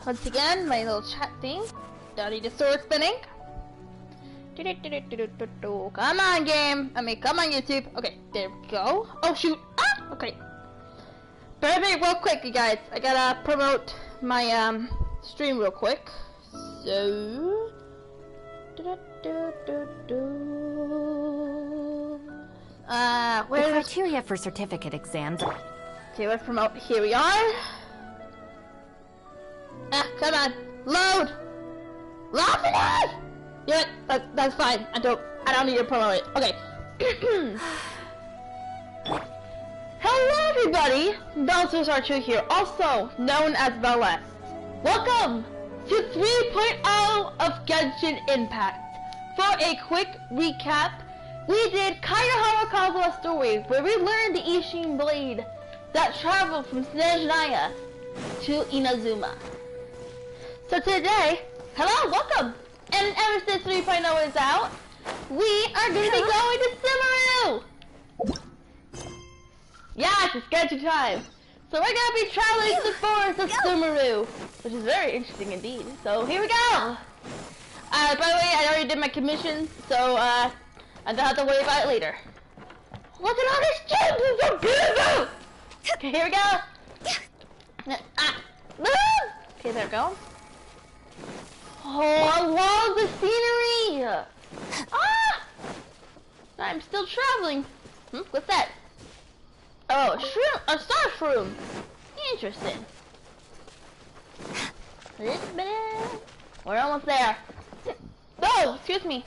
once again, my little chat thing. Don't need the sword spinning. Come on, game. Come on, YouTube. Okay, there we go. Oh, shoot. Ah! Okay. Very real quick, you guys. I gotta promote my, stream real quick. So... the criteria for certificate exams. Okay, let's promote. Here we are. Ah, come on. Load! Load it! You know what? That's fine. I don't need to promote it. Okay. Hello, everybody! Silverstar2 here, also known as Veles. Welcome to 3.0 of Genshin Impact. For a quick recap, we did Kayaha Kazua's story, where we learned the Ishin Blade that traveled from Snezhnaya to Inazuma. So today, hello, welcome! And ever since 3.0 is out, we are going to be going to Sumeru! Yeah, it's Genshin time! So we're going to be traveling to the forest of Sumeru, which is very interesting indeed. So here we go! By the way, I already did my commissions, so I don't have to worry about it later. Look at all this gems! It's so beautiful! Okay, here we go! Okay, there we go. Oh, I love the scenery! Ah! I'm still traveling. What's that? Oh, shroom, a star shroom. Interesting. We're almost there. Oh, excuse me.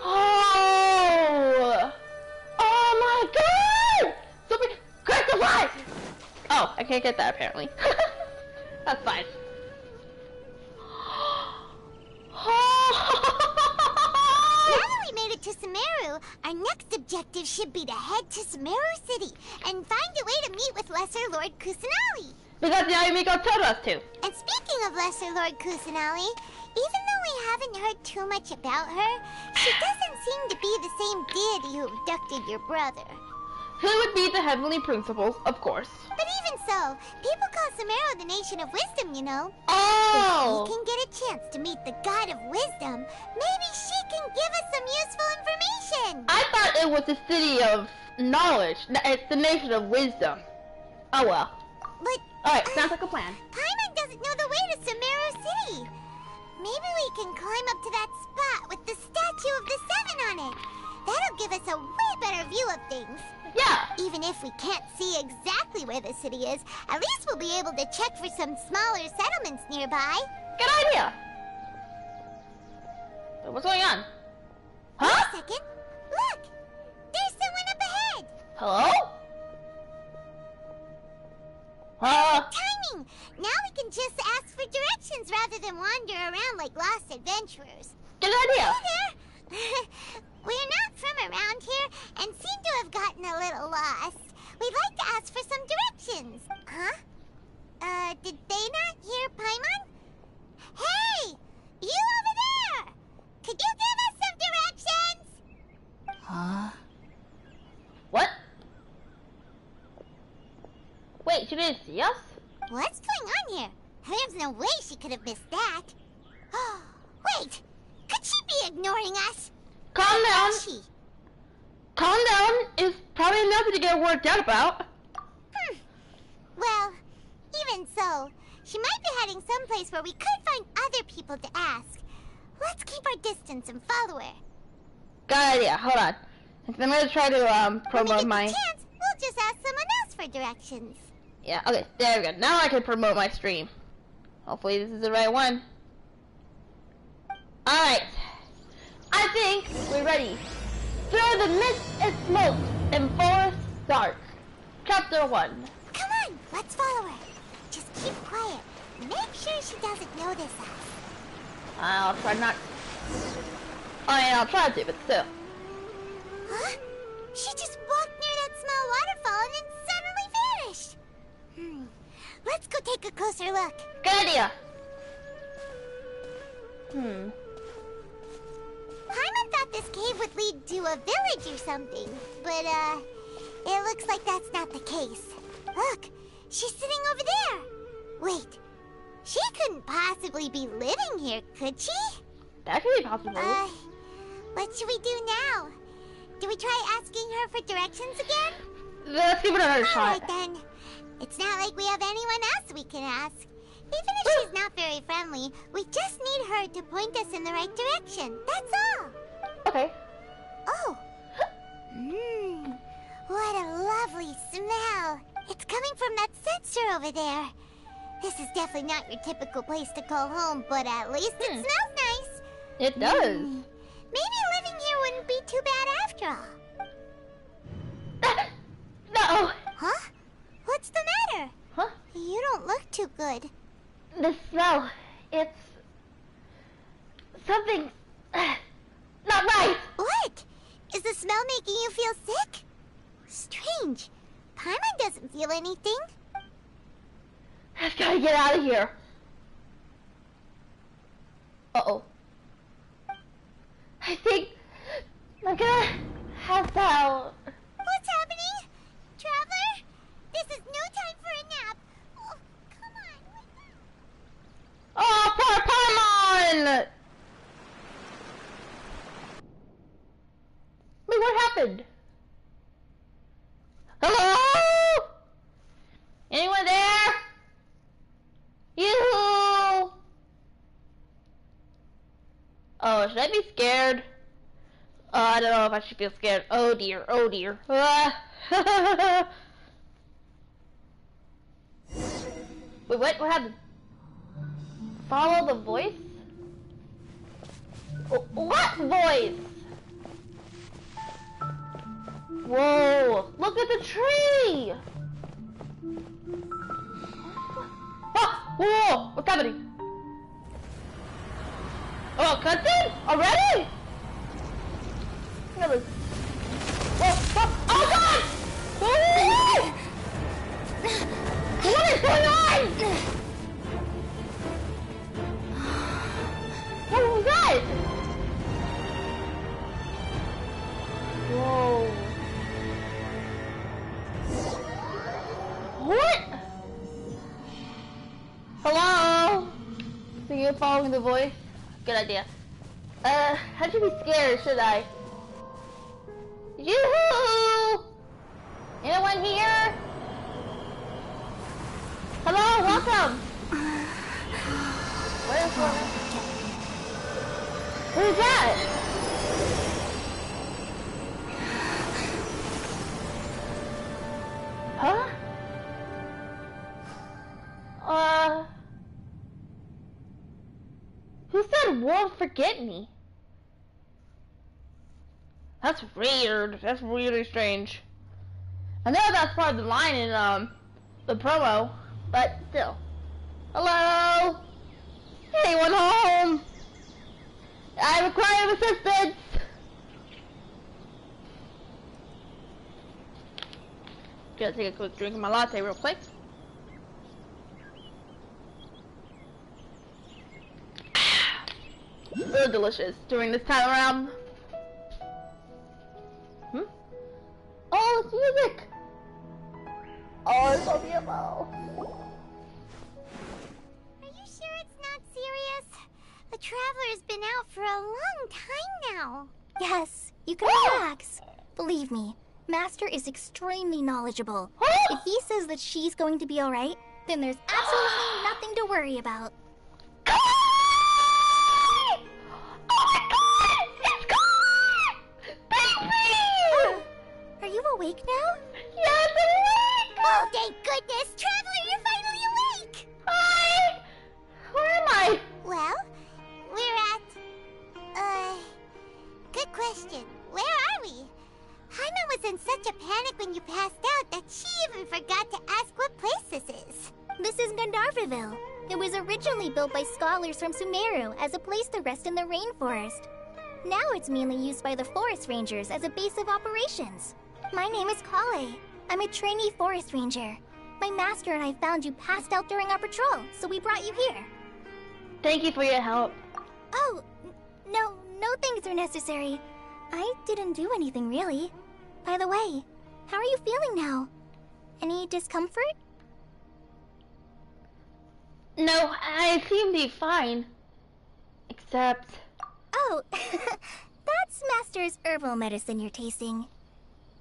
Oh! Oh my god! Somebody, crystal fly! Oh, I can't get that apparently. That's fine. Now that we made it to Sumeru, our next objective should be to head to Sumeru City and find a way to meet with Lesser Lord Kusanali. Because Yayumiko told us to. And speaking of Lesser Lord Kusanali, even though we haven't heard too much about her, she doesn't seem to be the same deity who abducted your brother. Who would be the heavenly principles, of course. But even so, people call Sumeru the nation of wisdom, you know. Oh! If we can get a chance to meet the god of wisdom, maybe she can give us some useful information. I thought it was the city of knowledge. It's the nation of wisdom. Oh well. But alright, sounds like a plan. Paimon doesn't know the way to Sumeru City. Maybe we can climb up to that spot with the statue of the Seven on it. That'll give us a way better view of things. Yeah! Even if we can't see exactly where the city is, at least we'll be able to check for some smaller settlements nearby. Good idea! What's going on? Huh? Wait a second. Look! There's someone up ahead! Hello? Timing! Now we can just ask for directions rather than wander around like lost adventurers. Good idea! Hey there! We're not from around here and seem to have gotten a little lost. We'd like to ask for some directions. Huh? Did they not hear Paimon? Hey! You over there! Could you give us some directions? Huh? What? Wait, she didn't see us? What's going on here? There's no way she could have missed that. Wait! Could she be ignoring us? Calm down. Is she? Calm down is probably nothing to get worked out about. Well, even so, she might be heading someplace where we could find other people to ask. Let's keep our distance and follow her. Good idea. Hold on. I'm gonna try to promote when we get the chance, we'll just ask someone else for directions. Yeah. Okay. There we go. Now I can promote my stream. Hopefully this is the right one. All right. I think we're ready. Through the mist and smoke and forest dark. Chapter 1. Come on, let's follow her. Just keep quiet. Make sure she doesn't notice us. I'll try not to. I mean, I'll try to, but still. Huh? She just walked near that small waterfall and then suddenly vanished. Let's go take a closer look. Good idea. Paimon thought this cave would lead to a village or something, but it looks like that's not the case. Look, she's sitting over there. possibly be living here, could she? That could be possible. What should we do now? Do we try asking her for directions again? Let's give it another shot. Alright then. It's not like we have anyone else we can ask. Even if she's not very friendly, we just need her to point us in the right direction. That's all. Okay. Oh. What a lovely smell. It's coming from that sensor over there. This is definitely not your typical place to call home, but at least it smells nice. It does. Maybe living here wouldn't be too bad after all. No. Huh? What's the matter? Huh? You don't look too good. The smell. It's something not right. What? Is the smell making you feel sick? Strange. Paimon doesn't feel anything. I've got to get out of here. Uh-oh. I think I'm gonna pass out. What's happening? Traveler? This is no time for a nap. Oh, come on. Wake up. Oh, poor Paimon! Wait, what happened? Hello? Anyone there? Yoo-hoo! Oh, should I be scared? I don't know if I should feel scared. Oh dear, oh dear. Wait, what happened? Follow the voice? What voice? Whoa, look at the tree! Ah, whoa, what's happening? Oh, cutscene? Already? Look at this. Whoa, oh god! Oh! What is going on? What was that? Whoa. What? Hello? So you're following the voice? Good idea. I should be scared, should I? Yoo-hoo! Anyone here? Hello, welcome! Where is one? Who's that? Huh? Who said won't forget me? That's weird. That's really strange. I know that's part of the line in the promo, but still. Hello? Anyone home? I require assistance. Gotta take a quick drink of my latte real quick. Really delicious during this time around. Oh, it's music! Oh, it's so beautiful. Are you sure it's not serious? The Traveler's been out for a long time now. Yes, you can relax. Believe me, Master is extremely knowledgeable. If he says that she's going to be alright, then there's absolutely nothing to worry about. Are you awake now? Yes, I'm awake! Oh, thank goodness! Traveler, you're finally awake! Hi! Where am I? Well, we're at... Good question. Where are we? Paimon was in such a panic when you passed out that she even forgot to ask what place this is. This is Gandharvaville. It was originally built by scholars from Sumeru as a place to rest in the rainforest. Now it's mainly used by the forest rangers as a base of operations. My name is Kale. I'm a trainee forest ranger. My master and I found you passed out during our patrol, so we brought you here. Thank you for your help. Oh, no thanks are necessary. I didn't do anything really. By the way, how are you feeling now? Any discomfort? No, I seem to be fine. Except... Oh, that's Master's herbal medicine you're tasting.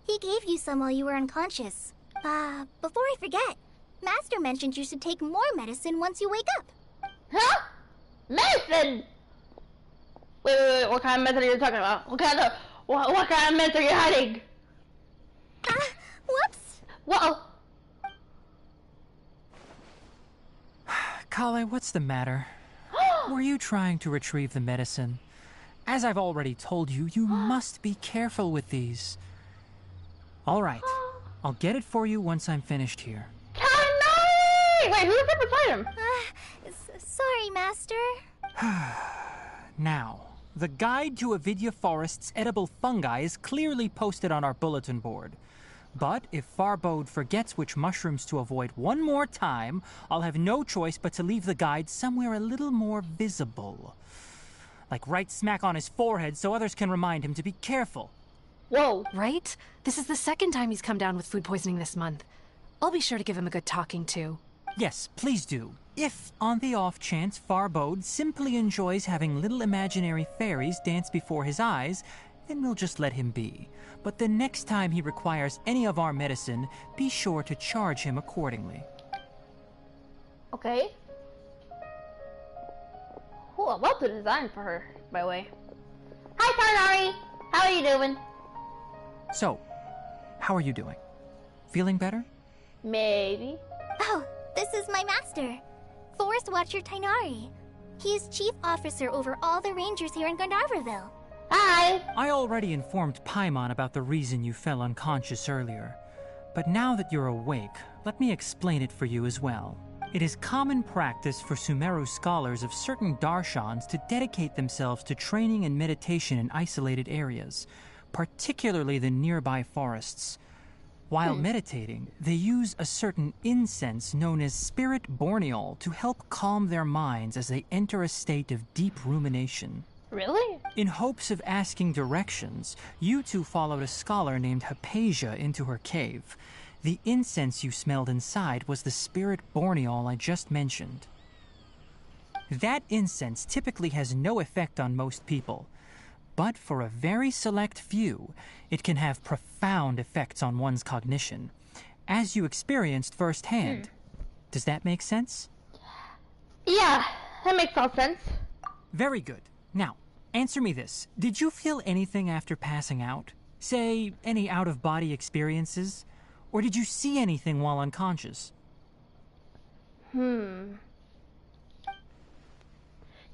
He gave you some while you were unconscious. Before I forget, Master mentioned you should take more medicine once you wake up. Huh? Medicine? Wait, what kind of medicine are you talking about? What kind of medicine are you hiding? Whoops! Whoa! Kale, what's the matter? Were you trying to retrieve the medicine? As I've already told you, you must be careful with these. All right, I'll get it for you once I'm finished here. Wait, who's up beside him? Sorry, Master. Now, the guide to Avidya Forest's edible fungi is clearly posted on our bulletin board. But if Farbode forgets which mushrooms to avoid one more time, I'll have no choice but to leave the guide somewhere a little more visible. Like right smack on his forehead so others can remind him to be careful. Whoa. Right? This is the second time he's come down with food poisoning this month. I'll be sure to give him a good talking to. Yes, please do. If, on the off chance, Farbode simply enjoys having little imaginary fairies dance before his eyes, then we'll just let him be. But the next time he requires any of our medicine, be sure to charge him accordingly. Okay. Cool, well to design for her, by the way. Hi, Tarnari! How are you doing? So, how are you doing? Feeling better? Maybe. Oh, this is my master, Forest Watcher Tainari. He is chief officer over all the rangers here in Gandharvaville. Hi! I already informed Paimon about the reason you fell unconscious earlier. But now that you're awake, let me explain it for you as well. It is common practice for Sumeru scholars of certain darshans to dedicate themselves to training and meditation in isolated areas, particularly the nearby forests. While meditating, they use a certain incense known as spirit borneol to help calm their minds as they enter a state of deep rumination. Really? In hopes of asking directions, you two followed a scholar named Hypatia into her cave. The incense you smelled inside was the spirit borneol I just mentioned. That incense typically has no effect on most people, but for a very select few, it can have profound effects on one's cognition, as you experienced firsthand. Does that make sense? Yeah, that makes all sense. Very good. Now, answer me this. Did you feel anything after passing out? Say, any out-of-body experiences? Or did you see anything while unconscious? You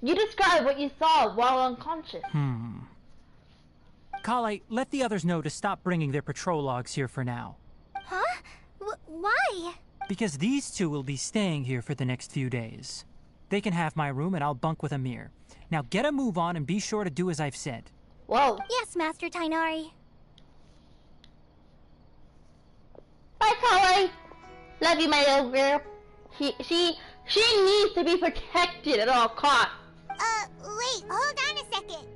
describe what you saw while unconscious. Kale, let the others know to stop bringing their patrol logs here for now. Huh? Why? Because these two will be staying here for the next few days. They can have my room and I'll bunk with Amir. Now get a move on and be sure to do as I've said. Whoa. Yes, Master Tainari. Bye, Kale. Love you, my little girl. She needs to be protected at all costs. Wait, hold on a second.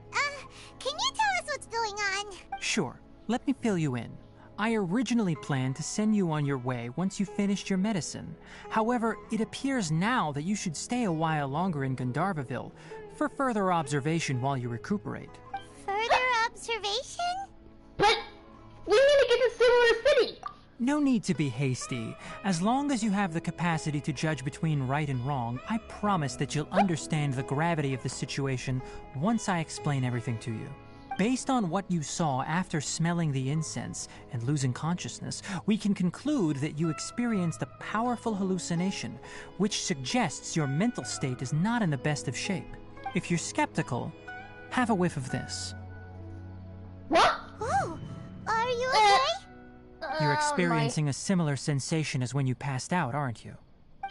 Can you tell us what's going on? Sure. Let me fill you in. I originally planned to send you on your way once you finished your medicine. However, it appears now that you should stay a while longer in Gandharvaville for further observation while you recuperate. Further observation? But we need to get to Silver City. No need to be hasty. As long as you have the capacity to judge between right and wrong, I promise that you'll understand the gravity of the situation once I explain everything to you. Based on what you saw after smelling the incense and losing consciousness, we can conclude that you experienced a powerful hallucination, which suggests your mental state is not in the best of shape. If you're skeptical, have a whiff of this. What? Oh, are you okay? You're experiencing a similar sensation as when you passed out, aren't you?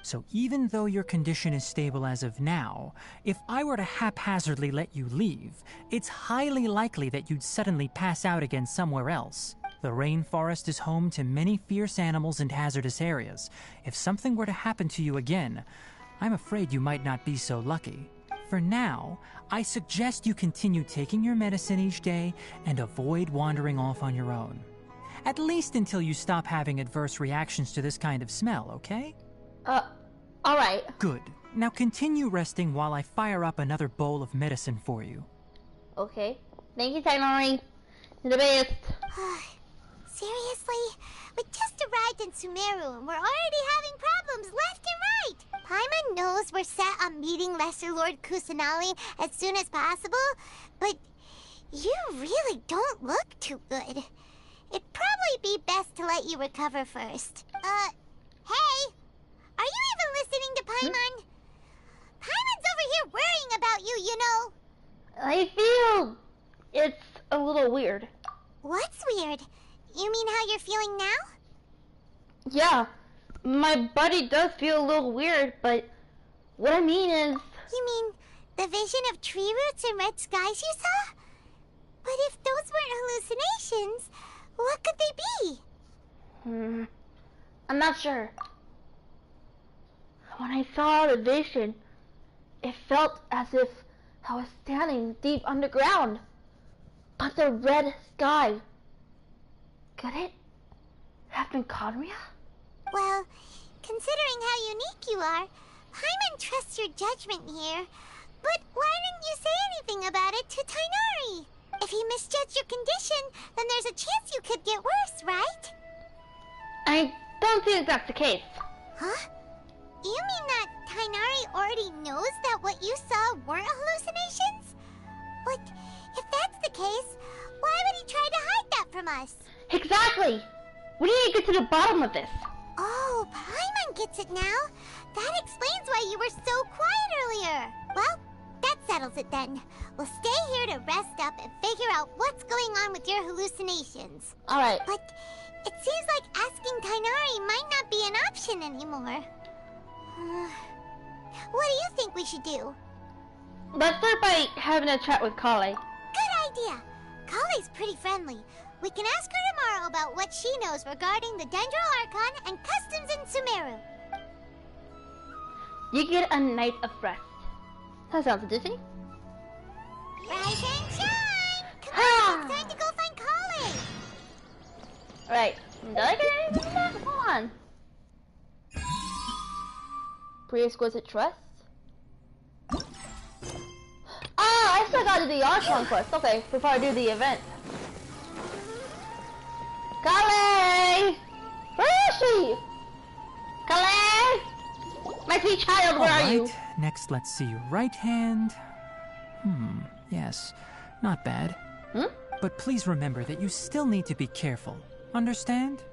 So even though your condition is stable as of now, if I were to haphazardly let you leave, it's highly likely that you'd suddenly pass out again somewhere else. The rainforest is home to many fierce animals and hazardous areas. If something were to happen to you again, I'm afraid you might not be so lucky. For now, I suggest you continue taking your medicine each day and avoid wandering off on your own. At least until you stop having adverse reactions to this kind of smell, okay? Alright. Good. Now continue resting while I fire up another bowl of medicine for you. Okay. Thank you, Tainari. You're the best. Seriously? We just arrived in Sumeru and we're already having problems left and right! Paimon knows we're set on meeting Lesser Lord Kusanali as soon as possible, but you really don't look too good. It'd probably be best to let you recover first. Hey! Are you even listening to Paimon? Paimon's over here worrying about you, you know. I feel it's a little weird. What's weird? You mean how you're feeling now? Yeah, my body does feel a little weird, but what I mean is... You mean the vision of tree roots and red skies you saw? But if those weren't hallucinations, what could they be? I'm not sure. When I saw the vision, it felt as if I was standing deep underground. But the red sky, could it have been Conria? Well, considering how unique you are, Paimon trusts your judgment here. But why didn't you say anything about it to Tainari? If he misjudged your condition, then there's a chance you could get worse, right? I don't think that's the case. Huh? You mean that Tainari already knows that what you saw weren't hallucinations? But if that's the case, why would he try to hide that from us? Exactly! We need to get to the bottom of this. Oh, Paimon gets it now. That explains why you were so quiet earlier. Well, that settles it then. We'll stay here to rest up and figure out what's going on with your hallucinations. Alright. But it seems like asking Tainari might not be an option anymore. What do you think we should do? Let's start by having a chat with Kale. Good idea. Kale's pretty friendly. We can ask her tomorrow about what she knows regarding the Dendro Archon and customs in Sumeru. You get a night of rest. That sounds interesting. Rise and shine! Come on, it's time to go find Kale! Alright. Hold on. Pre-exquisite trust? I still gotta do the Archon quest. Okay, before I do the event. Kale! Where is she? Kale! My sweet child, where are you? Next, let's see your right hand. Yes, not bad. But please remember that you still need to be careful. Understand?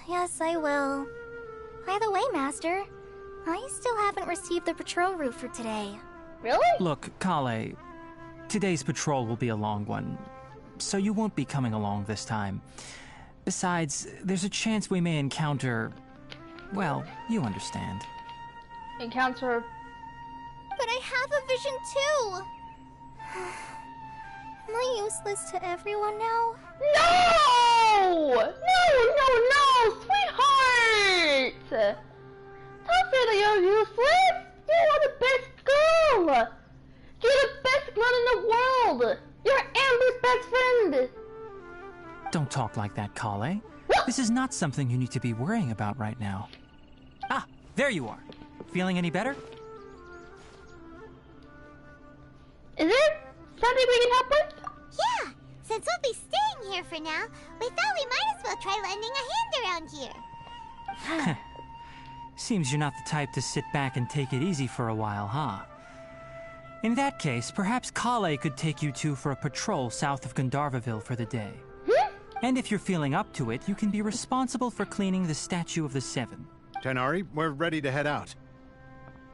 Yes, I will. By the way, Master, I still haven't received the patrol route for today. Really? Look, Kale, today's patrol will be a long one, so you won't be coming along this time. Besides, there's a chance we may encounter... well, you understand. Encounter... But I have a vision too! Am I useless to everyone now? No! No, sweetheart! Don't say that you're useless! You are the best girl! You're the best girl in the world! You're Amber's best friend! Don't talk like that, Kale. This is not something you need to be worrying about right now. Ah, there you are. Feeling any better? Is there something we can help with? Yeah, since we'll be staying here for now, we thought we might as well try lending a hand around here. Seems you're not the type to sit back and take it easy for a while, huh? In that case, perhaps Kale could take you two for a patrol south of Gandharvaville for the day. And if you're feeling up to it, you can be responsible for cleaning the Statue of the Seven. Tainari, we're ready to head out.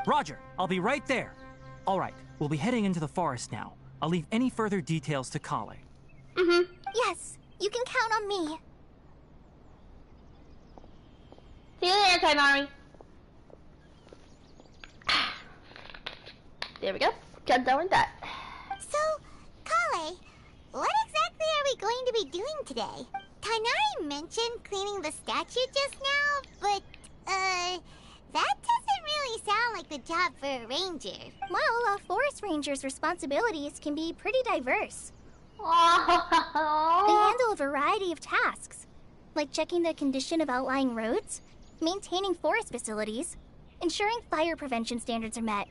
Roger, I'll be right there. All right, we'll be heading into the forest now. I'll leave any further details to Kale. Yes, you can count on me. See you later, Tainari. There we go. Got done with that. So, Kale, what exactly are we going to be doing today? Tainari mentioned cleaning the statue just now, but, that doesn't really sound like the job for a ranger. Well, a forest ranger's responsibilities can be pretty diverse. They Oh. handle a variety of tasks, like checking the condition of outlying roads, maintaining forest facilities, ensuring fire prevention standards are met,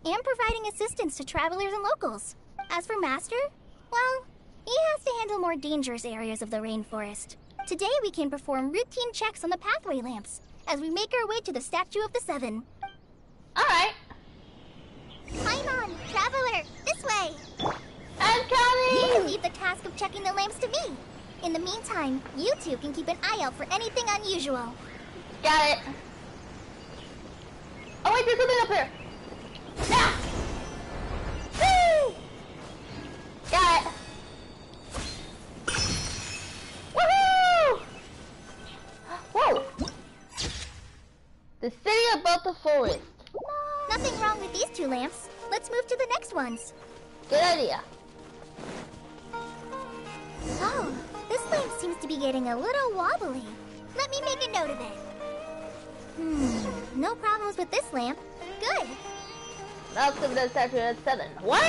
and providing assistance to travelers and locals. As for Master, well, he has to handle more dangerous areas of the rainforest. Today we can perform routine checks on the pathway lamps as we make our way to the Statue of the Seven. Alright. Paimon, traveler, this way! I'm You can coming! leave the task of checking the lamps to me. In the meantime, you two can keep an eye out for anything unusual. Got it. Oh wait, there's something up here. Yeah! Woo! Got it. Woohoo! Whoa! The city above the forest. Nothing wrong with these two lamps. Let's move to the next ones. Good idea. Oh, this lamp seems to be getting a little wobbly. Let me make a note of it. No problems with this lamp. Good. Welcome to the Statue of the Seven. What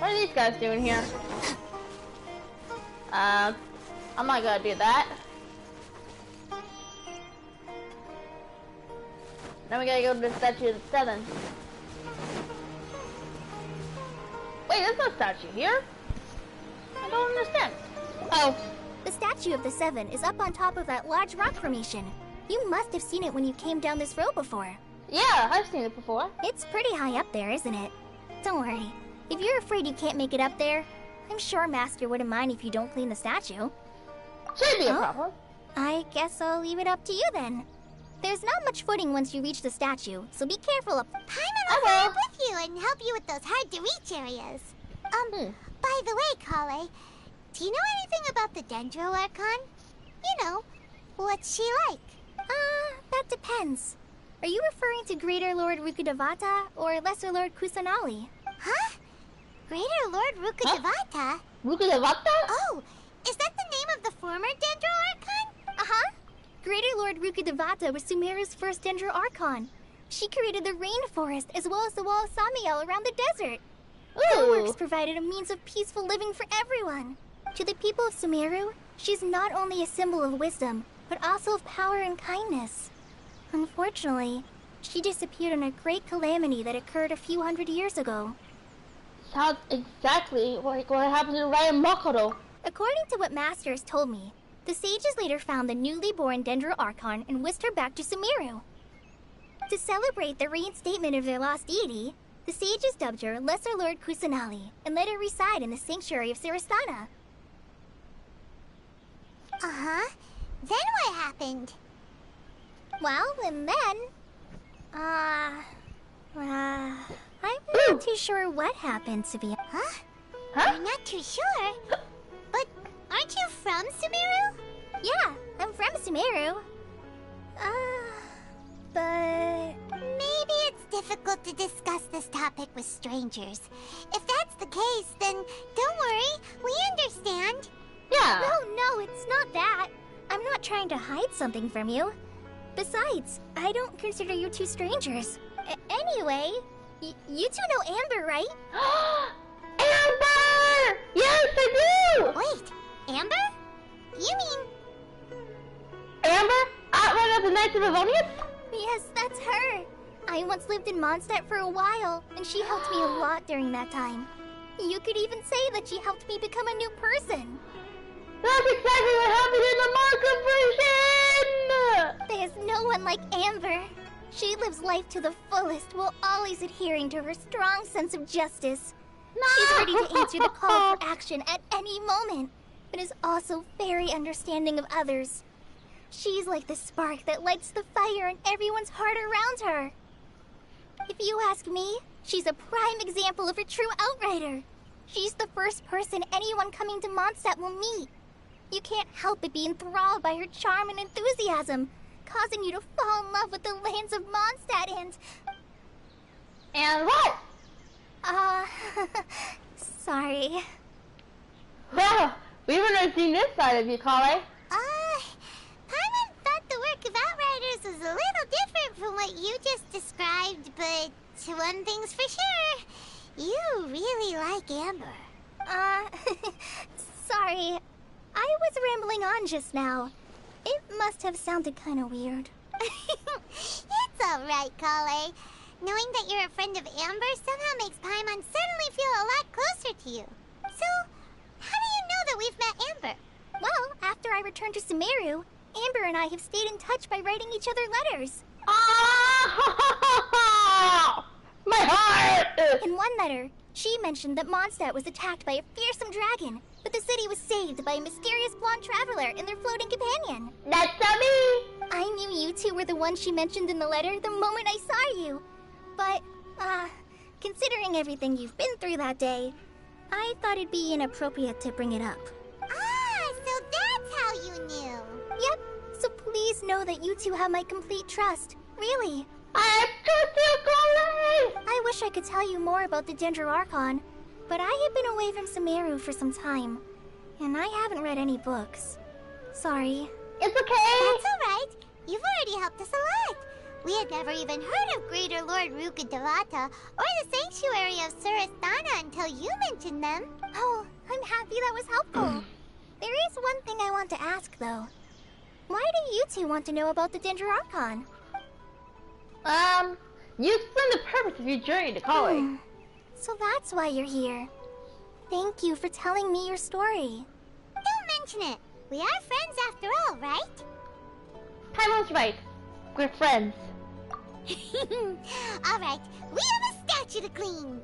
are these guys doing here? I'm not gonna do that. Now we gotta go to the Statue of the Seven. Wait, there's no statue here? I don't understand. Oh, The Statue of the Seven is up on top of that large rock formation. You must have seen it when you came down this road before. yeah, I've seen it before. It's pretty high up there, isn't it? Don't worry. If you're afraid you can't make it up there, I'm sure Master wouldn't mind if you don't clean the statue. Should be a Huh? problem. I guess I'll leave it up to you then. There's not much footing once you reach the statue, so be careful up. Paimon will fly up with you and help you with those hard-to-reach areas. By the way, Kale, do you know anything about the Dendro Archon? You know, what's she like? That depends. Are you referring to Greater Lord Rukkhadevata or Lesser Lord Kusanali? Huh? Greater Lord Rukkhadevata? Rukkhadevata? Oh, is that the name of the former Dendro Archon? Uh-huh. Greater Lord Rukkhadevata was Sumeru's first Dendro Archon. She created the rainforest as well as the wall of Samiel around the desert. Her Ooh. works provided a means of peaceful living for everyone. To the people of Sumeru, she's not only a symbol of wisdom, but also of power and kindness. Unfortunately, she disappeared in a great calamity that occurred a few hundred years ago. Sounds exactly like what happened to Ryan Makoto. According to what Master has told me, the sages later found the newly born Dendro Archon and whisked her back to Sumeru. To celebrate the reinstatement of their lost deity, the sages dubbed her Lesser Lord Kusanali and let her reside in the sanctuary of Silverstana. Uh-huh. Then what happened? Well, and then... I'm not too sure what happened, to be... Huh? Huh? I'm not too sure. But aren't you from Sumeru? Yeah, I'm from Sumeru. But... Maybe it's difficult to discuss this topic with strangers. If that's the case, then don't worry. We understand. Yeah. No, it's not that. I'm not trying to hide something from you. Besides, I don't consider you two strangers. Anyway, you two know Amber, right? Amber! Yes, I do! Wait, Amber? You mean... Amber? Outrunner of the Knights of Avonius? Yes, that's her. I once lived in Mondstadt for a while, and she helped me a lot during that time. You could even say that she helped me become a new person. That's exactly what happened in the Mark of Vision! There's no one like Amber. She lives life to the fullest while always adhering to her strong sense of justice. She's ready to answer the call for action at any moment, but is also very understanding of others. She's like the spark that lights the fire in everyone's heart around her. If you ask me, she's a prime example of a true outrider. She's the first person anyone coming to Mondstadt will meet. You can't help but be enthralled by her charm and enthusiasm, causing you to fall in love with the lands of Mondstadt and... And what? Sorry. Well, we've never seen this side of you, Kale. Paimon thought the work of Outriders was a little different from what you just described, but one thing's for sure. You really like Amber. Sorry. I was rambling on just now. It must have sounded kind of weird. It's alright, Kale. Knowing that you're a friend of Amber somehow makes Paimon suddenly feel a lot closer to you. So, how do you know that we've met Amber? Well, after I returned to Sumeru, Amber and I have stayed in touch by writing each other letters. Ah! My heart! In one letter, she mentioned that Mondstadt was attacked by a fearsome dragon, but the city was saved by a mysterious blonde traveler and their floating companion. That's me! I knew you two were the ones she mentioned in the letter the moment I saw you. But, considering everything you've been through that day, I thought it'd be inappropriate to bring it up. Ah, so that's how you knew. Yep, so please know that you two have my complete trust. Really. I trust you, Kale! I wish I could tell you more about the Dendroarchon, but I have been away from Sumeru for some time, and I haven't read any books. Sorry. It's okay! That's alright. You've already helped us a lot. We had never even heard of Greater Lord Rukkhadevata or the Sanctuary of Silverstar2 until you mentioned them. Oh, I'm happy that was helpful. There is one thing I want to ask, though. Why do you two want to know about the Dendroarchon? You explained the purpose of your journey to Kale. So that's why you're here. Thank you for telling me your story. Don't mention it. We are friends after all, right? Paimon's right. We're friends. Alright, we have a statue to clean.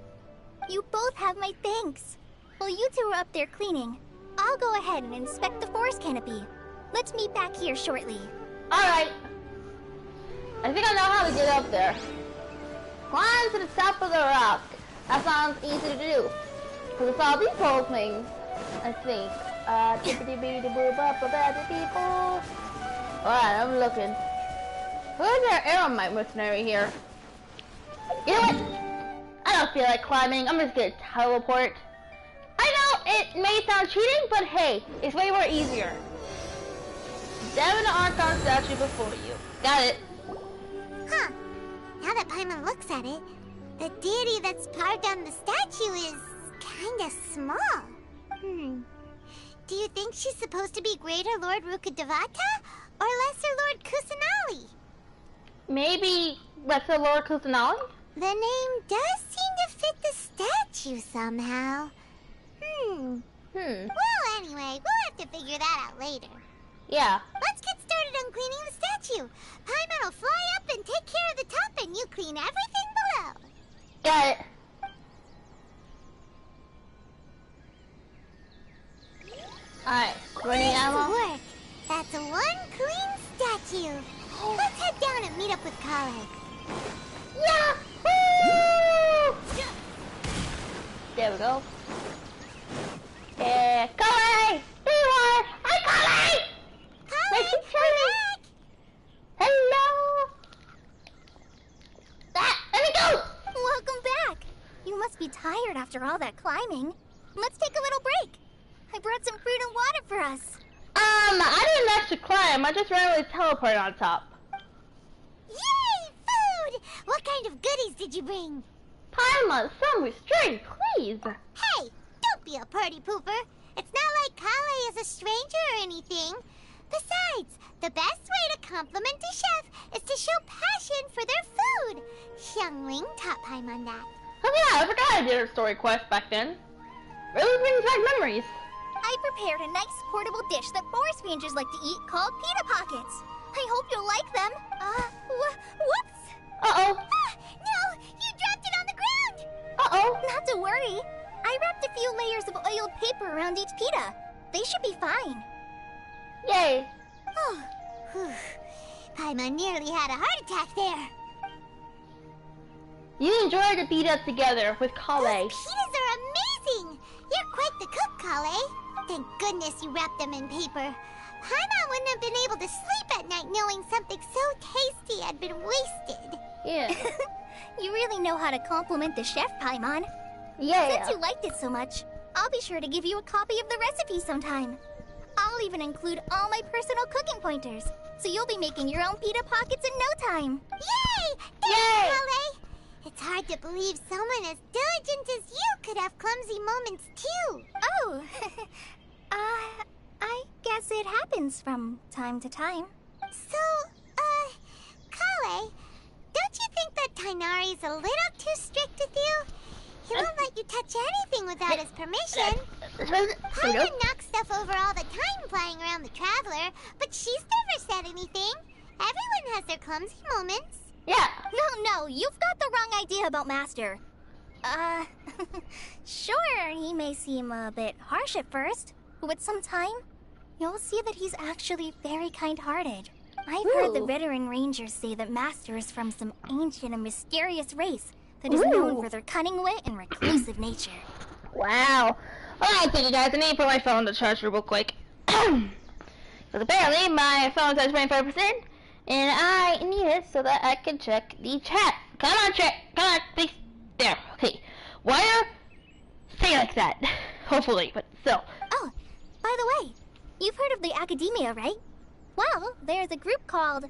You both have my thanks. While you two are up there cleaning, I'll go ahead and inspect the forest canopy. Let's meet back here shortly. Alright. I think I know how to get up there. Climb to the top of the rock. That sounds easy to do. Because it's all these whole things, I think. Alright, I'm looking. Who's our Aeromite mercenary here? You know what? I don't feel like climbing. I'm just gonna teleport. I know it may sound cheating, but hey, it's way more easier. Examine the Archon statue before you. Got it. Huh. Now that Paimon looks at it, the deity that's carved on the statue is kinda small. Do you think she's supposed to be Greater Lord Rukkhadevata or Lesser Lord Kusanali? Maybe Lesser Lord Kusanali? The name does seem to fit the statue somehow. Well, anyway, we'll have to figure that out later. Yeah. Let's get started on cleaning the statue. Paimon will fly up and take care of the top, and you clean everything below. Got it. Alright, running ammo. Nice work. That's one clean statue. Let's head down and meet up with Kale. Yahoo! There we go. Kale! There you are! Hi, Kale! Kale, Nice to we're meet you. back. Hello! Let me go! Welcome back. You must be tired after all that climbing. Let's take a little break. I brought some fruit and water for us. I didn't actually climb. I just randomly teleported on top. Yay, food! What kind of goodies did you bring? Paimon, some restraint, please. Hey, don't be a party pooper. It's not like Kale is a stranger or anything. Besides, the best way to compliment a chef is to show passion for their food. Xiangling taught Paimon that. Oh yeah, I forgot I did a story quest back then. Really brings back memories. I prepared a nice portable dish that forest rangers like to eat called pita pockets. I hope you'll like them. Whoops! Uh-oh. No, you dropped it on the ground. Uh-oh. Not to worry. I wrapped a few layers of oiled paper around each pita. They should be fine. Yay. Oh, whew. Paimon nearly had a heart attack there. You enjoyed the pita together with Kale. Those pitas are amazing. You're quite the cook, Kale. Thank goodness you wrapped them in paper. Paimon wouldn't have been able to sleep at night knowing something so tasty had been wasted. Yeah. You really know how to compliment the chef, Paimon. Yeah. Since you liked it so much, I'll be sure to give you a copy of the recipe sometime. I'll even include all my personal cooking pointers, so you'll be making your own pita pockets in no time. Yay! Thanks, Kale. It's hard to believe someone as diligent as you could have clumsy moments too. Oh, I guess it happens from time to time. So, Kale, don't you think that Tighnari's a little too strict with you? He won't let you touch anything without his permission. Paimon knocks stuff over all the time flying around the Traveler, but she's never said anything. Everyone has their clumsy moments. Yeah. No, you've got the wrong idea about Master. Sure, he may seem a bit harsh at first, but with some time, you'll see that he's actually very kind-hearted. I've heard the veteran rangers say that Master is from some ancient and mysterious race that is known for their cunning wit and reclusive nature. Wow. Alright, so you guys, I need to put my phone to charge real quick. Because apparently my phone is at 25%, and I need it so that I can check the chat. Come on, chat. Come on, please. There. Okay. Wire, stay like that. Hopefully, but still. Oh, by the way, you've heard of the Academia, right? Well, there's a group called,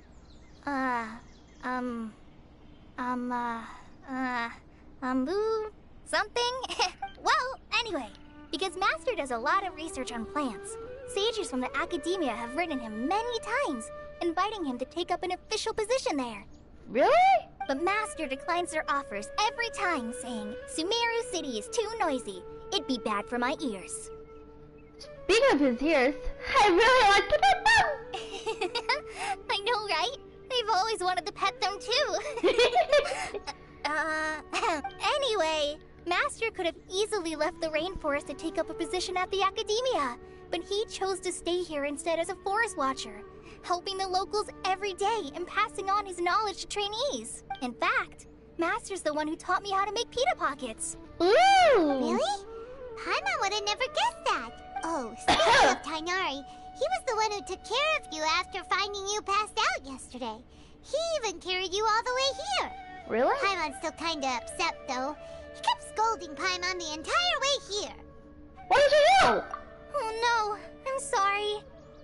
something? Well, anyway, because Master does a lot of research on plants, sages from the Academia have written him many times, inviting him to take up an official position there. Really? But Master declines their offers every time, saying, Sumeru City is too noisy. It'd be bad for my ears. Speaking of his ears, I really like to pet them. I know, right? They've always wanted to pet them too. Anyway, Master could have easily left the rainforest to take up a position at the Academia, but he chose to stay here instead as a forest watcher, helping the locals every day and passing on his knowledge to trainees. In fact, Master's the one who taught me how to make pita pockets. Ooh! Really? Paimon would have never guessed that. Oh, speaking of Tighnari, he was the one who took care of you after finding you passed out yesterday. He even carried you all the way here. Really? Paimon's still kinda upset, though. He kept scolding Paimon the entire way here. What did you do? Oh no, I'm sorry.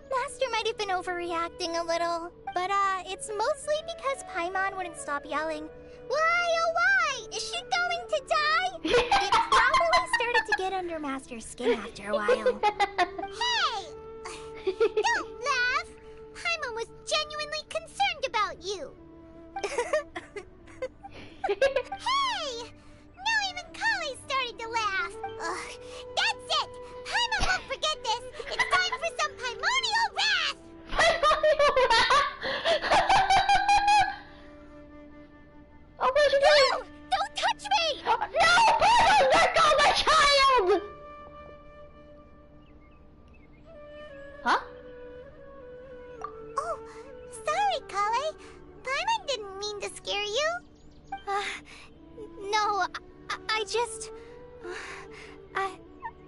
Master might have been overreacting a little, but it's mostly because Paimon wouldn't stop yelling, "Why, oh why? Is she going to die?" It probably started to get under Master's skin after a while. Hey! Don't laugh! Paimon was genuinely concerned about you. Hey! Now even Kali started to laugh. Ugh, that's it! Paimon won't forget this! It's time for some Paimonial wrath! Paimonial wrath! Oh, what'd you No! do? Don't touch me! No! Paimon, let go of my child! Huh? Oh, sorry, Kale. Paimon didn't mean to scare you. No, I just...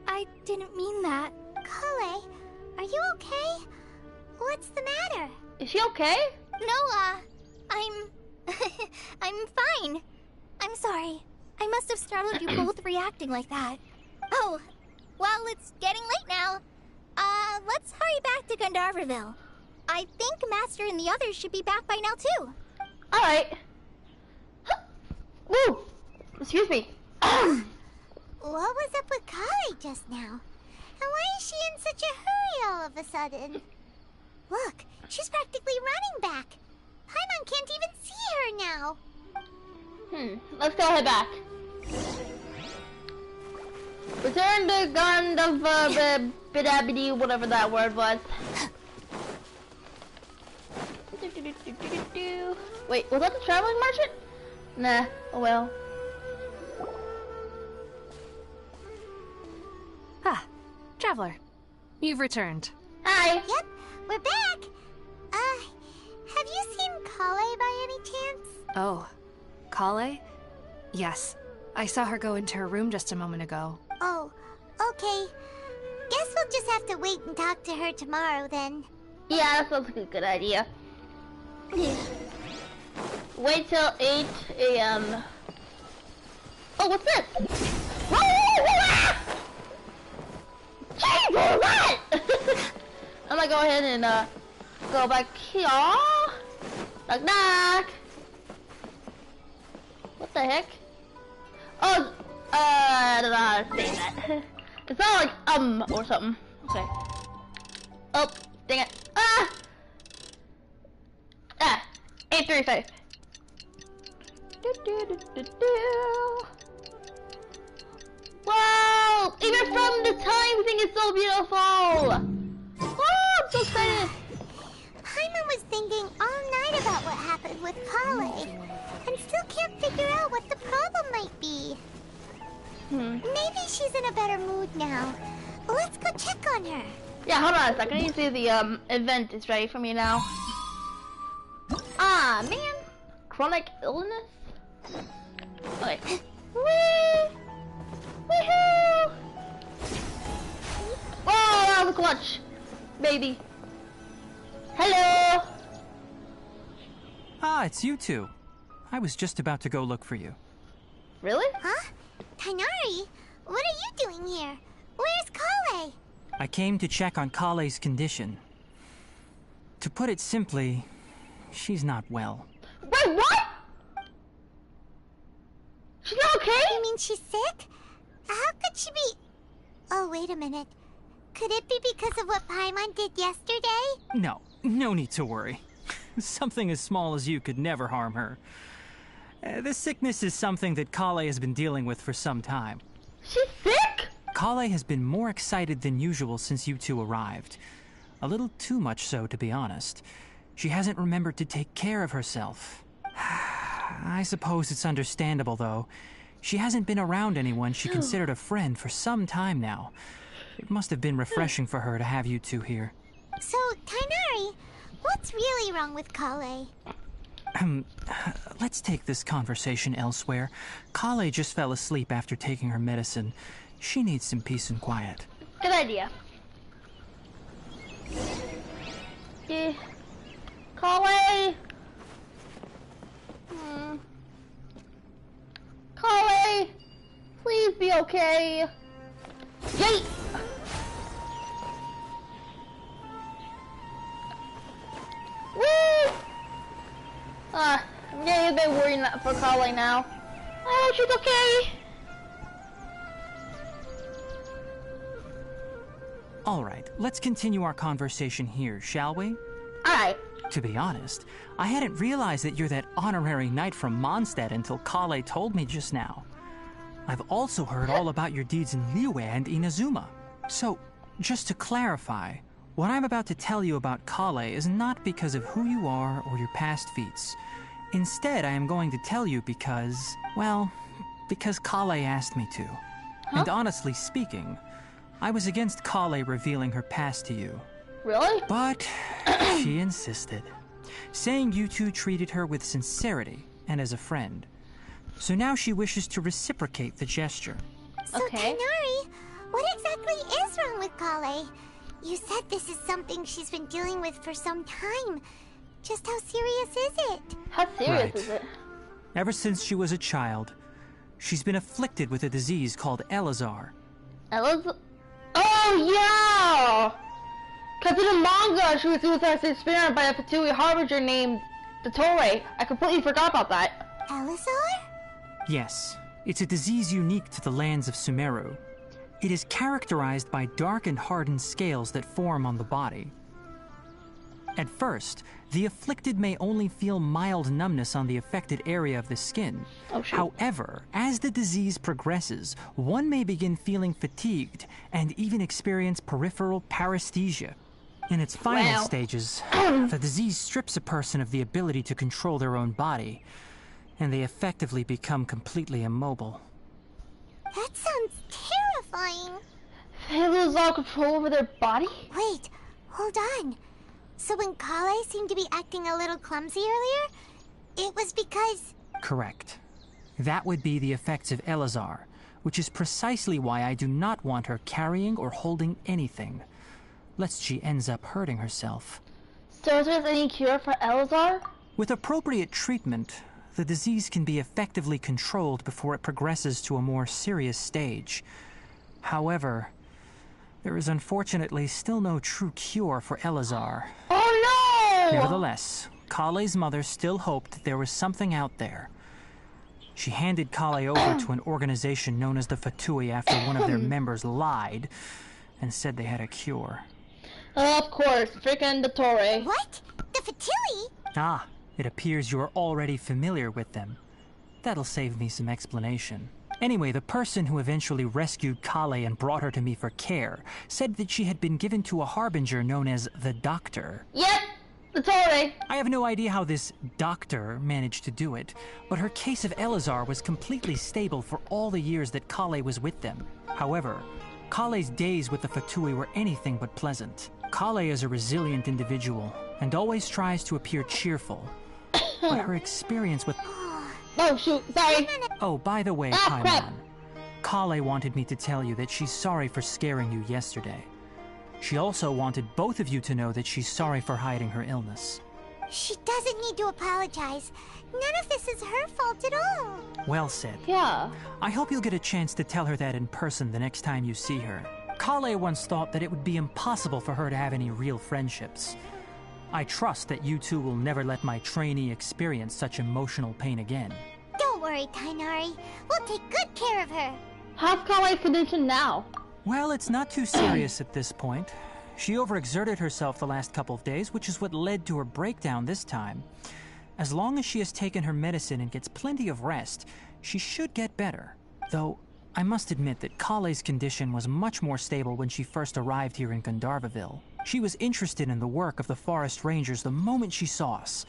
I didn't mean that. Kale, are you okay? What's the matter? Is she okay? No, I'm... I'm fine. I'm sorry. I must have startled you both reacting like that. Oh, well, it's getting late now. Let's hurry back to Gandharvaville. I think Master and the others should be back by now, too. Alright. Woo! Excuse me. What was up with Kale just now? And why is she in such a hurry all of a sudden? Look, she's practically running back. Paimon can't even see her now. Let's go head back. Return to Gandharvaville, whatever that word was. Wait, was that the traveling merchant? Nah, oh well. Ah, Traveler. You've returned. Hi. Yep, we're back. Have you seen Kale by any chance? Oh, Kale? Yes. I saw her go into her room just a moment ago. Oh, okay. Guess we'll just have to wait and talk to her tomorrow then. Yeah, that sounds like a good idea. Wait till 8 a.m. Oh, what's this? Whoa! Jesus, what? I'm gonna go ahead and go back here. Knock knock. What the heck? Oh, I don't know how to say that. It's not like or something. Okay. Oh, dang it. 835. Wow! Even from the time thing, it's so beautiful! Oh, I'm so excited! Paimon was thinking all night about what happened with Kale, and still can't figure out what the problem might be. Maybe she's in a better mood now. Let's go check on her. Yeah, hold on a second. You see the event is ready for me now. Ah, man. Chronic illness? Okay. Whee! Woohoo! Oh, that was a clutch. Baby. Hello! Ah, it's you two. I was just about to go look for you. Really? Huh? Tighnari, what are you doing here? Where's Kale? I came to check on Kale's condition. To put it simply, she's not well. Wait, what? She's not okay? You mean she's sick? How could she be... Oh, wait a minute. Could it be because of what Paimon did yesterday? No need to worry. Something as small as you could never harm her. This sickness is something that Kale has been dealing with for some time. She's sick? Kale has been more excited than usual since you two arrived. A little too much so, to be honest. She hasn't remembered to take care of herself. I suppose it's understandable, though. She hasn't been around anyone she considered a friend for some time now. It must have been refreshing for her to have you two here. So, Tighnari, what's really wrong with Kale? Let's take this conversation elsewhere. Kale just fell asleep after taking her medicine. She needs some peace and quiet. Good idea. Yeah. Kale! Kale! Please be okay. Yay! Woo! I'm getting a bit worried for Kale now. I hope she's okay. Alright, let's continue our conversation here, shall we? Alright. To be honest, I hadn't realized that you're that honorary knight from Mondstadt until Kale told me just now. I've also heard all about your deeds in Liyue and Inazuma. So, just to clarify, what I'm about to tell you about Kale is not because of who you are or your past feats. Instead, I am going to tell you because, well, because Kale asked me to. Huh? And honestly speaking, I was against Kale revealing her past to you. Really? But she insisted, saying you two treated her with sincerity and as a friend. So now she wishes to reciprocate the gesture. So, Okay. Tighnari, what exactly is wrong with Kale? You said this is something she's been dealing with for some time. Just how serious is it? How serious Right. is it? Ever since she was a child, she's been afflicted with a disease called Elazar. Oh, yeah! Because in the manga, she was experimented by a Fatui harbinger named Dottore. I completely forgot about that. Elazar? Yes, it's a disease unique to the lands of Sumeru. It is characterized by dark and hardened scales that form on the body. At first, the afflicted may only feel mild numbness on the affected area of the skin. Oh, shoot. However, as the disease progresses, one may begin feeling fatigued and even experience peripheral paresthesia. In its final Wow. stages, the disease strips a person of the ability to control their own body, and they effectively become completely immobile. That sounds terrifying. They lose all control over their body? Wait, hold on. So when Kale seemed to be acting a little clumsy earlier, it was because... Correct. That would be the effects of Elazar, which is precisely why I do not want her carrying or holding anything, lest she ends up hurting herself. So is there any cure for Elazar? With appropriate treatment, the disease can be effectively controlled before it progresses to a more serious stage. However, there is unfortunately still no true cure for Elazar. Oh no! Nevertheless, Kale's mother still hoped that there was something out there. She handed Kale over to an organization known as the Fatui after one of their members lied and said they had a cure. Of course, freaking Dottore. What? The Fatui? Ah, it appears you are already familiar with them. That'll save me some explanation. Anyway, the person who eventually rescued Kale and brought her to me for care said that she had been given to a harbinger known as the Doctor. Yep, the Tory. I have no idea how this doctor managed to do it, but her case of Elazar was completely stable for all the years that Kale was with them. However, Kale's days with the Fatui were anything but pleasant. Kale is a resilient individual and always tries to appear cheerful, but her experience with... Oh, shoot, sorry. Oh, by the way, crap. Paimon, Kale wanted me to tell you that she's sorry for scaring you yesterday. She also wanted both of you to know that she's sorry for hiding her illness. She doesn't need to apologize. None of this is her fault at all. Well said. Yeah. I hope you'll get a chance to tell her that in person the next time you see her. Kale once thought that it would be impossible for her to have any real friendships. I trust that you two will never let my trainee experience such emotional pain again. Don't worry, Tainari. We'll take good care of her. How's Kale's condition now? Well, it's not too serious at this point. She overexerted herself the last couple of days, which is what led to her breakdown this time. As long as she has taken her medicine and gets plenty of rest, she should get better. Though, I must admit that Kale's condition was much more stable when she first arrived here in Gandharvaville. She was interested in the work of the forest rangers the moment she saw us.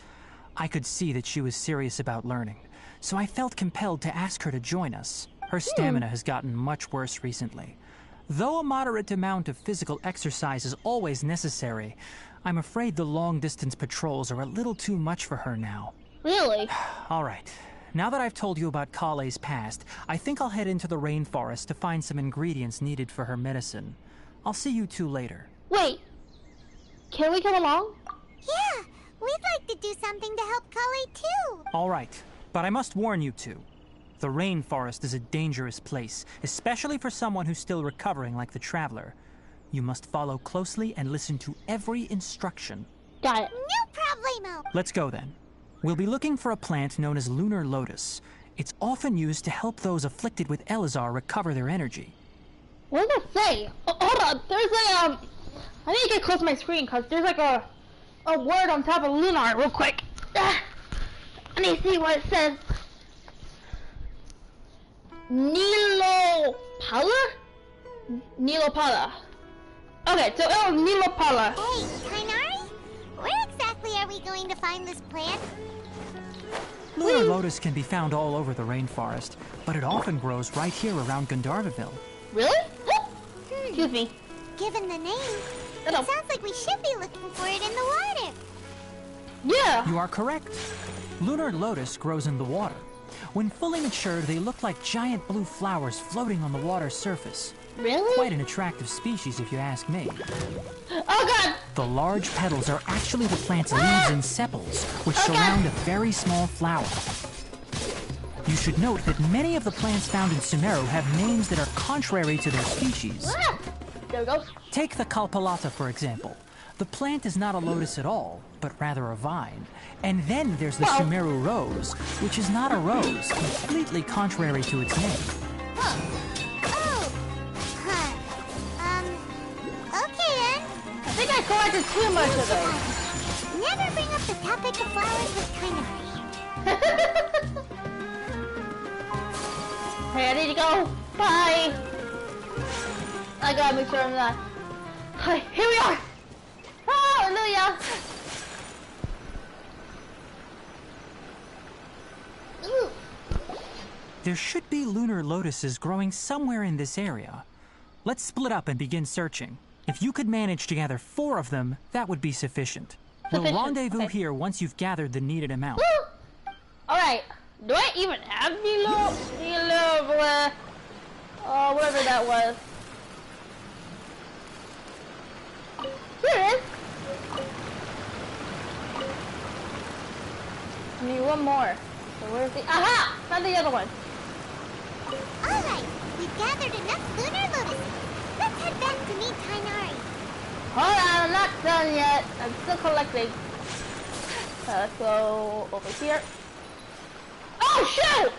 I could see that she was serious about learning, so I felt compelled to ask her to join us. Her stamina has gotten much worse recently. Though a moderate amount of physical exercise is always necessary, I'm afraid the long-distance patrols are a little too much for her now. Really? All right. Now that I've told you about Kale's past, I think I'll head into the rainforest to find some ingredients needed for her medicine. I'll see you two later. Wait. Can we come along? Yeah, we'd like to do something to help Kale too. All right, but I must warn you two. The rainforest is a dangerous place, especially for someone who's still recovering like the Traveler. You must follow closely and listen to every instruction. Got it. No problemo. Let's go then. We'll be looking for a plant known as Lunar Lotus. It's often used to help those afflicted with Elazar recover their energy. What does it say? Oh, hold on. There's a, I need to get close to my screen because there's like a word on top of Lunar real quick. I need to see what it says. Nilopala? Nilopala. Okay, so it was Nilopala. Hey, Tainari, where exactly are we going to find this plant? Lunar Lotus can be found all over the rainforest, but it often grows right here around Gandharvaville. Really? Excuse me. Given the name, it sounds like we should be looking for it in the water. Yeah. You are correct. Lunar Lotus grows in the water. When fully matured, they look like giant blue flowers floating on the water's surface. Really? Quite an attractive species, if you ask me. Oh god! The large petals are actually the plant's leaves and sepals, which surround a very small flower. You should note that many of the plants found in Sumeru have names that are contrary to their species. There we go. Take the Kalpalata, for example. The plant is not a lotus at all, but rather a vine. And then there's the Sumeru rose, which is not a rose, completely contrary to its name. Okay then. I think I collected too much of those. Never bring up the topic of flowers with Tainari. Hey, I need to go. Bye. I gotta make sure I'm not. Hi, here we are. Hallelujah. Ooh. There should be lunar lotuses growing somewhere in this area. Let's split up and begin searching. If you could manage to gather 4 of them, that would be sufficient. We'll rendezvous here once you've gathered the needed amount. Alright. Do I even have whatever that was? Here it is. I need one more. So where's the... Aha! Found the other one. Alright, we've gathered enough lunar lotuses. Let's head back to meet Tainari. Hold on, I'm not done yet. I'm still collecting. Let's go over here. Oh, shoot!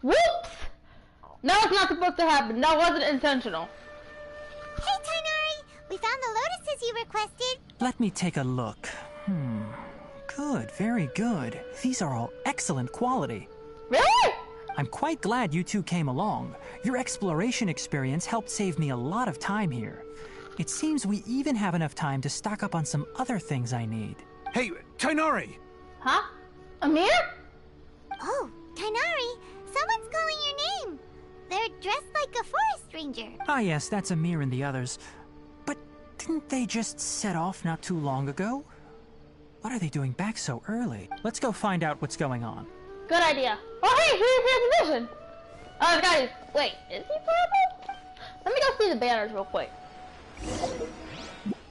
Whoops! No, it's not supposed to happen. That wasn't intentional. Hey, Tainari! We found the lotuses you requested. Let me take a look. good, very good. These are all excellent quality. Really? I'm quite glad you two came along. Your exploration experience helped save me a lot of time here. It seems we even have enough time to stock up on some other things I need. Hey, Tighnari! Huh? Amir? Oh, Tighnari, someone's calling your name. They're dressed like a forest ranger. Ah yes, that's Amir and the others. But didn't they just set off not too long ago? What are they doing back so early? Let's go find out what's going on. Good idea. Oh, hey, here's the mission. Guys, wait, is he purple? Let me go see the banners real quick.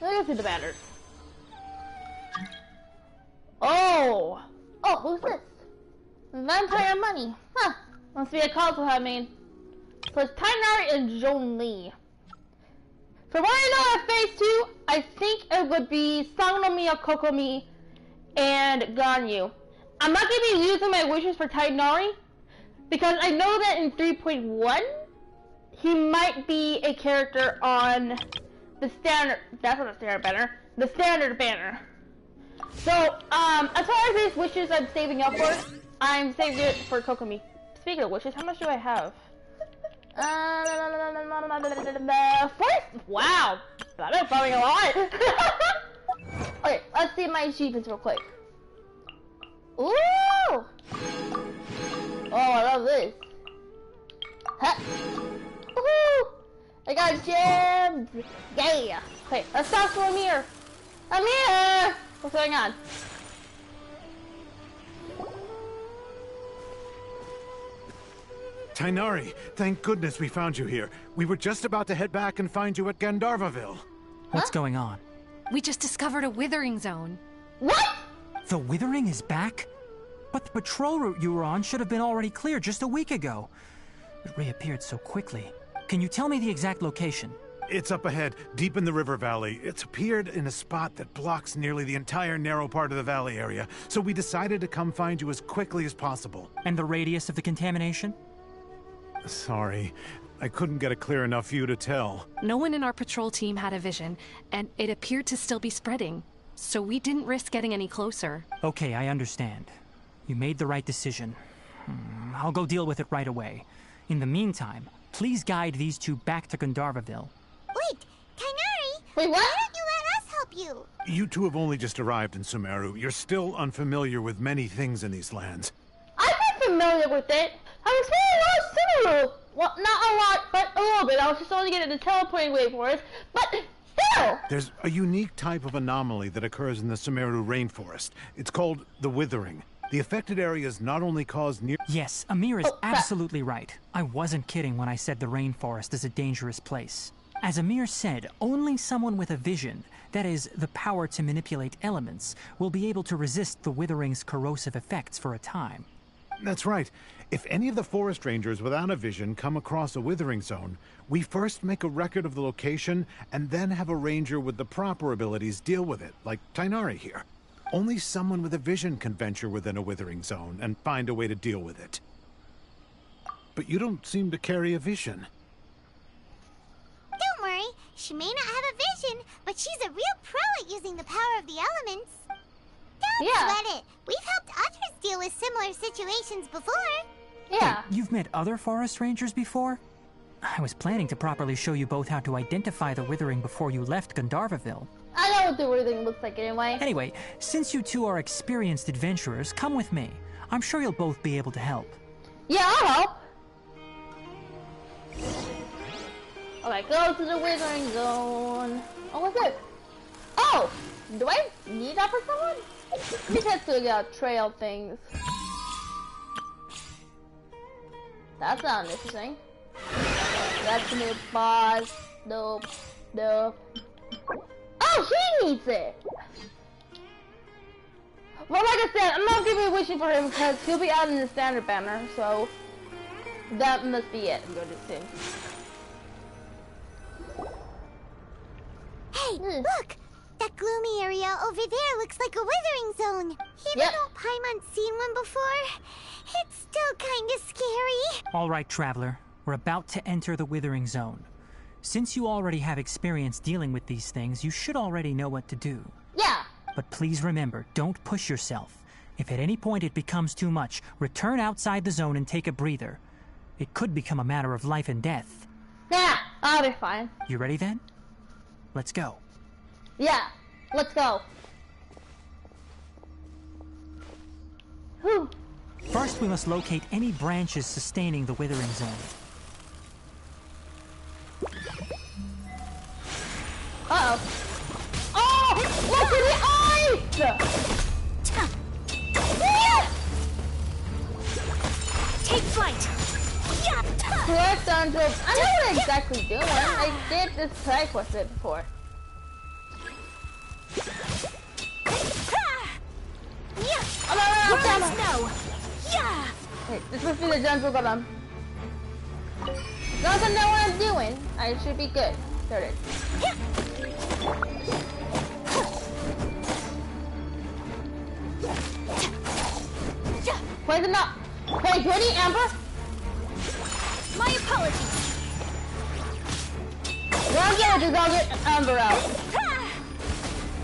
Let me go see the banners. Oh, who's this? Vampire money. Huh, must be a console I mean. So it's Tighnari and Zhongli. From what I know at Phase 2, I think it would be Sangnomi, Kokomi, and Ganyu. I'm not going to be using my wishes for Tighnari, because I know that in 3.1, he might be a character on the standard, that's not a standard banner, the standard banner. So, as far as his wishes I'm saving up for, I'm saving it for Kokomi. Speaking of wishes, how much do I have? First, wow, that is probably a lot. Okay, let's see my achievements real quick. Ooh! Oh, I love this. Huh. Woohoo! I got gems! Yeah! Okay, let's talk to Amir! Amir! What's going on? Tighnari, thank goodness we found you here. We were just about to head back and find you at Gandharvaville. What's going on? We just discovered a Withering Zone. What? The Withering is back? But the patrol route you were on should have been already clear just a week ago. It reappeared so quickly. Can you tell me the exact location? It's up ahead, deep in the river valley. It's appeared in a spot that blocks nearly the entire narrow part of the valley area, so we decided to come find you as quickly as possible. And the radius of the contamination? Sorry, I couldn't get a clear enough view to tell. No one in our patrol team had a vision, and it appeared to still be spreading. So we didn't risk getting any closer. Okay, I understand. You made the right decision. I'll go deal with it right away. In the meantime, please guide these two back to Gandharvaville. Wait, Tighnari! Wait, what? Why don't you let us help you? You two have only just arrived in Sumeru. You're still unfamiliar with many things in these lands. I've been familiar with it. I was playing a lot of Sumeru. Well, not a lot, but a little bit. I was just only getting the teleporting rainforest, but still! There's a unique type of anomaly that occurs in the Sumeru rainforest. It's called the Withering. The affected areas not only cause near... Yes, Amir is absolutely right. I wasn't kidding when I said the rainforest is a dangerous place. As Amir said, only someone with a vision, that is, the power to manipulate elements, will be able to resist the Withering's corrosive effects for a time. That's right. If any of the forest rangers without a vision come across a Withering Zone, we first make a record of the location and then have a ranger with the proper abilities deal with it, like Tighnari here. Only someone with a vision can venture within a Withering Zone and find a way to deal with it. But you don't seem to carry a vision. Don't worry, she may not have a vision, but she's a real pro at using the power of the elements. Don't sweat it. We've helped others deal with similar situations before. Yeah. Wait, you've met other forest rangers before? I was planning to properly show you both how to identify the Withering before you left Gandharvaville. I know what the Withering looks like anyway. Anyway, since you two are experienced adventurers, come with me. I'm sure you'll both be able to help. Yeah, I'll help. Alright, go to the Withering Zone. Oh, what's it? Oh! Do I need that for someone? Let me test the trail things. That's not interesting. That's a new boss. Nope. Nope. Oh, he needs it! Well, like I said, I'm not gonna be wishing for him because he'll be out in the standard banner, so that must be it. I'm going to assume. Hey, look! That gloomy area over there looks like a Withering Zone. Even though Paimon's seen one before, it's still kinda scary. All right, Traveler. We're about to enter the Withering Zone. Since you already have experience dealing with these things, you should already know what to do. Yeah, But please remember, don't push yourself. If at any point it becomes too much, return outside the zone and take a breather. It could become a matter of life and death. Yeah, I'll be fine. You ready then? Let's go. Yeah, let's go. Whew. First, we must locate any branches sustaining the Withering Zone. Uh-oh. Oh! Look at the ice! Take flight! Collect Untitled. I know what I'm exactly doing. I did this type with it before. Wait, this must be the gentle bottom. As long as I know what I'm doing, I should be good. There it is. Poison up. Wait, do I need amber? My apologies. What I'm gonna do is I'll get amber out.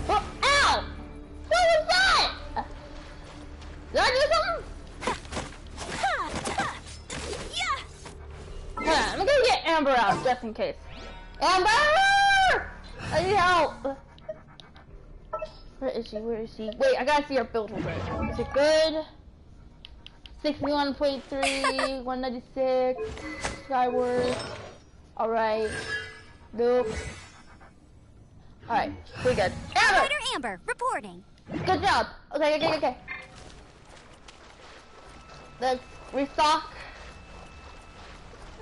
Oh, ow! What was that? Did I do something? Hold on, I'm gonna get amber out just in case. Amber! I need help. Where is she? Where is she? Wait, I gotta see her build real quick. Is it good? 61.3, 196, Skyward. Alright. Nope. Alright, we're good. Amber! Rider Amber, reporting. Good job. Okay. Let's restock.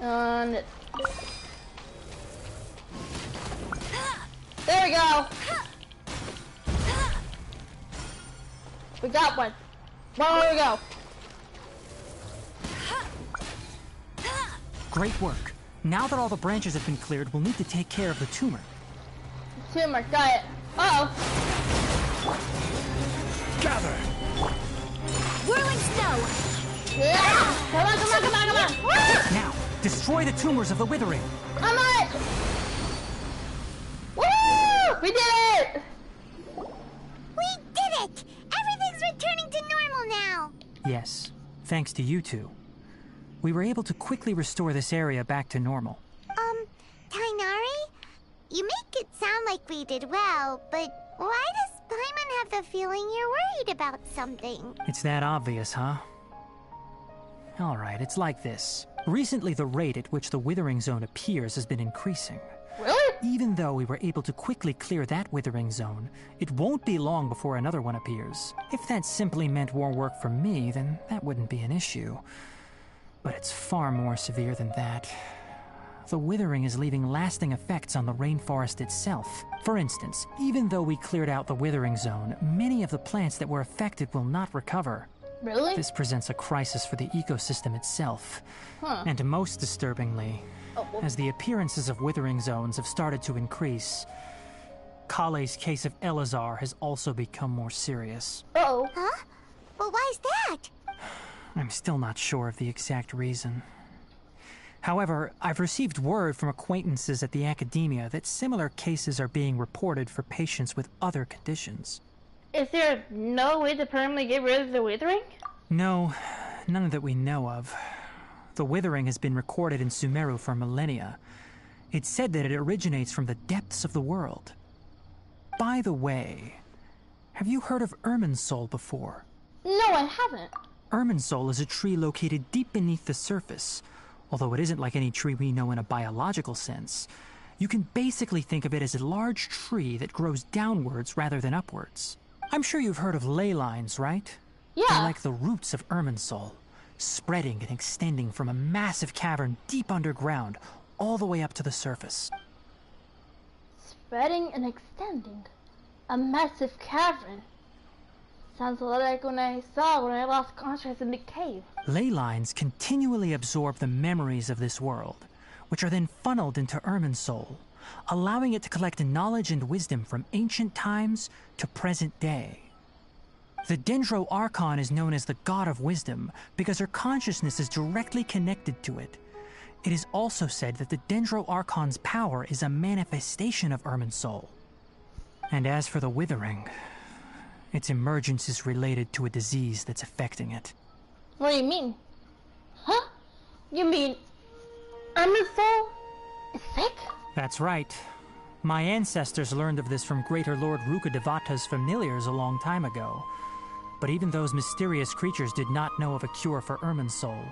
And there we go. We got one. One more to go. Great work. Now that all the branches have been cleared, we'll need to take care of the tumor. Tumor, got it. Uh-oh. Gather! Whirling snow. Yeah! Come on. Now, destroy the tumors of the Withering. Come on! Woo! We did it! We did it! Everything's returning to normal now. Yes, thanks to you two. We were able to quickly restore this area back to normal. Tighnari? You make it sound like we did well, but why does Paimon have the feeling you're worried about something? It's that obvious, huh? Alright, it's like this. Recently, the rate at which the Withering Zone appears has been increasing. Really? Even though we were able to quickly clear that Withering Zone, it won't be long before another one appears. If that simply meant more work for me, then that wouldn't be an issue. But it's far more severe than that. The Withering is leaving lasting effects on the rainforest itself. For instance, even though we cleared out the Withering Zone, many of the plants that were affected will not recover. Really? This presents a crisis for the ecosystem itself. And most disturbingly, as the appearances of Withering Zones have started to increase, Kale's case of Elazar has also become more serious. Uh-oh. Huh? Well, why's that? I'm still not sure of the exact reason. However, I've received word from acquaintances at the academia that similar cases are being reported for patients with other conditions. Is there no way to permanently get rid of the Withering? No, none that we know of. The Withering has been recorded in Sumeru for millennia. It's said that it originates from the depths of the world. By the way, have you heard of Irminsul before? No, I haven't. Irminsul is a tree located deep beneath the surface. Although it isn't like any tree we know in a biological sense. You can basically think of it as a large tree that grows downwards rather than upwards. I'm sure you've heard of ley lines, right? Yeah. They're like the roots of Irminsul, spreading and extending from a massive cavern deep underground all the way up to the surface. Spreading and extending. A massive cavern. Sounds a lot like when I lost consciousness in the cave. Ley lines continually absorb the memories of this world, which are then funneled into Irminsul, allowing it to collect knowledge and wisdom from ancient times to present day. The Dendro Archon is known as the God of Wisdom because her consciousness is directly connected to it. It is also said that the Dendro Archon's power is a manifestation of Irminsul. And as for the Withering, Its emergence is related to a disease that's affecting it. What do you mean? Huh? You mean Irmin's soul is sick? That's right. My ancestors learned of this from Greater Lord Rukkhadevata's familiars a long time ago. But even those mysterious creatures did not know of a cure for Irmin's soul.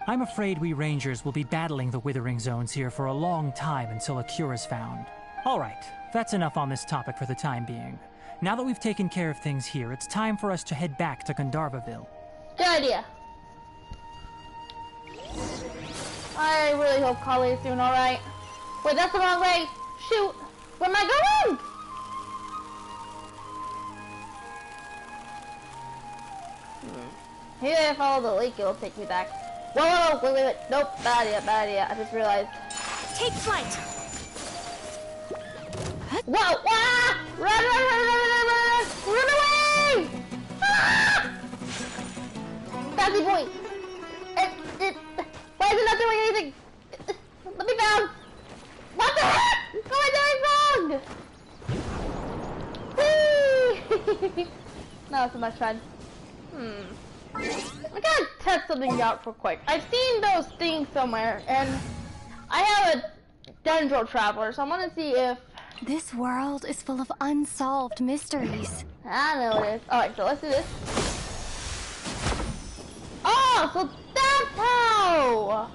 I'm afraid we Rangers will be battling the Withering Zones here for a long time until a cure is found. Alright, that's enough on this topic for the time being. Now that we've taken care of things here, it's time for us to head back to Gandharvaville. Good idea. I really hope Kali is doing alright. Wait, that's the wrong way. Shoot. Where am I going? Maybe if I follow the lake, it'll take me back. Whoa, wait. Nope, bad idea. I just realized. Take flight! Whoa! Ah! Run away! Ah! Bouncy boy! Why is it not doing anything? Let me bounce! What the heck? What am I doing wrong? Whee! Not so much fun. I gotta test something out real quick. I've seen those things somewhere, and I have a Dendro Traveler, so I want to see if... This world is full of unsolved mysteries. I know it is. Alright, so let's do this. Oh, so that's how!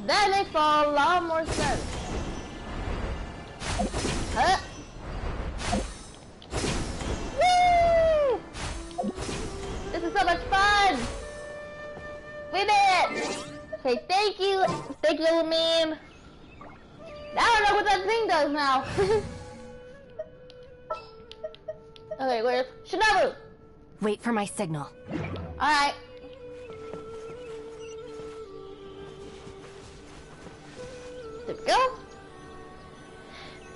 That makes a lot more sense. Huh? Woo! This is so much fun! We did it! Okay, thank you, little meme. Now I know what that thing does now. Okay, where's Shinobu? Wait for my signal. Alright. There we go.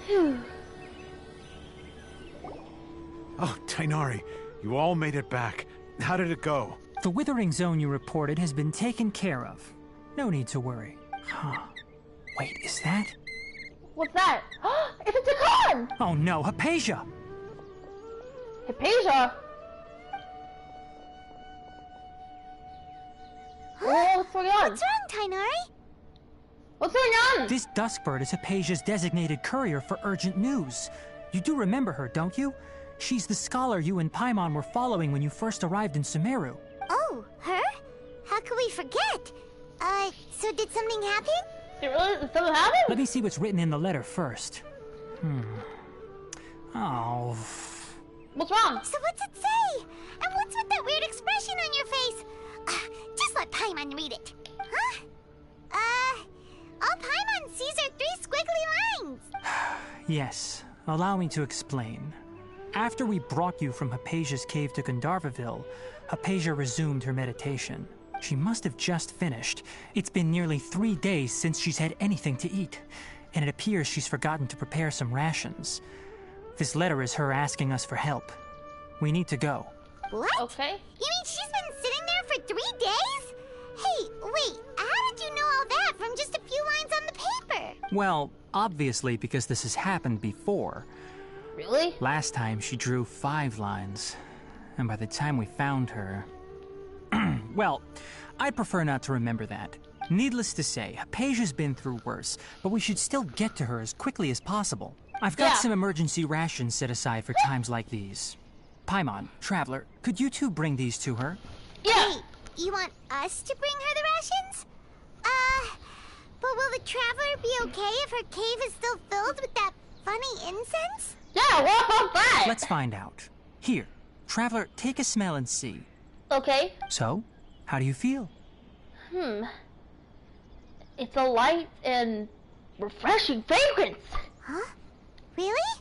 Phew. Oh, Tighnari, you all made it back. How did it go? The Withering Zone you reported has been taken care of. No need to worry. Huh. Wait, is that? What's that? It's a Takan! Oh no, Hypatia! Hypatia? Oh, what's going on? What's wrong, Tighnari? What's going on? This Duskbird is Hypatia's designated courier for urgent news. You do remember her, don't you? She's the scholar you and Paimon were following when you first arrived in Sumeru. Oh, her? How could we forget? So did something happen? Did something happen? Let me see what's written in the letter first. Oh. What's wrong? So what's it say? And what's with that weird expression on your face? Just let Paimon read it. Huh? All Paimon sees are 3 squiggly lines. Yes, allow me to explain. After we brought you from Hypatia's cave to Gandharvaville, Hypatia resumed her meditation. She must have just finished. It's been nearly 3 days since she's had anything to eat, and it appears she's forgotten to prepare some rations. This letter is her asking us for help. We need to go. What? Okay. You mean she's been sitting there for 3 days? Hey, wait, how did you know all that from just a few lines on the paper? Well, obviously because this has happened before. Really? Last time she drew 5 lines, and by the time we found her... Well, I'd prefer not to remember that. Needless to say, Hypatia's been through worse, but we should still get to her as quickly as possible. I've got some emergency rations set aside for times like these. Paimon, Traveler, could you two bring these to her? Yeah. Wait, you want us to bring her the rations? But will the Traveler be okay if her cave is still filled with that funny incense? Yeah, what about that? Let's find out. Here, Traveler, take a smell and see. Okay. So, how do you feel? It's a light and refreshing fragrance. Huh? Really?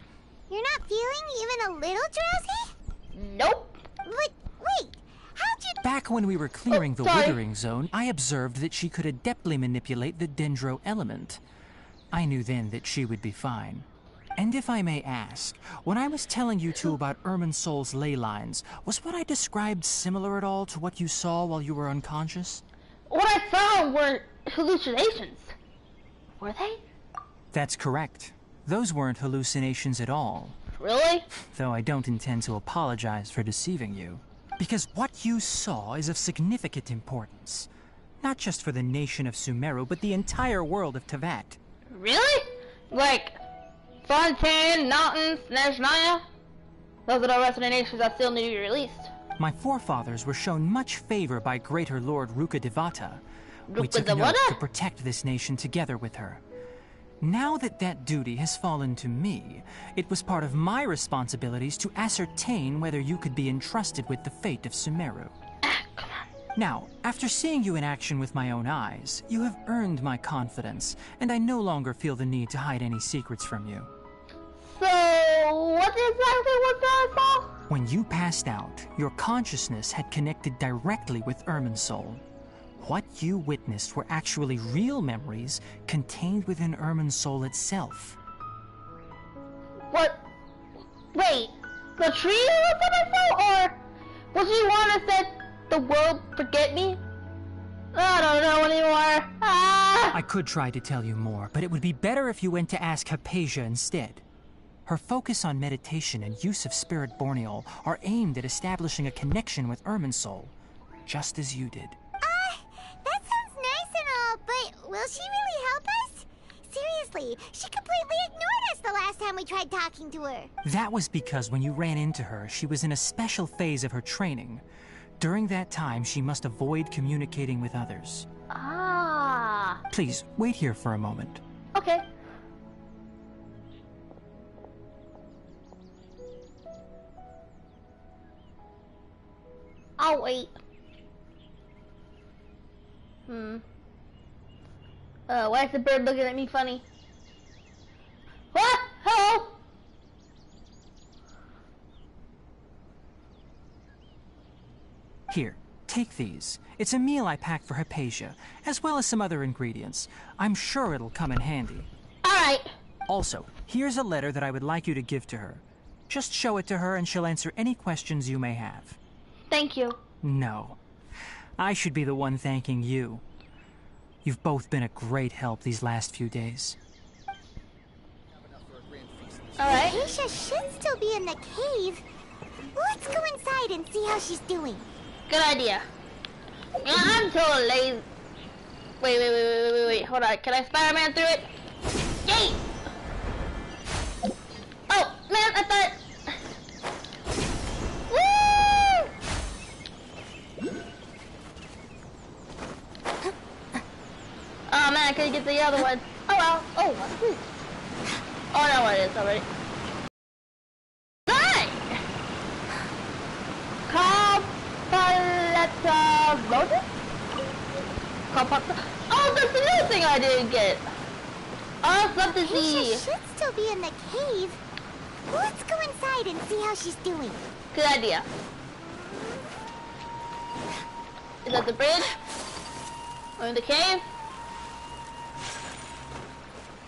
You're not feeling even a little drowsy? Nope. But wait, how'd you... Back when we were clearing the sorry. Withering Zone, I observed that she could adeptly manipulate the Dendro element. I knew then that she would be fine. And if I may ask, when I was telling you two about Irminsol's ley lines, was what I described similar at all to what you saw while you were unconscious? What I saw were hallucinations. Were they? That's correct. Those weren't hallucinations at all. Really? Though I don't intend to apologize for deceiving you. Because what you saw is of significant importance. Not just for the nation of Sumeru, but the entire world of Tevat. Really? Like, Fontaine, Naughton, Snezhnaya? Those are the rest of the nations that still need to be released. My forefathers were shown much favor by Greater Lord Rukkhadevata. We took an Rukkhadevata? oath to protect this nation together with her. Now that that duty has fallen to me, it was part of my responsibilities to ascertain whether you could be entrusted with the fate of Sumeru. Now, after seeing you in action with my own eyes, you have earned my confidence, and I no longer feel the need to hide any secrets from you. So, what exactly was that I saw? When you passed out, your consciousness had connected directly with Irminsul. What you witnessed were actually real memories contained within Irminsul itself. What? Wait, the tree was what I saw? Or was he one that said the world forget me? I don't know anymore. I could try to tell you more, but it would be better if you went to ask Hypatia instead. Her focus on meditation and use of Spirit Borneal are aimed at establishing a connection with Irminsul, just as you did. That sounds nice and all, but will she really help us? Seriously, she completely ignored us the last time we tried talking to her. That was because when you ran into her, she was in a special phase of her training. During that time, she must avoid communicating with others. Ah. Please, wait here for a moment. Okay. I'll wait. Why is the bird looking at me funny? What? Hello? Here, take these. It's a meal I packed for Hypatia, as well as some other ingredients. I'm sure it'll come in handy. Alright. Also, here's a letter that I would like you to give to her. Just show it to her and she'll answer any questions you may have. Thank you. No. I should be the one thanking you. You've both been a great help these last few days. Alright. Aisha should still be in the cave. Let's go inside and see how she's doing. Good idea. I'm totally lazy. Wait. Hold on. Can I Spider-Man through it? Yay! Oh, man, I thought... Woo! Oh, man, I couldn't get the other one. Oh, well. Oh, whew. Oh, I know what it is already. Die! Lotus? Oh, that's the new thing I didn't get. Oh, something to see. Aisha should still be in the cave. Let's go inside and see how she's doing. Good idea. Is that the bridge? Or in the cave?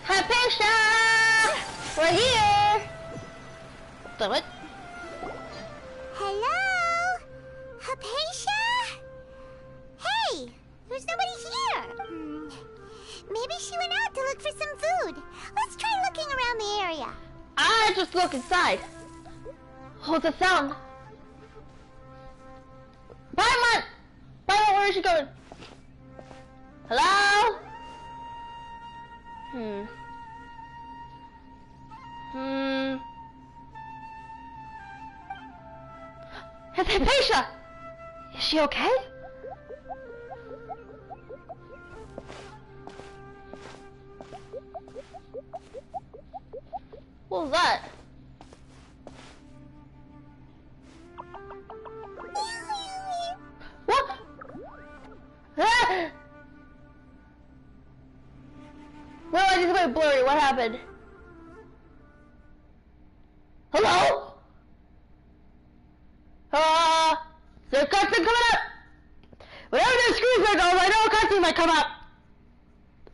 Hypatia! We're here! So what? Hello? Hypatia? Hey! There's nobody here! Maybe she went out to look for some food. Let's try looking around the area. I just look inside. What's the sound? Paimon! Paimon, where is she going? Hello? It's Hypatia! Is she okay? What was that? What? Ah! Well, I just went blurry. What happened? Hello? There's a cutscene coming up! Whenever there's screen signals, I know a cutscene might come up!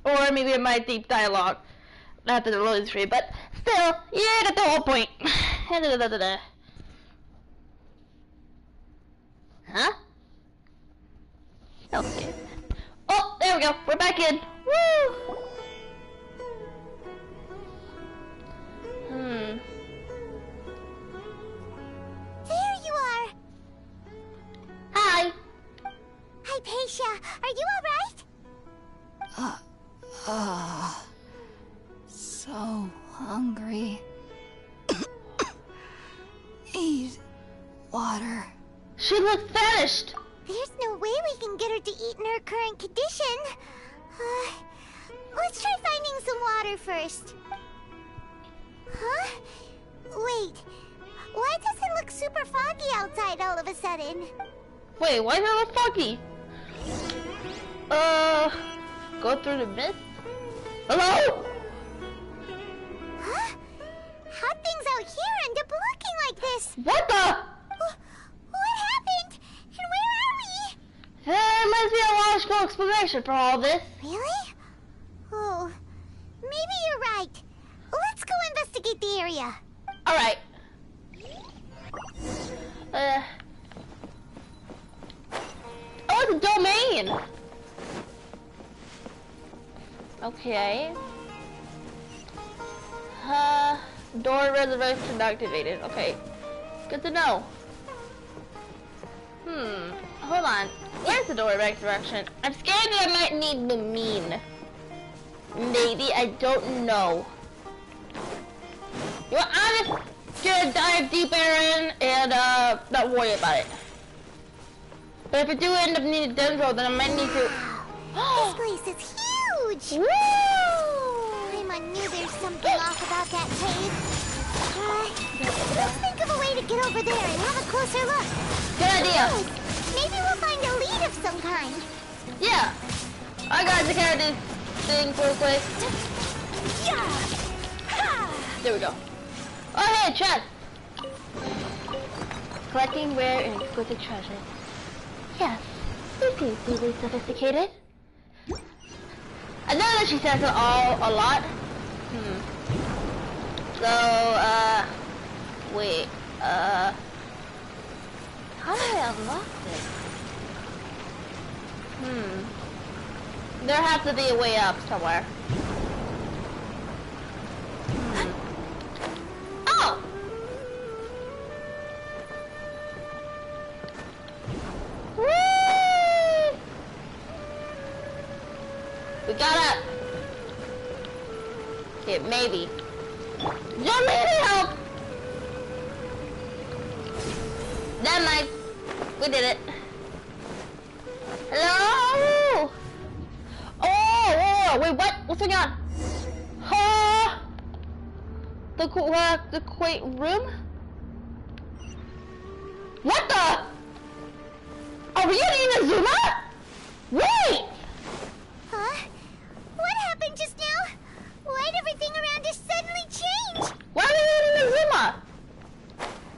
Or maybe it might deep dialogue after the loading screen, but still, yeah, got the whole point. Huh? Okay. Oh, there we go. We're back in. Woo! Akasha, are you alright? So hungry. Eat water. She looks famished. There's no way we can get her to eat in her current condition. Let's try finding some water first. Huh? Wait. Why does it look super foggy outside all of a sudden? Wait, why does it look foggy? Go through the mist? Hello? Huh? How'd things out here end up looking like this? What the? What happened? And where are we? There must be a logical explanation for all this. Really? Oh, maybe you're right. Let's go investigate the area. Alright. Oh, it's a domain! Okay. Door reservation activated. Okay. Good to know. Hold on. Where's the door resurrection? I'm scared that I might need the mean. Maybe, I don't know. You know, I'm just gonna dive deeper in and not worry about it. But if I do end up needing Dendro, then I might need to. This place is huge! Woo! I knew there's something off about that cave. Let's think of a way to get over there and have a closer look. Good idea. Good. Maybe we'll find a lead of some kind. Yeah. I got to carry this thing real quick. There we go. Oh, hey, chest. Collecting rare and exquisite treasure. Yes, this seems really sophisticated. I know that she says it all a lot. So, wait, how do I unlock this? There has to be a way up somewhere. Oh! Whee! We got up. Okay, maybe. Don't need any help! Never mind. We did it. Hello? Oh, wait, what? What's going on? The quaint room? What the? Are we in Inazuma? Wait! Huh? What happened just now? Why'd everything around us suddenly change? Why are we in Inazuma?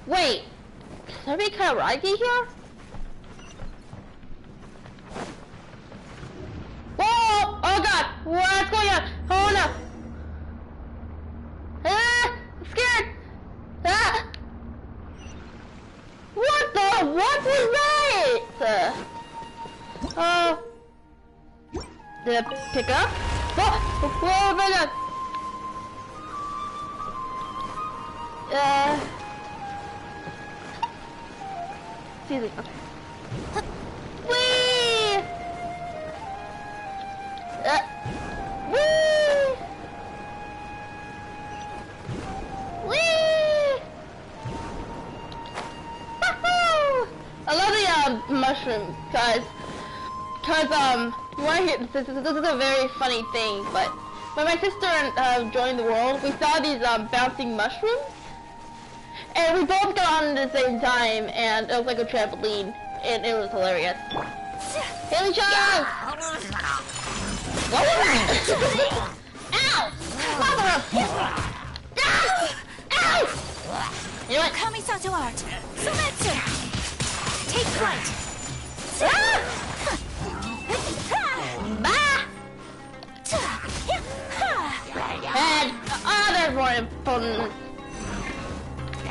Wait, is everybody kind of rocky here? Whoa! Oh god! What's going on? Oh no! Ah! I'm scared! Ah! What the? What was that? Did I pick up? Oh my god! Ceiling, okay. Whee! Whee! Whee! Woohoo! I love the mushroom, guys. Cause you wanna hear this is a very funny thing, but when my sister joined the world, we saw these bouncing mushrooms. And we both got on at the same time, and it was like a trampoline, and it was hilarious. Haley Charles! What was that? Ow! Mother of... Ow! Ow! You know what? Kamisato art. Selector. Take flight. Bah! And there's more important.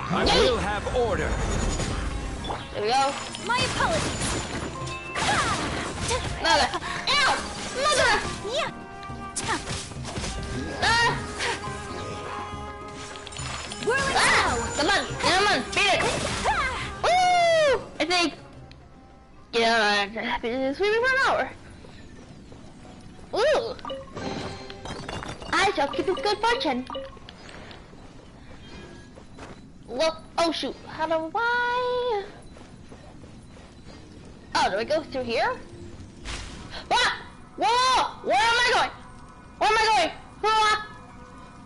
I will have order. There we go. My apologies. Mother. Ow! Mother! Whirling Come on, beat it! Woo! I think. Get out of and I've been swimming for an hour. Ooh! I shall keep it good fortune. Well, oh shoot, how do I... Oh, do I go through here? Ah! Whoa! Where am I going? Where am I going? Ah!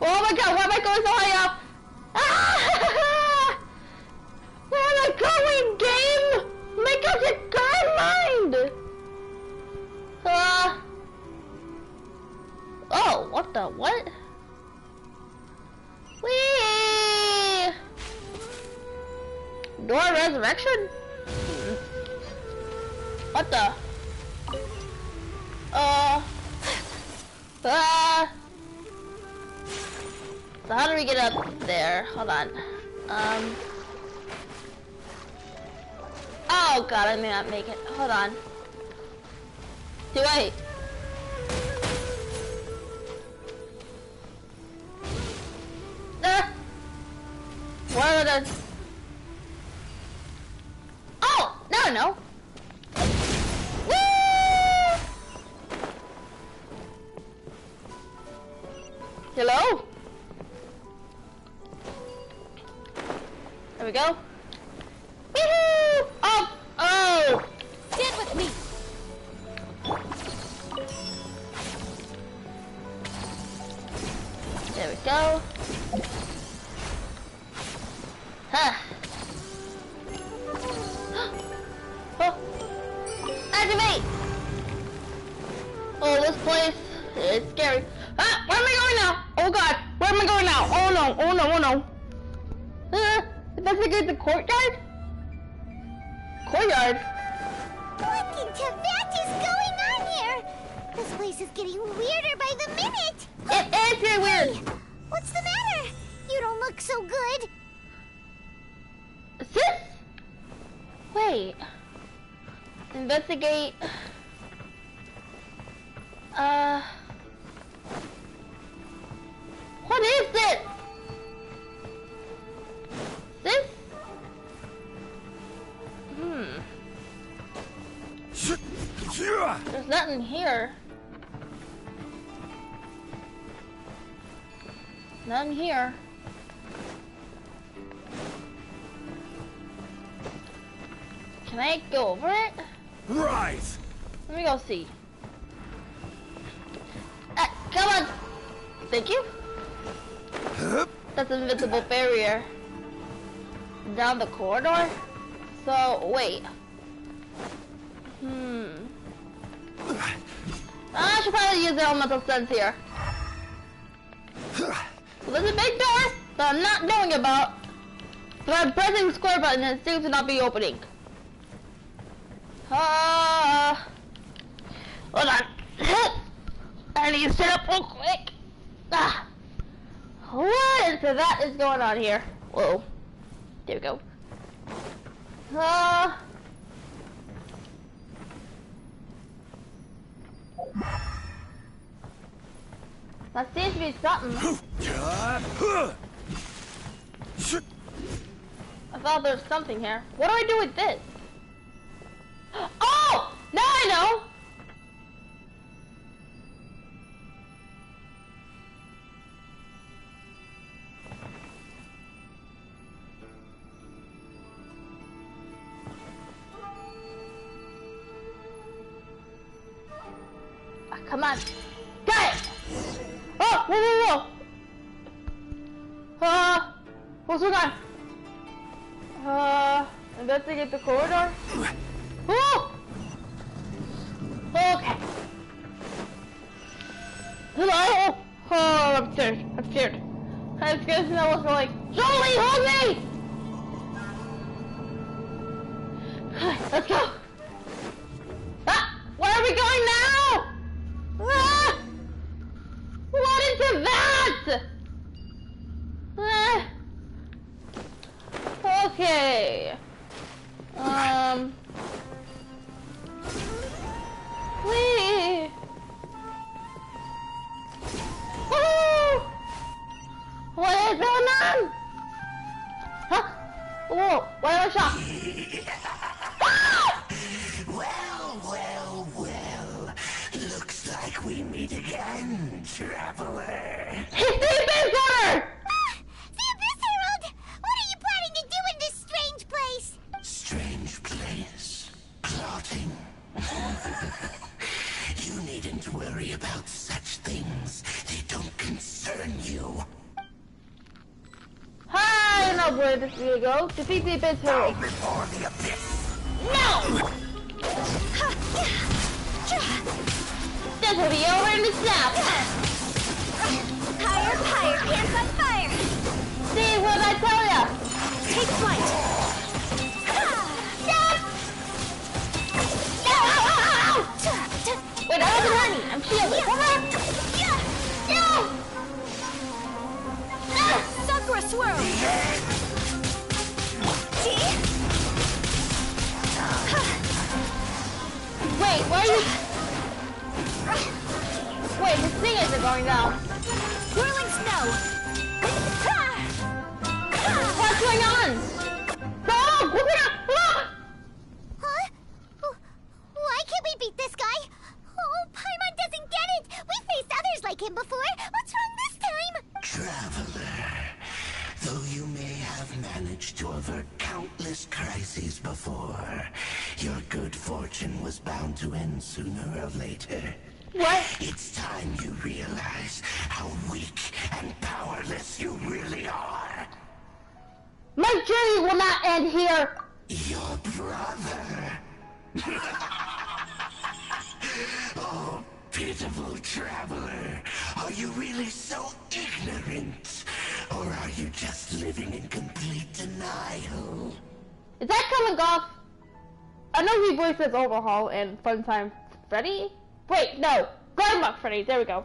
Oh my god, why am I going so high up? Ah! Where am I going, game? Make up your god mind! Oh, what the what? Whee! Door resurrection? What the? So how do we get up there? Hold on. Oh god, I may not make it. Hold on. Wait. Where are the... Oh! Now I know. Woo! Hello? There we go. Woohoo! Up! Oh! Stand with me. There we go. Huh. Oh. Activate! Oh, this place is scary. Ah! Where am I going now? Oh god! Where am I going now? Oh no! Oh no! Oh no! Investigate the courtyard? Courtyard? What in Tibet is going on here? This place is getting weirder by the minute. It is very weird. Hey, what's the matter? You don't look so good. Sis? Wait. Investigate. What is this? This? There's nothing here. Nothing here. Can I go over it? Rise! Let me go see. Come on! Thank you. That's an invisible barrier. Down the corridor? So, wait. I should probably use the elemental sense here. So there's a big door that I'm not knowing about. But I'm pressing the square button and it seems to not be opening. Hold on. I need to sit up real quick. What is that is going on here? Whoa. There we go. That seems to be something. I thought there was something here. What do I do with this? Oh! Now I know! Come on. Got it! Oh! Whoa, whoa, whoa! What's going on? Investigate the corridor? Oh! Okay. Hello? Oh, I'm scared. I'm scared. I'm scared to know what's going on. Jolie, hold me! Let's go. Ah! Where are we going now? Ah! What is that? Ah! Okay. Whee! Woo! What is going on? Huh? Whoa! Why am I shocked? Ah! traveler. It's the Abyss Order! The Abyss Herald! What are you planning to do in this strange place? Strange place. Plotting. You needn't worry about such things. They don't concern you. I don't know where this is gonna go. Defeat the Abyss Herald. Bow before the abyss. No! This will be over in the snap. Higher, higher, pants on fire! See what I tell ya? Take flight! Wait, I have an army. I'm shielded. Sakura swirl! Wait, why are you... Wait, his thing isn't going down. Whirling snow! What's going on? Stop! What's going on? Huh? Why can't we beat this guy? Oh, Paimon doesn't get it! We faced others like him before! What's wrong this time? Traveler. Though you may have managed to avert countless crises before, your good fortune was bound to end sooner or later. What? It's time you realize how weak and powerless you really are. My journey will not end here. Your brother. Oh, pitiful traveler. Are you really so ignorant? Or are you just living in complete denial? Is that coming off? I know he voices Overhaul and Funtime Freddy. Wait, no. Grandma Freddy. There we go.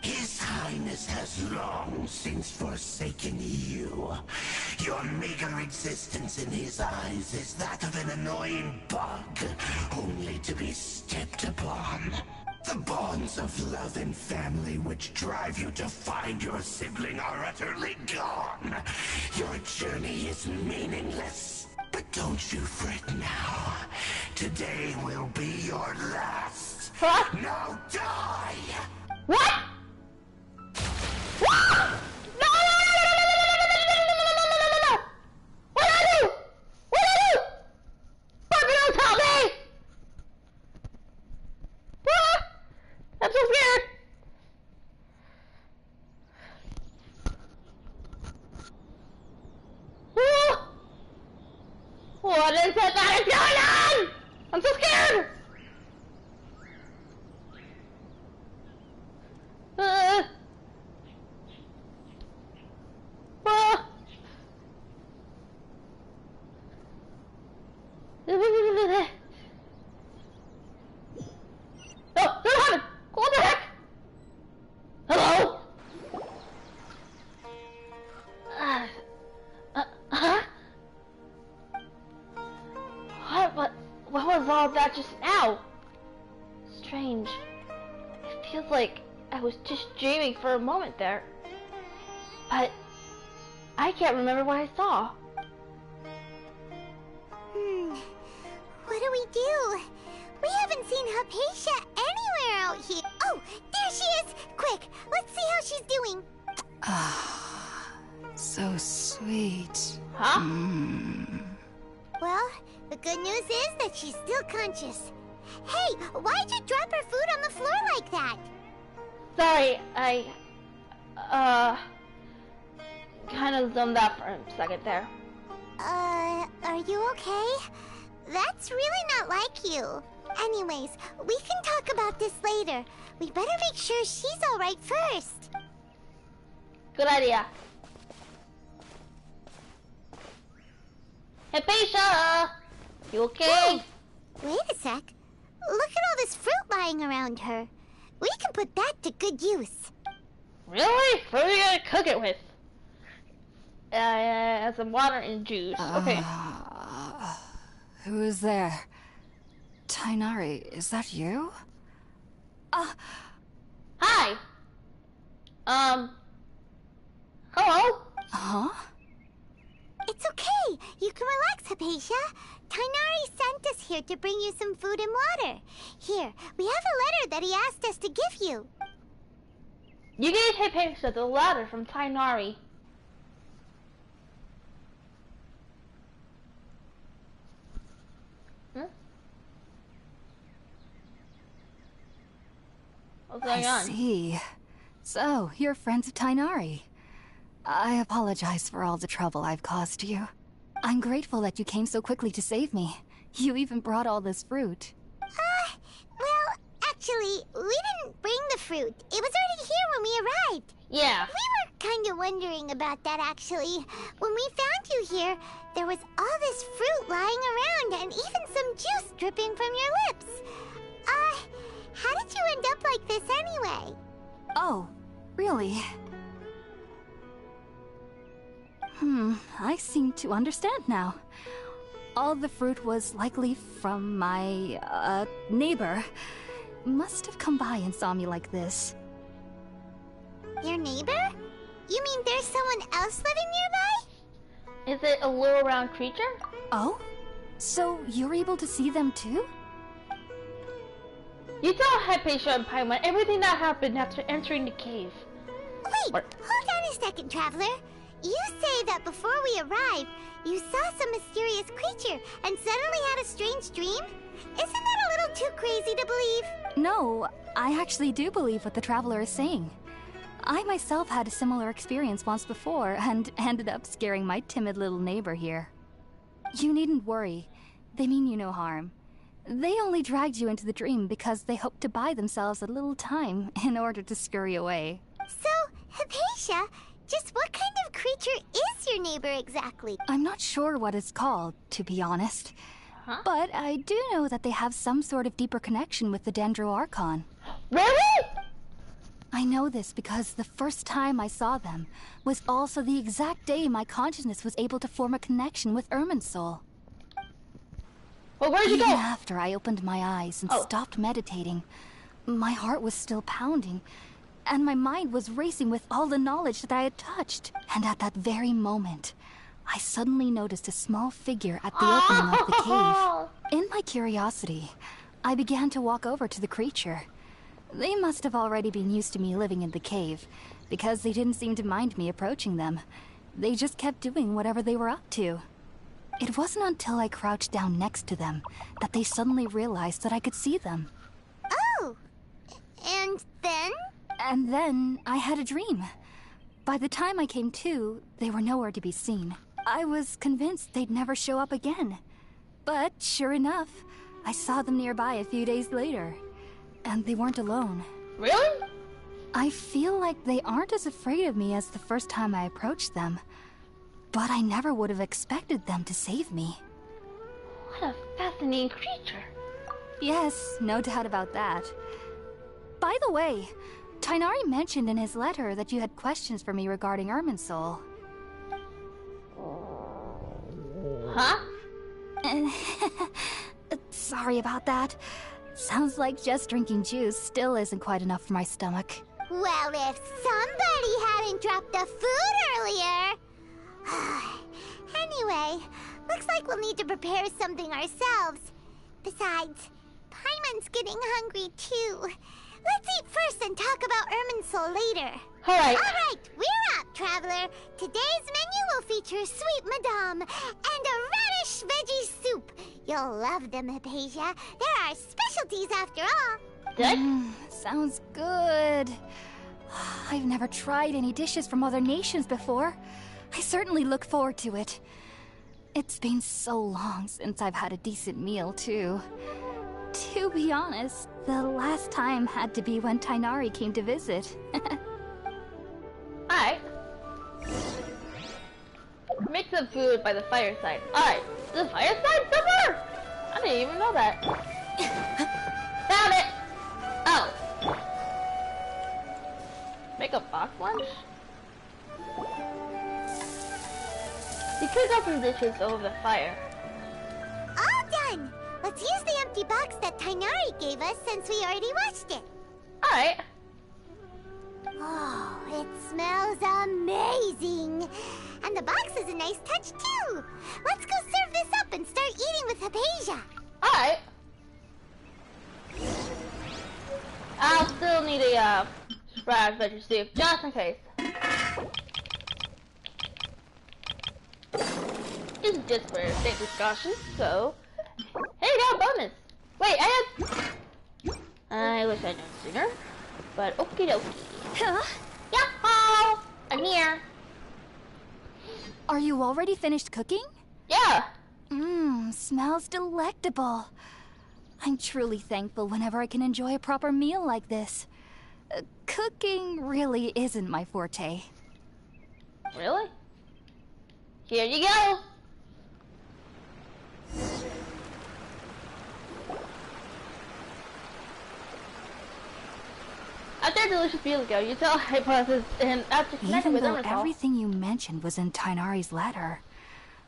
His Highness has long since forsaken you. Your meager existence in his eyes is that of an annoying bug, only to be stepped upon. The bonds of love and family which drive you to find your sibling are utterly gone. Your journey is meaningless. But don't you fret now. Today will be your last. Huh? Now die! What? What? No! What did I do? What did I do? Barbie, don't tell me! Ah! I'm so scared. Ah! What is it that is going on? I'm so scared. No, don't have it! What the heck? Hello? Huh? What was all that just now? Strange. It feels like I was just dreaming for a moment there. But I can't remember what I saw. What do we do? We haven't seen Hypatia anywhere out here. Oh, there she is! Quick, let's see how she's doing. Ah, so sweet. Huh? Well, the good news is that she's still conscious. Hey, why'd you drop her food on the floor like that? Sorry, I kind of zoned out for a second there. Are you okay? That's really not like you. Anyways, we can talk about this later. We better make sure she's alright first. Good idea. Hypatia! You okay? Wait a sec. Look at all this fruit lying around her. We can put that to good use. Really? What are we gonna cook it with? Some water and juice. Okay. Who is there? Tainari, is that you? Hi! Hello? Huh? It's okay. You can relax, Hypatia. Tainari sent us here to bring you some food and water. Here, we have a letter that he asked us to give you. You gave Hypatia the ladder from Tighnari. What's going on? I see. So, you're friends of Tighnari. I apologize for all the trouble I've caused you. I'm grateful that you came so quickly to save me. You even brought all this fruit. Well, actually, we didn't bring the fruit. It was already here when we arrived. Yeah. We were kind of wondering about that, actually. When we found you here, there was all this fruit lying around and even some juice dripping from your lips. How did you end up like this anyway? Oh, really? I seem to understand now. All the fruit was likely from my, neighbor. Must have come by and saw me like this. Your neighbor? You mean there's someone else living nearby? Is it a little round creature? Oh? So you're able to see them too? You tell Hypatia and Paimon everything that happened after entering the cave. Wait, hold on a second, Traveler. You say that before we arrived, you saw some mysterious creature and suddenly had a strange dream? Isn't that a little too crazy to believe? No, I actually do believe what the Traveler is saying. I myself had a similar experience once before and ended up scaring my timid little neighbor here. You needn't worry. They mean you no harm. They only dragged you into the dream because they hoped to buy themselves a little time in order to scurry away. So, Hypatia, just what kind of creature is your neighbor exactly? I'm not sure what it's called, to be honest. But I do know that they have some sort of deeper connection with the Dendro Archon. Really? I know this because the first time I saw them was also the exact day my consciousness was able to form a connection with Irminsul. Well, where'd you go? Even after I opened my eyes and stopped meditating, my heart was still pounding, and my mind was racing with all the knowledge that I had touched. And at that very moment, I suddenly noticed a small figure at the opening of the cave. In my curiosity, I began to walk over to the creature. They must have already been used to me living in the cave, because they didn't seem to mind me approaching them. They just kept doing whatever they were up to. It wasn't until I crouched down next to them that they suddenly realized that I could see them. Oh! And then? And then I had a dream. By the time I came to, they were nowhere to be seen. I was convinced they'd never show up again. But sure enough, I saw them nearby a few days later. And they weren't alone. Really? I feel like they aren't as afraid of me as the first time I approached them. But I never would have expected them to save me. What a fascinating creature. Yes, no doubt about that. By the way, Tighnari mentioned in his letter that you had questions for me regarding Irminsul. Huh? Sorry about that. Sounds like just drinking juice still isn't quite enough for my stomach. Well, if somebody hadn't dropped the food earlier... Anyway, looks like we'll need to prepare something ourselves. Besides, Paimon's getting hungry too. Let's eat first and talk about Irminsul later. Alright, we're up, Traveler. Today's menu will feature sweet madame and a radish veggie soup. You'll love them, Hypatia. They're our specialties after all. Sounds good. I've never tried any dishes from other nations before. I certainly look forward to it. It's been so long since I've had a decent meal, too. To be honest, the last time had to be when Tighnari came to visit. Alright. Make some food by the fireside. Alright, the fireside somewhere? I didn't even know that. Found it! Oh. Make a box lunch? You cook up some dishes over the fire. All done! Let's use the empty box that Tighnari gave us since we already washed it. Alright. Oh, it smells amazing! And the box is a nice touch too! Let's go serve this up and start eating with Hypatia! Alright. I'll still need a Right, let you see, just in case. This is just for state discussion, so... Hey, got a bonus! Wait, I wish I'd known sooner, but okie dokie. Huh? Yahoo! I'm here. Are you already finished cooking? Yeah! Mmm, smells delectable. I'm truly thankful whenever I can enjoy a proper meal like this. Cooking really isn't my forte. Really? Here you go! After a delicious meal ago, you tell hypothesis and after connecting with Even though Emerald. everything you mentioned was in Tighnari's letter,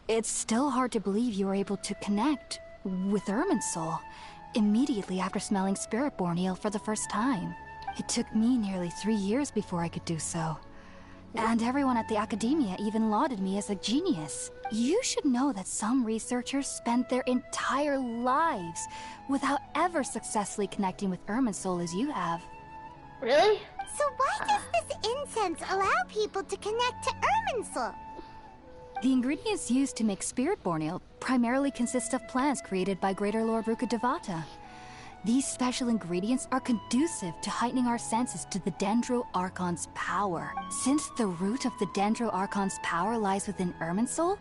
it's still hard to believe you were able to connect with Irminsul immediately after smelling Spiritborn eel for the first time. It took me nearly 3 years before I could do so. And everyone at the Academia even lauded me as a genius. You should know that some researchers spend their entire lives without ever successfully connecting with Irminsul as you have. Really? So why does this incense allow people to connect to Irminsul? The ingredients used to make Spiritborn eel primarily consist of plants created by Greater Lord Rukkhadevata. These special ingredients are conducive to heightening our senses to the Dendro Archon's power. Since the root of the Dendro Archon's power lies within Irminsul,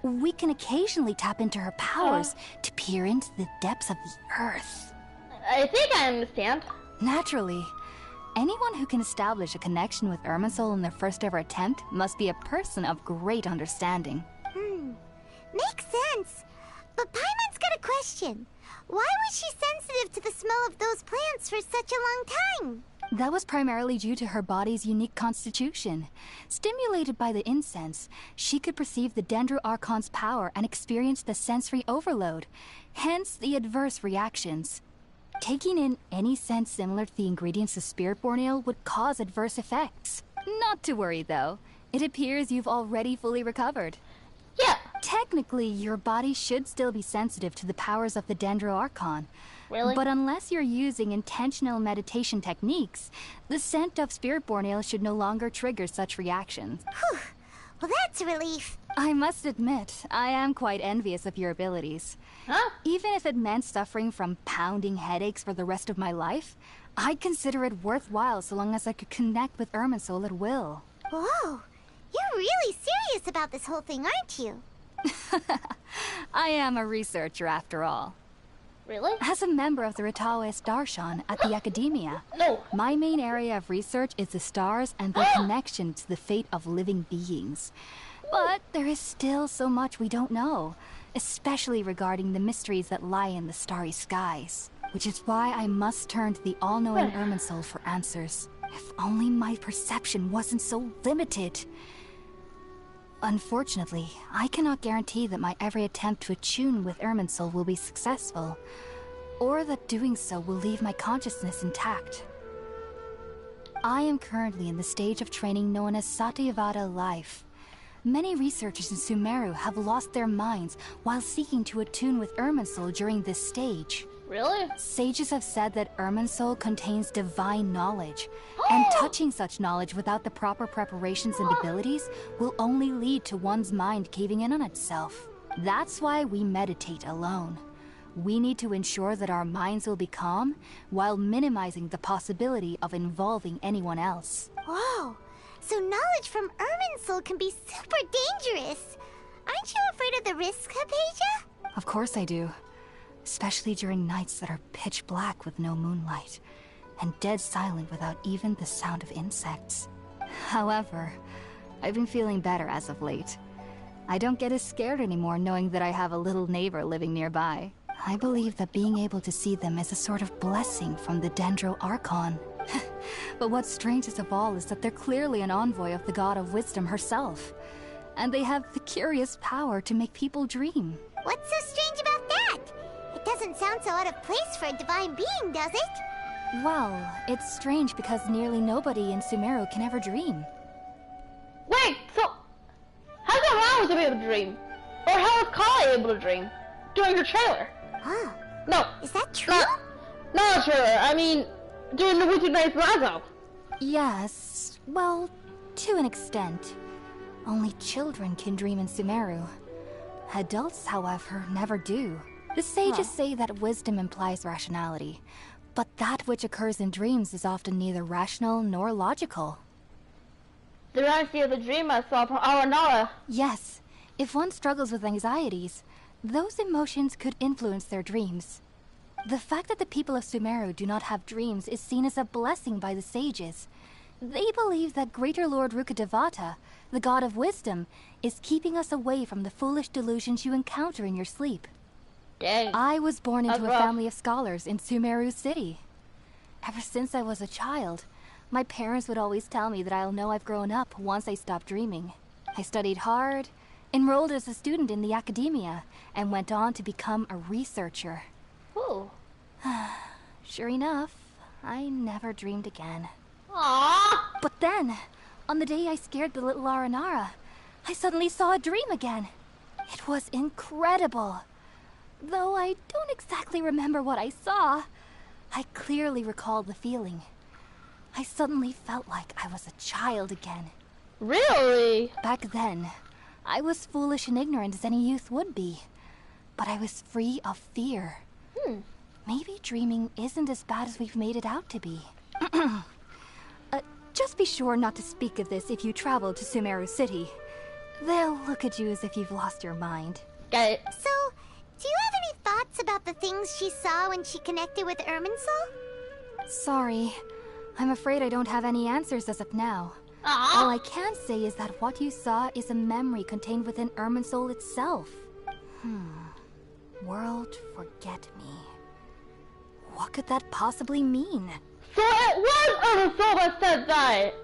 we can occasionally tap into her powers to peer into the depths of the earth. I think I understand. Naturally. Anyone who can establish a connection with Irminsul in their first ever attempt must be a person of great understanding. Makes sense. But Paimon's got a question. Why was she sensitive to the smell of those plants for such a long time? That was primarily due to her body's unique constitution. Stimulated by the incense, she could perceive the Dendro Archon's power and experience the sensory overload, hence the adverse reactions. Taking in any scent similar to the ingredients of Spiritborn eel would cause adverse effects. Not to worry, though. It appears you've already fully recovered. Yeah. Technically, your body should still be sensitive to the powers of the Dendro Archon. Really? But unless you're using intentional meditation techniques, the scent of Spiritborn eel should no longer trigger such reactions. Whew. Well, that's a relief. I must admit, I am quite envious of your abilities. Huh? Even if it meant suffering from pounding headaches for the rest of my life, I'd consider it worthwhile so long as I could connect with Irminsul at will. Whoa. You're really serious about this whole thing, aren't you? I am a researcher after all. Really? As a member of the Ritawas Darshan at the Academia, No. my main area of research is the stars and their connection to the fate of living beings. But there is still so much we don't know, especially regarding the mysteries that lie in the starry skies. Which is why I must turn to the all-knowing Irminsul for answers. If only my perception wasn't so limited. Unfortunately, I cannot guarantee that my every attempt to attune with Irminsul will be successful, or that doing so will leave my consciousness intact. I am currently in the stage of training known as Satyavada life. Many researchers in Sumeru have lost their minds while seeking to attune with Irminsul during this stage. Really? Sages have said that Irminsul contains divine knowledge, and touching such knowledge without the proper preparations and abilities will only lead to one's mind caving in on itself. That's why we meditate alone. We need to ensure that our minds will be calm while minimizing the possibility of involving anyone else. Whoa. So knowledge from Irminsul can be super dangerous. Aren't you afraid of the risks, Hypatia? Of course I do. Especially during nights that are pitch black with no moonlight, and dead silent without even the sound of insects. However, I've been feeling better as of late. I don't get as scared anymore knowing that I have a little neighbor living nearby. I believe that being able to see them is a sort of blessing from the Dendro Archon. But what's strangest of all is that they're clearly an envoy of the God of Wisdom herself. And they have the curious power to make people dream. What's so strange about that? It doesn't sound so out of place for a divine being, does it? Well, it's strange because nearly nobody in Sumeru can ever dream. Wait, so how come I was able to dream? Or how was Kali able to dream? During her trailer? Huh. No. Is that true? Not trailer. I mean, during the Winter Night's Lazo. Yes, well, to an extent. Only children can dream in Sumeru. Adults, however, never do. The sages say that wisdom implies rationality, but that which occurs in dreams is often neither rational nor logical. The reality of the dream I saw from Aranara. Yes, if one struggles with anxieties, those emotions could influence their dreams. The fact that the people of Sumeru do not have dreams is seen as a blessing by the sages. They believe that Greater Lord Rukkhadevata, the god of wisdom, is keeping us away from the foolish delusions you encounter in your sleep. Dang. I was born into a rough. family of scholars in Sumeru City. Ever since I was a child, my parents would always tell me that I'll know I've grown up once I stop dreaming. I studied hard, enrolled as a student in the academia, and went on to become a researcher. Ooh. Sure enough, I never dreamed again. Aww. But then, on the day I scared the little Aranara, I suddenly saw a dream again. It was incredible. Though I don't exactly remember what I saw, I clearly recall the feeling. I suddenly felt like I was a child again. Really? Back then, I was foolish and ignorant as any youth would be. But I was free of fear. Maybe dreaming isn't as bad as we've made it out to be. Just be sure not to speak of this if you travel to Sumeru City. They'll look at you as if you've lost your mind. Got it. So, do you have any thoughts about the things she saw when she connected with Irminsul? Sorry. I'm afraid I don't have any answers as of now. All I can say is that what you saw is a memory contained within Irminsul itself. World forget me. What could that possibly mean? So it was Irminsul that said that!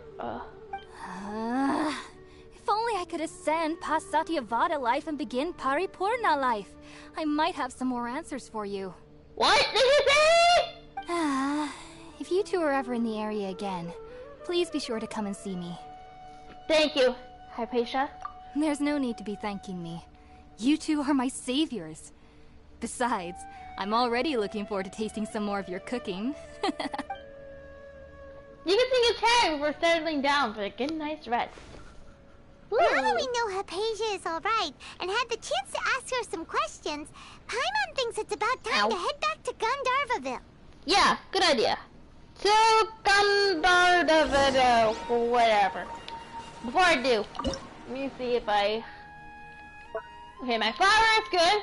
If only I could ascend past Satyavada life and begin Paripurna life. I might have some more answers for you. What did you say? If you two are ever in the area again, please be sure to come and see me. Thank you, Hypatia. There's no need to be thanking me. You two are my saviors. Besides, I'm already looking forward to tasting some more of your cooking. You can sing a tag before settling down for a good night's rest. Now that we know Hypatia is alright and had the chance to ask her some questions, Paimon thinks it's about time to head back to Gandharvaville. Yeah, good idea. To Gandharvaville, or whatever. Before I do, let me see if I... Okay, my flour is good.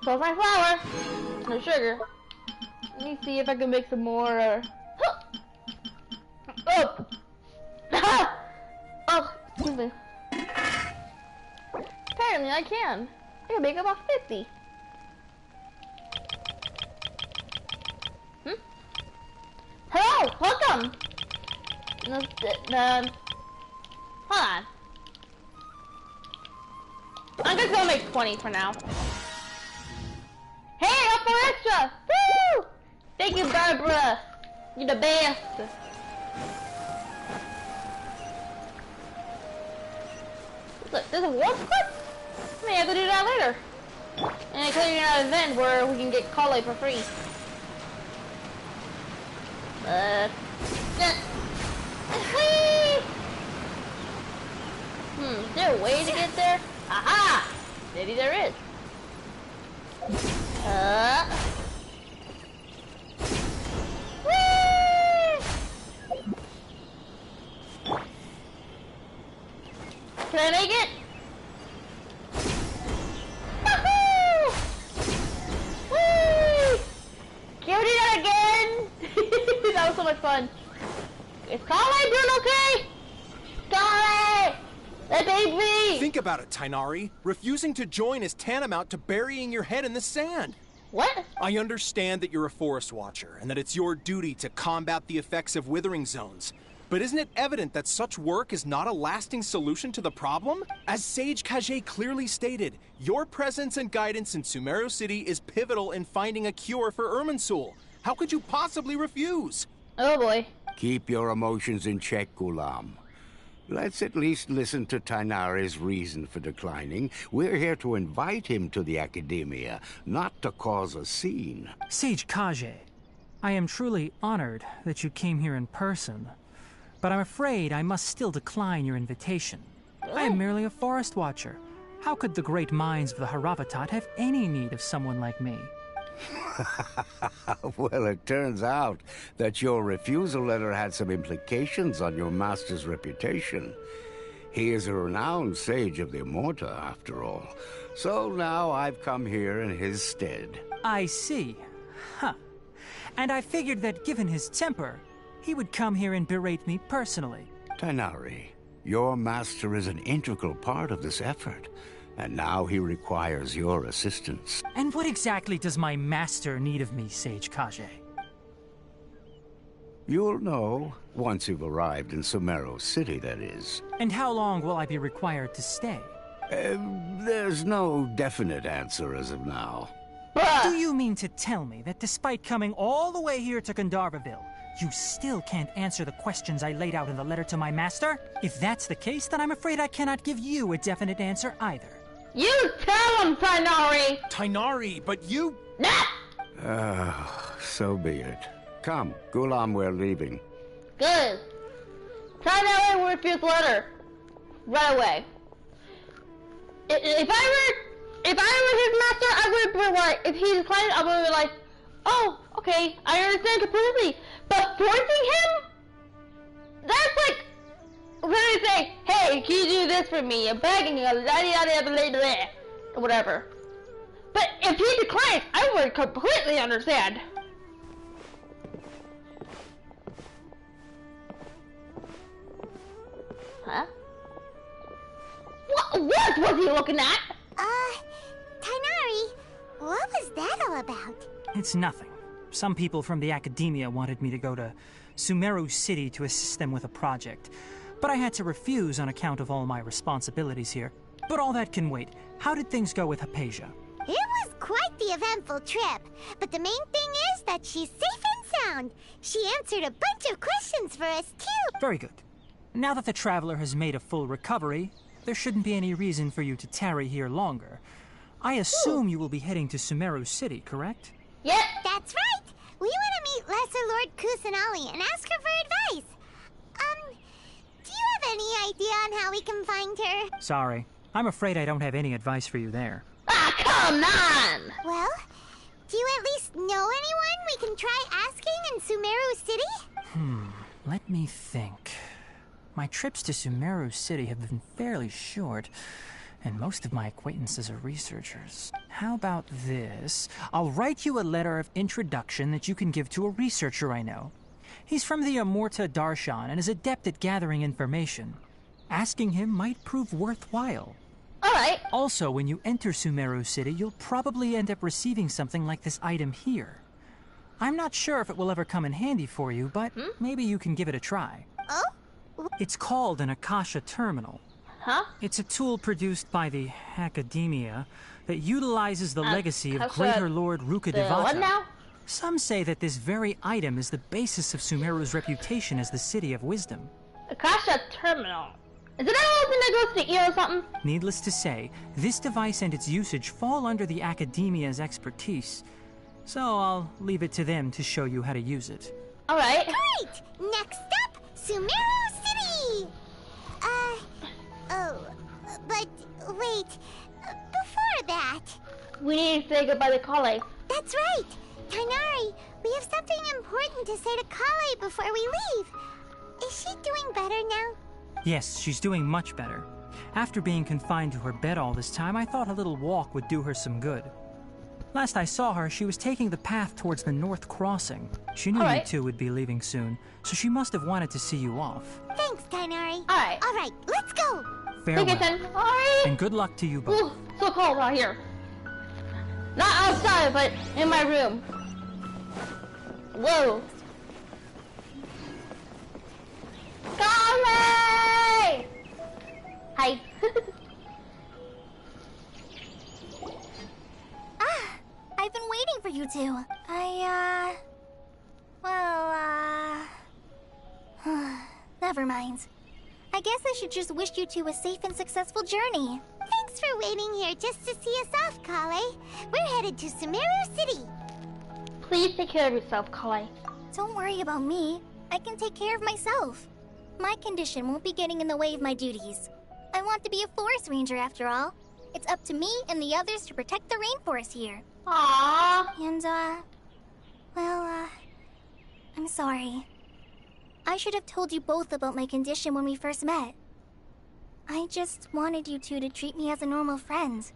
So my flour. No sugar. Let me see if I can make some more, Oh! Oh, excuse me. Apparently I can. I can make about 50. Hello, welcome. Hold on. I'm just gonna make 20 for now. Hey, up for extra! Woo! Thank you, Barbara. You're the best. Look, there's a warp clip? I may have to do that later. And I clear an event where we can get Kale for free. Whee! Is there a way to get there? Aha! Maybe there is. Whee! Can I make it? Woohoo! Whee! Can we do that again? That was so much fun. Is Kale doing okay? Kale! That baby! Think about it, Tainari. Refusing to join is tantamount to burying your head in the sand. What? I understand that you're a forest watcher and that it's your duty to combat the effects of withering zones. But isn't it evident that such work is not a lasting solution to the problem? As Sage Kage clearly stated, your presence and guidance in Sumeru City is pivotal in finding a cure for Irminsul. How could you possibly refuse? Oh boy. Keep your emotions in check, Ghulam. Let's at least listen to Tainari's reason for declining. We're here to invite him to the Academia, not to cause a scene. Sage Kage, I am truly honored that you came here in person, but I'm afraid I must still decline your invitation. I am merely a forest watcher. How could the great minds of the Haravatat have any need of someone like me? Well, it turns out that your refusal letter had some implications on your master's reputation. He is a renowned sage of the Immorta, after all. So now I've come here in his stead. I see. Huh. And I figured that given his temper, he would come here and berate me personally. Tighnari, your master is an integral part of this effort, and now he requires your assistance. And what exactly does my master need of me, Sage Kage? You'll know once you've arrived in Sumeru City, that is. And how long will I be required to stay? There's no definite answer as of now. Do you mean to tell me that despite coming all the way here to Gandharvaville, you still can't answer the questions I laid out in the letter to my master? If that's the case, then I'm afraid I cannot give you a definite answer either. You tell him, Tighnari! Tighnari, but you... So be it. Come, Gulam, we're leaving. Good. Tighnari will refuse the letter. Right away. If I were his master, I would be like, if he declined, I would be like, oh, okay, I understand completely. But forcing him? That's like, literally saying, hey, can you do this for me? I'm begging you, whatever. But if he declines, I would completely understand. Huh? What was he looking at? Tighnari, what was that all about? It's nothing. Some people from the academia wanted me to go to Sumeru City to assist them with a project, but I had to refuse on account of all my responsibilities here. But all that can wait. How did things go with Hypatia? It was quite the eventful trip, but the main thing is that she's safe and sound. She answered a bunch of questions for us, too. Very good. Now that the traveler has made a full recovery, there shouldn't be any reason for you to tarry here longer. I assume you will be heading to Sumeru City, correct? Yep, that's right. We want to meet Lesser Lord Kusanali and ask her for advice. Do you have any idea on how we can find her? Sorry. I'm afraid I don't have any advice for you there. Ah, come on! Well, do you at least know anyone we can try asking in Sumeru City? Let me think. My trips to Sumeru City have been fairly short, and most of my acquaintances are researchers. How about this? I'll write you a letter of introduction that you can give to a researcher I know. He's from the Immorta Darshan and is adept at gathering information. Asking him might prove worthwhile. Alright. Also, when you enter Sumeru City, you'll probably end up receiving something like this item here. I'm not sure if it will ever come in handy for you, but maybe you can give it a try. Oh? It's called an Akasha Terminal. Huh? It's a tool produced by the academia that utilizes the legacy of Greater Lord Rukkhadevata. What now? Some say that this very item is the basis of Sumeru's reputation as the City of Wisdom. Akasha Terminal. Is it that old thing that goes to ear or something? Needless to say, this device and its usage fall under the academia's expertise. So I'll leave it to them to show you how to use it. Alright. Great! Next up, Sumeru City! But wait, before that... We need to say goodbye to Kale. That's right! Tighnari, we have something important to say to Kale before we leave. Is she doing better now? Yes, she's doing much better. After being confined to her bed all this time, I thought a little walk would do her some good. Last I saw her, she was taking the path towards the North Crossing. She knew you two would be leaving soon, so she must have wanted to see you off. Thanks, Tighnari. Alright, let's go! Farewell. Alright. And good luck to you both. Ooh, so cold out here. Not outside, but in my room. Whoa. Kale! Hi. I've been waiting for you two. Never mind. I guess I should just wish you two a safe and successful journey. Thanks for waiting here just to see us off, Kale. We're headed to Sumeru City. Please take care of yourself, Kalei. Don't worry about me. I can take care of myself. My condition won't be getting in the way of my duties. I want to be a forest ranger after all. It's up to me and the others to protect the rainforest here. Aww. And, I'm sorry. I should have told you both about my condition when we first met. I just wanted you two to treat me as a normal friend.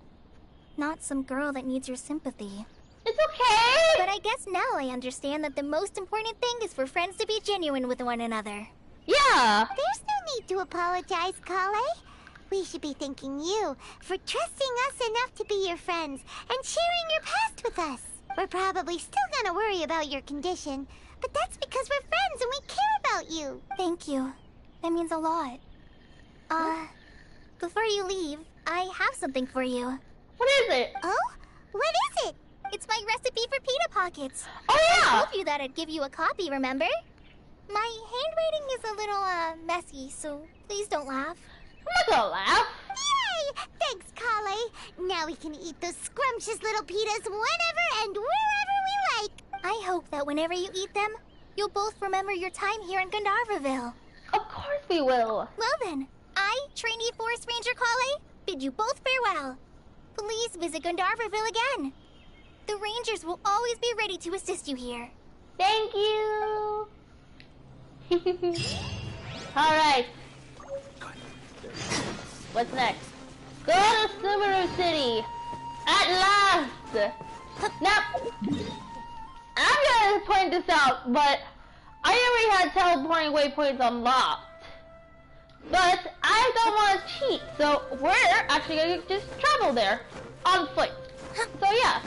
Not some girl that needs your sympathy. It's okay! But I guess now I understand that the most important thing is for friends to be genuine with one another. Yeah! There's no need to apologize, Kalei. We should be thanking you for trusting us enough to be your friends and sharing your past with us. We're probably still gonna worry about your condition, but that's because we're friends and we care about you. Thank you. That means a lot. Before you leave, I have something for you. What is it? Oh? What is it? It's my recipe for pita pockets. Oh, yeah! I told you that I'd give you a copy, remember? My handwriting is a little, messy, so please don't laugh. I'm not gonna laugh. Yay! Thanks, Kalei. Now we can eat those scrumptious little pitas whenever and wherever we like. I hope that whenever you eat them, you'll both remember your time here in Gandharvaville. Of course we will. Well then, I, trainee Forest Ranger Kalei, bid you both farewell. Please visit Gandharvaville again. The Rangers will always be ready to assist you here. Thank you. Alright. What's next? Go to Subaru City. At last. Now, I'm gonna point this out, but I already had teleporting waypoints unlocked. But I don't want to cheat, so we're actually gonna just travel there on foot. So yeah.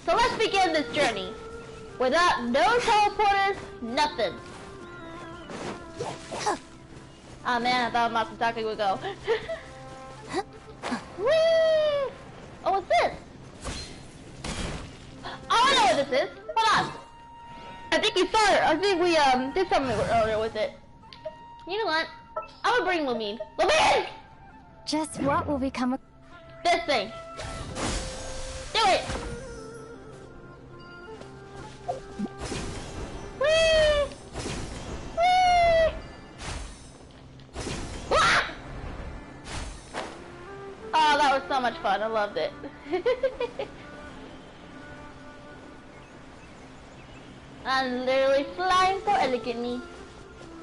So let's begin this journey. Without no teleporters, nothing. Oh man, I thought Matsutake would go. Whee! Oh, what's this? Oh, I know what this is. Hold on. I think we saw it. I think we did something earlier with it. You know what? I'm gonna bring Lumine. Lumine! Just what will become of this thing? Do it! Whee! Whee! Ah! Oh, that was so much fun. I loved it. I'm literally flying so elegantly.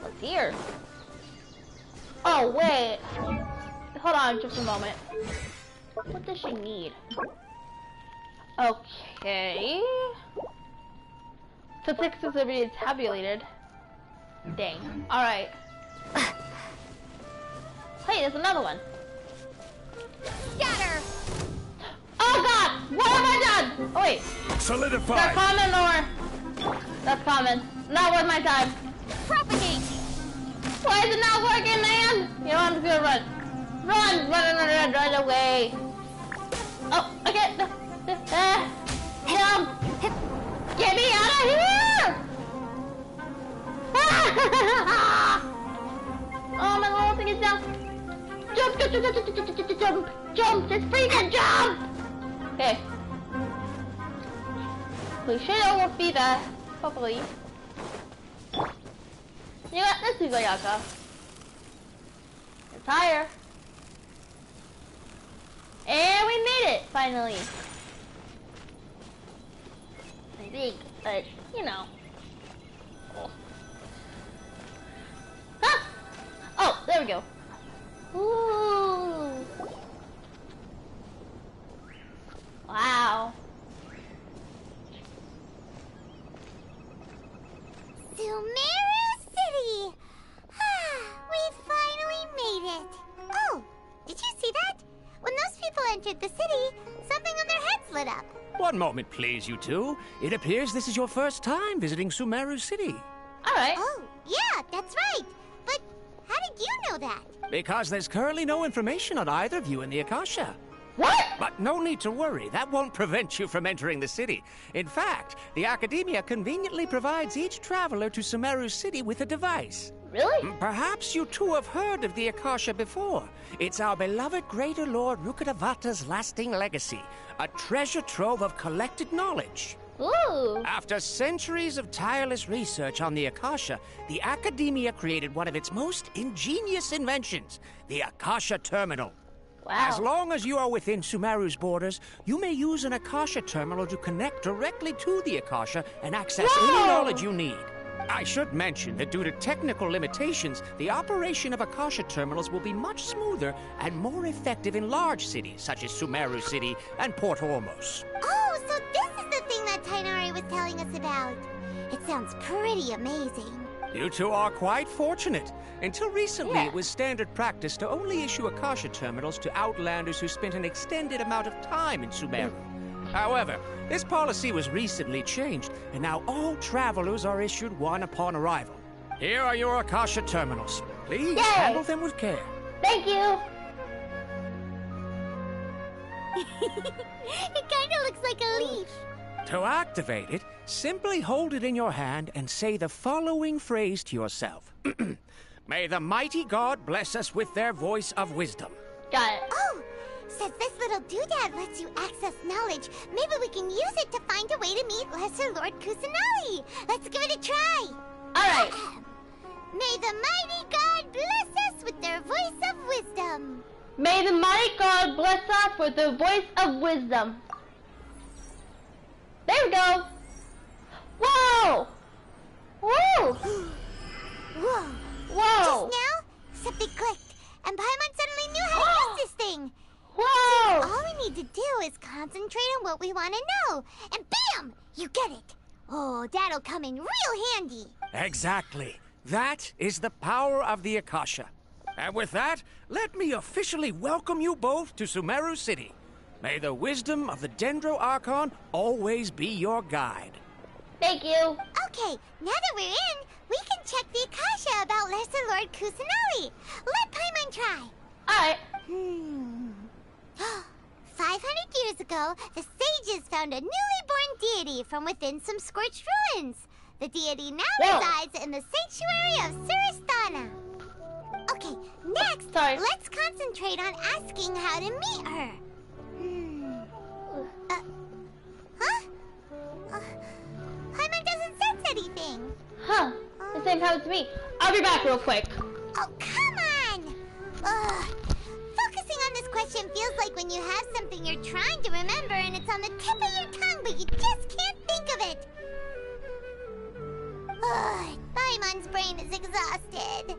What's here? Oh, wait. Hold on just a moment. What does she need? Okay. So exclusivity is tabulated. Dang. Alright. Hey, there's another one. Scatter! Oh god! What have I done? Oh wait. Solidify! That's common or... That's common. Not worth my time. Propagate! Why is it not working, man? You know, I'm just gonna run. Run away. Oh, okay. Jump! Get me out of here! Oh, my little thing is down. Jump! Just freaking jump! Okay. We should almost be there. Hopefully. You know what? Let's do Goyaka. It's higher. And we made it, finally. I think, but, you know. Oh. Huh! Oh, there we go. Ooh. Wow. Sumeru City! We finally made it! Oh, did you see that? When those people entered the city, something on their heads lit up. One moment, please, you two. It appears this is your first time visiting Sumeru City. Alright. Oh, yeah, that's right. But how did you know that? Because there's currently no information on either of you in the Akasha. What? But no need to worry. That won't prevent you from entering the city. In fact, the Academia conveniently provides each traveler to Sumeru City with a device. Really? Perhaps you two have heard of the Akasha before. It's our beloved Greater Lord Rukkhadevata's lasting legacy, a treasure trove of collected knowledge. Ooh. After centuries of tireless research on the Akasha, the Academia created one of its most ingenious inventions, the Akasha Terminal. Wow. As long as you are within Sumeru's borders, you may use an Akasha Terminal to connect directly to the Akasha and access any knowledge you need. I should mention that due to technical limitations, the operation of Akasha Terminals will be much smoother and more effective in large cities such as Sumeru City and Port Ormos. Oh, so this is the thing that Tainari was telling us about. It sounds pretty amazing. You two are quite fortunate. Until recently, it was standard practice to only issue Akasha Terminals to outlanders who spent an extended amount of time in Sumeru. However, this policy was recently changed, and now all travelers are issued one upon arrival. Here are your Akasha Terminals. Please handle them with care. Thank you. It kinda looks like a leash. To activate it, simply hold it in your hand and say the following phrase to yourself. May the mighty God bless us with their voice of wisdom. Got it. Oh, since this little doodad lets you access knowledge, maybe we can use it to find a way to meet Lesser Lord Kusanali. Let's give it a try. All right. May the mighty God bless us with their voice of wisdom. May the mighty God bless us with the voice of wisdom. There we go. Whoa! Whoa! Whoa! Whoa! Just now, something clicked, and Paimon suddenly knew how to use this thing. Whoa! So all we need to do is concentrate on what we want to know, and bam! You get it. Oh, that'll come in real handy. Exactly. That is the power of the Akasha. And with that, let me officially welcome you both to Sumeru City. May the wisdom of the Dendro Archon always be your guide. Thank you. Okay, now that we're in, we can check the Akasha about Lesser Lord Kusanali. Let Paimon try. Alright. 500 years ago, the sages found a newly born deity from within some scorched ruins. The deity now resides in the sanctuary of Silverstar2. Okay, next, let's concentrate on asking how to meet her. Paimon doesn't sense anything. Huh. The same happened to me. I'll be back real quick. Oh, come on! Focusing on this question feels like when you have something you're trying to remember and it's on the tip of your tongue, but you just can't think of it. Paimon's brain is exhausted.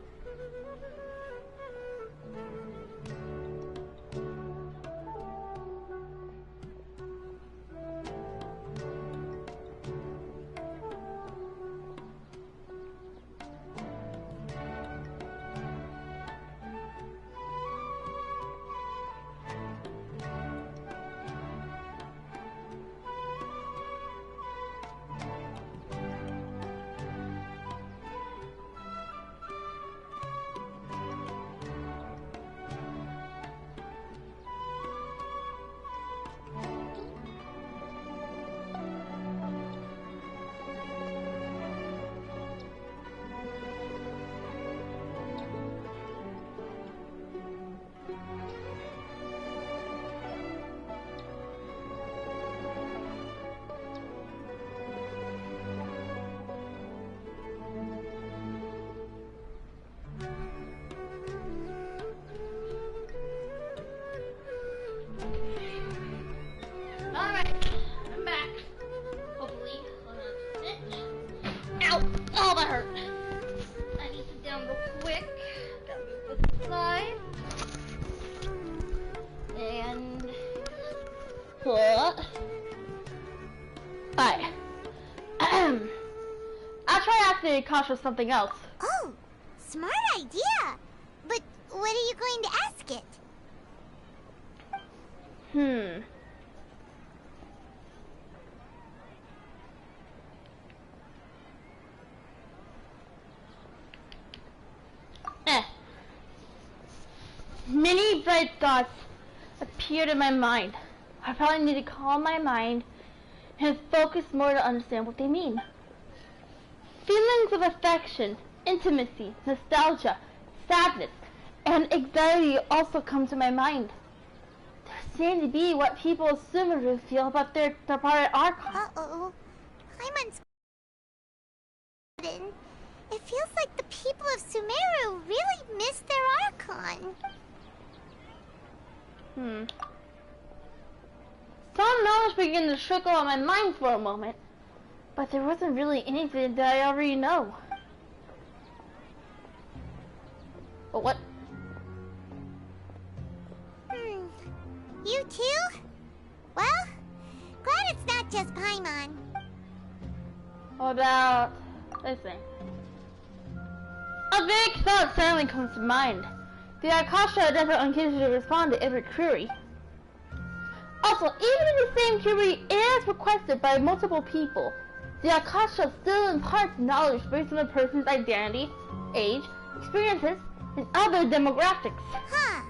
Alright. I'll try asking Akasha something else. Oh, smart idea. But what are you going to ask it? Many bright thoughts appeared in my mind. I probably need to calm my mind and focus more to understand what they mean. Feelings of affection, intimacy, nostalgia, sadness, and anxiety also come to my mind. They seem to be what people of Sumeru feel about their departed Archon. Uh-oh. Paimon. Some knowledge began to trickle on my mind for a moment, but there wasn't really anything that I already know. But what? You too? Well, glad it's not just Paimon. What about this thing? A vague thought suddenly comes to mind. The Akasha doesn't unconsciously respond to every query. Also, even if the same query is requested by multiple people, the Akasha still imparts knowledge based on the person's identity, age, experiences, and other demographics. Huh.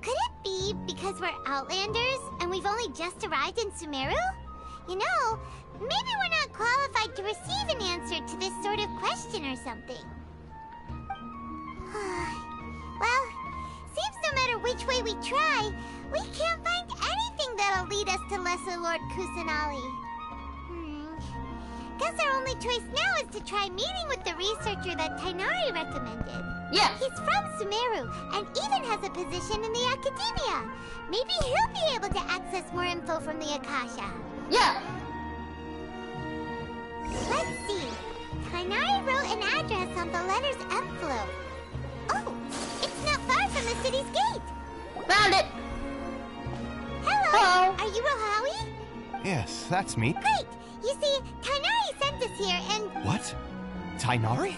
Could it be because we're Outlanders and we've only just arrived in Sumeru? You know, maybe we're not qualified to receive an answer to this sort of question or something. Well, seems no matter which way we try, we can't find anything that'll lead us to Lesser Lord Kusanali. Guess our only choice now is to try meeting with the researcher that Tighnari recommended. Yeah. He's from Sumeru and even has a position in the Academia. Maybe he'll be able to access more info from the Akasha. Yeah. Let's see. Tighnari wrote an address on the letter's envelope. Oh, it's not far from the city's gate. Found it. Hello. Are you Rohawi? Yes, that's me. Great. You see, Tighnari sent us here and... What? Tighnari?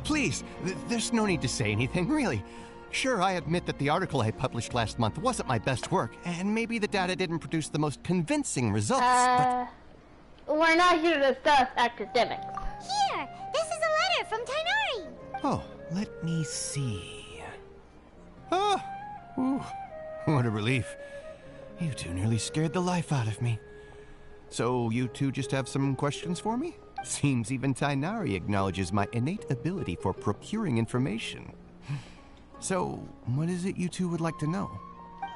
Please, there's no need to say anything, really. Sure, I admit that the article I published last month wasn't my best work, and maybe the data didn't produce the most convincing results, but... We're not here to discuss academics. Here, this is a letter from Tighnari. Oh, let me see. Oh, ooh, what a relief. You two nearly scared the life out of me. So you two just have some questions for me? Seems even Tighnari acknowledges my innate ability for procuring information. So, what is it you two would like to know?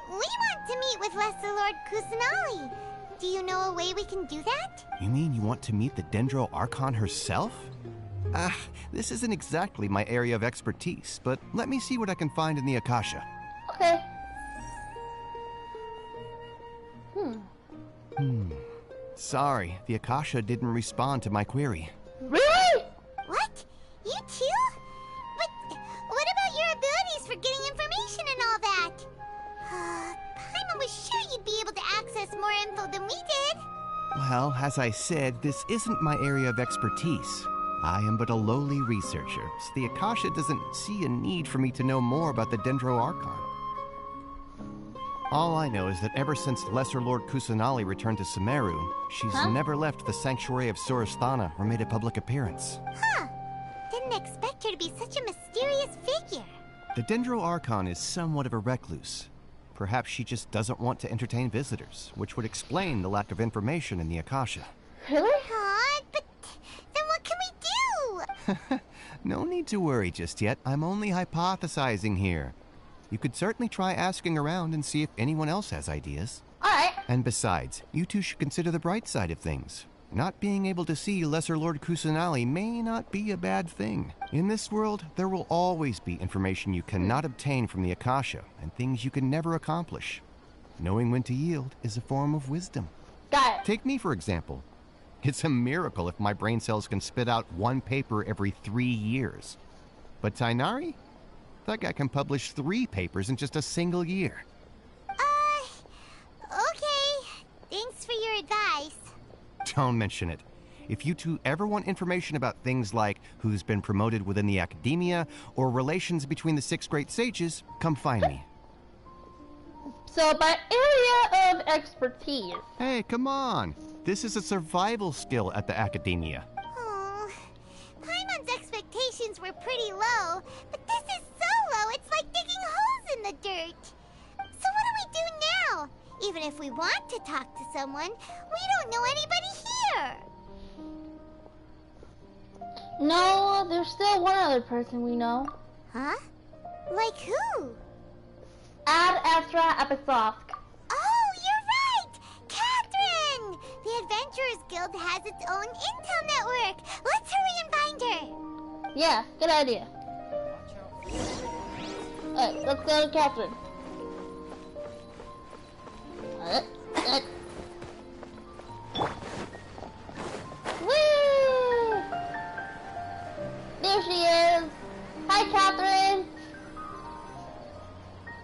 We want to meet with Lesser Lord Kusanali. Do you know a way we can do that? You mean you want to meet the Dendro Archon herself? This isn't exactly my area of expertise, but let me see what I can find in the Akasha. Okay. Sorry, the Akasha didn't respond to my query. Really? What? You too? But what about your abilities for getting information and all that? Paimon was sure you'd be able to access more info than we did. Well, as I said, this isn't my area of expertise. I am but a lowly researcher, so the Akasha doesn't see a need for me to know more about the Dendro Archon. All I know is that ever since Lesser Lord Kusanali returned to Sumeru, she's never left the Sanctuary of Silverstar2 or made a public appearance. Huh. Didn't expect her to be such a mysterious figure. The Dendro Archon is somewhat of a recluse. Perhaps she just doesn't want to entertain visitors, which would explain the lack of information in the Akasha. Really? But then what can we do? No need to worry just yet. I'm only hypothesizing here. You could certainly try asking around and see if anyone else has ideas. Alright. And besides, you two should consider the bright side of things. Not being able to see Lesser Lord Kusanali may not be a bad thing. In this world, there will always be information you cannot obtain from the Akasha, and things you can never accomplish. Knowing when to yield is a form of wisdom. Got it. Take me, for example. It's a miracle if my brain cells can spit out one paper every 3 years. But Tighnari? That guy can publish 3 papers in just a single year. Okay. Thanks for your advice. Don't mention it. If you two ever want information about things like who's been promoted within the Academia or relations between the 6 great sages, come find me. So, by area of expertise. Hey, come on. This is a survival skill at the Academia. Paimon's expectations were pretty low, but this is so low it's like digging holes in the dirt. So what do we do now? Even if we want to talk to someone, we don't know anybody here. No, there's still one other person we know. Huh? Like who? Ad Astra Episoft. Oh, you're right! Catherine! The Adventurers Guild has its own intel network. Let's hurry and find her. Yeah, good idea. Alright, let's go to Catherine. Woo! There she is! Hi, Catherine!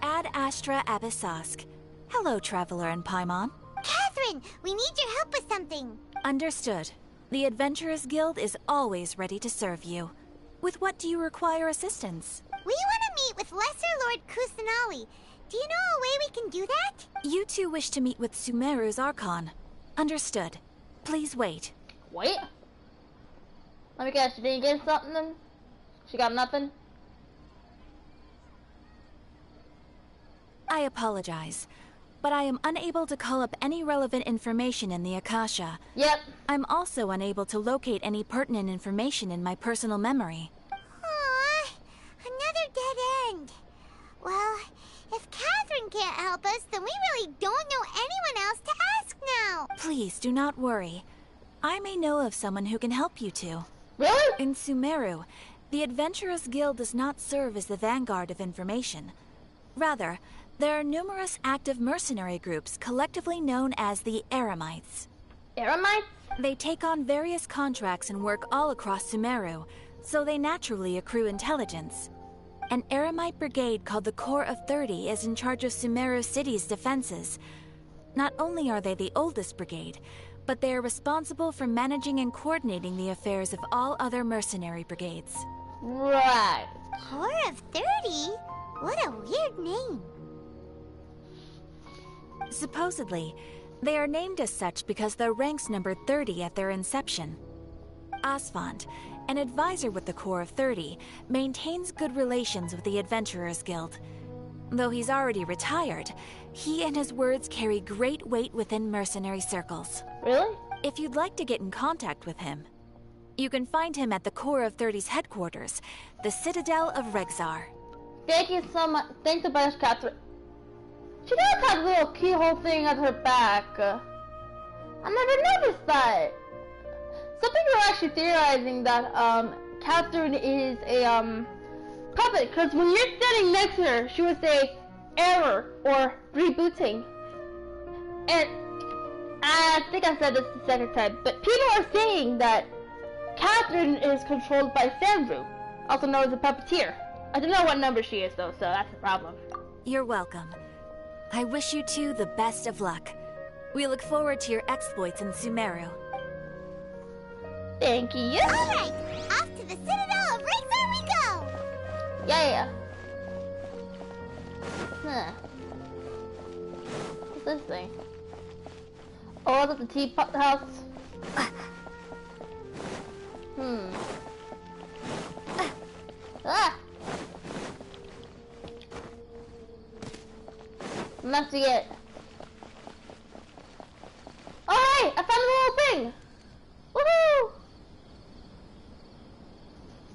Ad Astra Abyssosk. Hello, Traveler and Paimon. Catherine, we need your help with something. Understood. The Adventurers Guild is always ready to serve you. With what do you require assistance? We want to meet with Lesser Lord Kusanali. Do you know a way we can do that? You two wish to meet with Sumeru's Archon. Understood. Please wait. Wait? Let me guess, she didn't get something? She got nothing? I apologize, but I am unable to call up any relevant information in the Akasha. Yep. I'm also unable to locate any pertinent information in my personal memory. Aww, another dead end. Well, if Catherine can't help us, then we really don't know anyone else to ask now. Please do not worry. I may know of someone who can help you two. Really? In Sumeru, the Adventurers Guild does not serve as the vanguard of information. Rather, there are numerous active mercenary groups collectively known as the Eremites. Eremites? They take on various contracts and work all across Sumeru, so they naturally accrue intelligence. An Eremite brigade called the Corps of 30 is in charge of Sumeru City's defenses. Not only are they the oldest brigade, but they are responsible for managing and coordinating the affairs of all other mercenary brigades. Right. Corps of 30? What a weird name. Supposedly, they are named as such because their ranks numbered 30 at their inception. Asfand, an advisor with the Corps of 30, maintains good relations with the Adventurers Guild. Though he's already retired, he and his words carry great weight within mercenary circles. Really? If you'd like to get in contact with him, you can find him at the Corps of 30's headquarters, the Citadel of Regzar. Thank you so much. Thanks a bunch, Catherine. She does have a little keyhole thing at her back. I never noticed that. Some people are actually theorizing that Catherine is a puppet, because when you're standing next to her, she would say error or rebooting. And I think I said this the second time, but people are saying that Catherine is controlled by Sandru, also known as a puppeteer. I don't know what number she is though, so that's the problem. You're welcome. I wish you two the best of luck. We look forward to your exploits in Sumeru. Thank you. Alright, off to the Citadel of Regzar we go! Yeah. Huh. What's this thing? Oh, that's the teapot house. Ah! Investigate. Oh, hey! I found a little thing! Woohoo!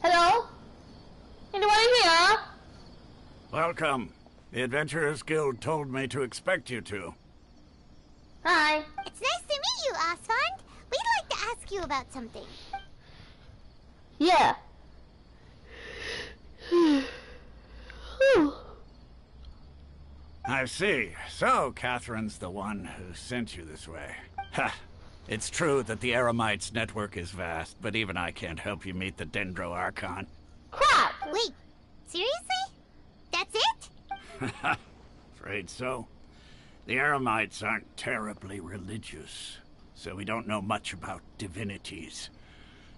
Hello? Anyone in here? Welcome. The Adventurers Guild told me to expect you two. Hi. It's nice to meet you, Asfand. We'd like to ask you about something. Yeah. I see. So, Catherine's the one who sent you this way. Ha! It's true that the Eremites' network is vast, but even I can't help you meet the Dendro Archon. Crap! Wait, seriously? That's it? Afraid so. The Eremites aren't terribly religious, so we don't know much about divinities.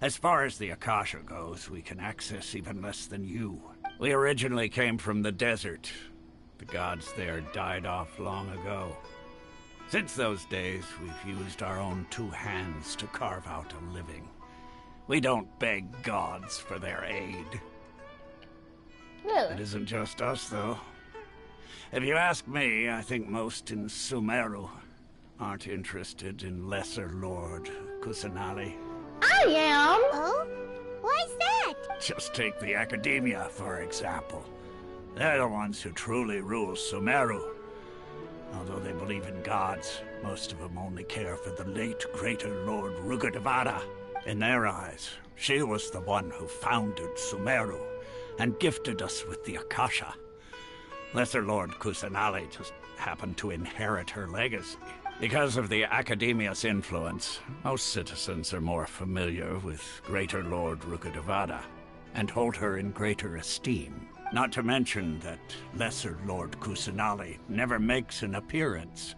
As far as the Akasha goes, we can access even less than you. We originally came from the desert. The gods there died off long ago. Since those days, we've used our own two hands to carve out a living. We don't beg gods for their aid. Really? It isn't just us, though. If you ask me, I think most in Sumeru aren't interested in Lesser Lord Kusanali. I am! Oh? Why's that? Just take the Academia, for example. They're the ones who truly rule Sumeru. Although they believe in gods, most of them only care for the late greater Lord Rugadavara. In their eyes, she was the one who founded Sumeru and gifted us with the Akasha. Lesser Lord Kusanali just happened to inherit her legacy. Because of the Academia's influence, most citizens are more familiar with Greater Lord Rukkhadevada and hold her in greater esteem. Not to mention that Lesser Lord Kusanali never makes an appearance,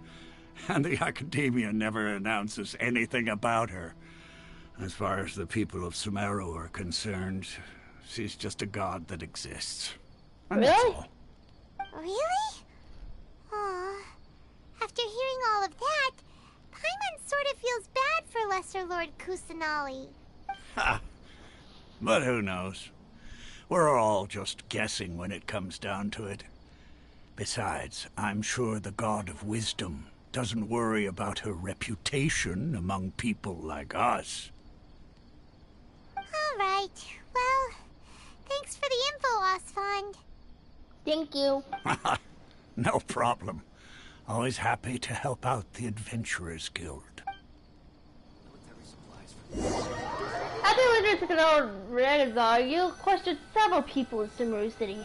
and the Academia never announces anything about her. As far as the people of Sumeru are concerned, she's just a god that exists. And that's all. Really? Aw. After hearing all of that, Paimon sort of feels bad for Lesser Lord Kusanali. Ha! But who knows? We're all just guessing when it comes down to it. Besides, I'm sure the God of Wisdom doesn't worry about her reputation among people like us. All right. Well, thanks for the info, Osfond. Thank you. No problem. Always happy to help out the Adventurers Guild. After Wizards took over Renazar, you questioned several people in Sumeru City.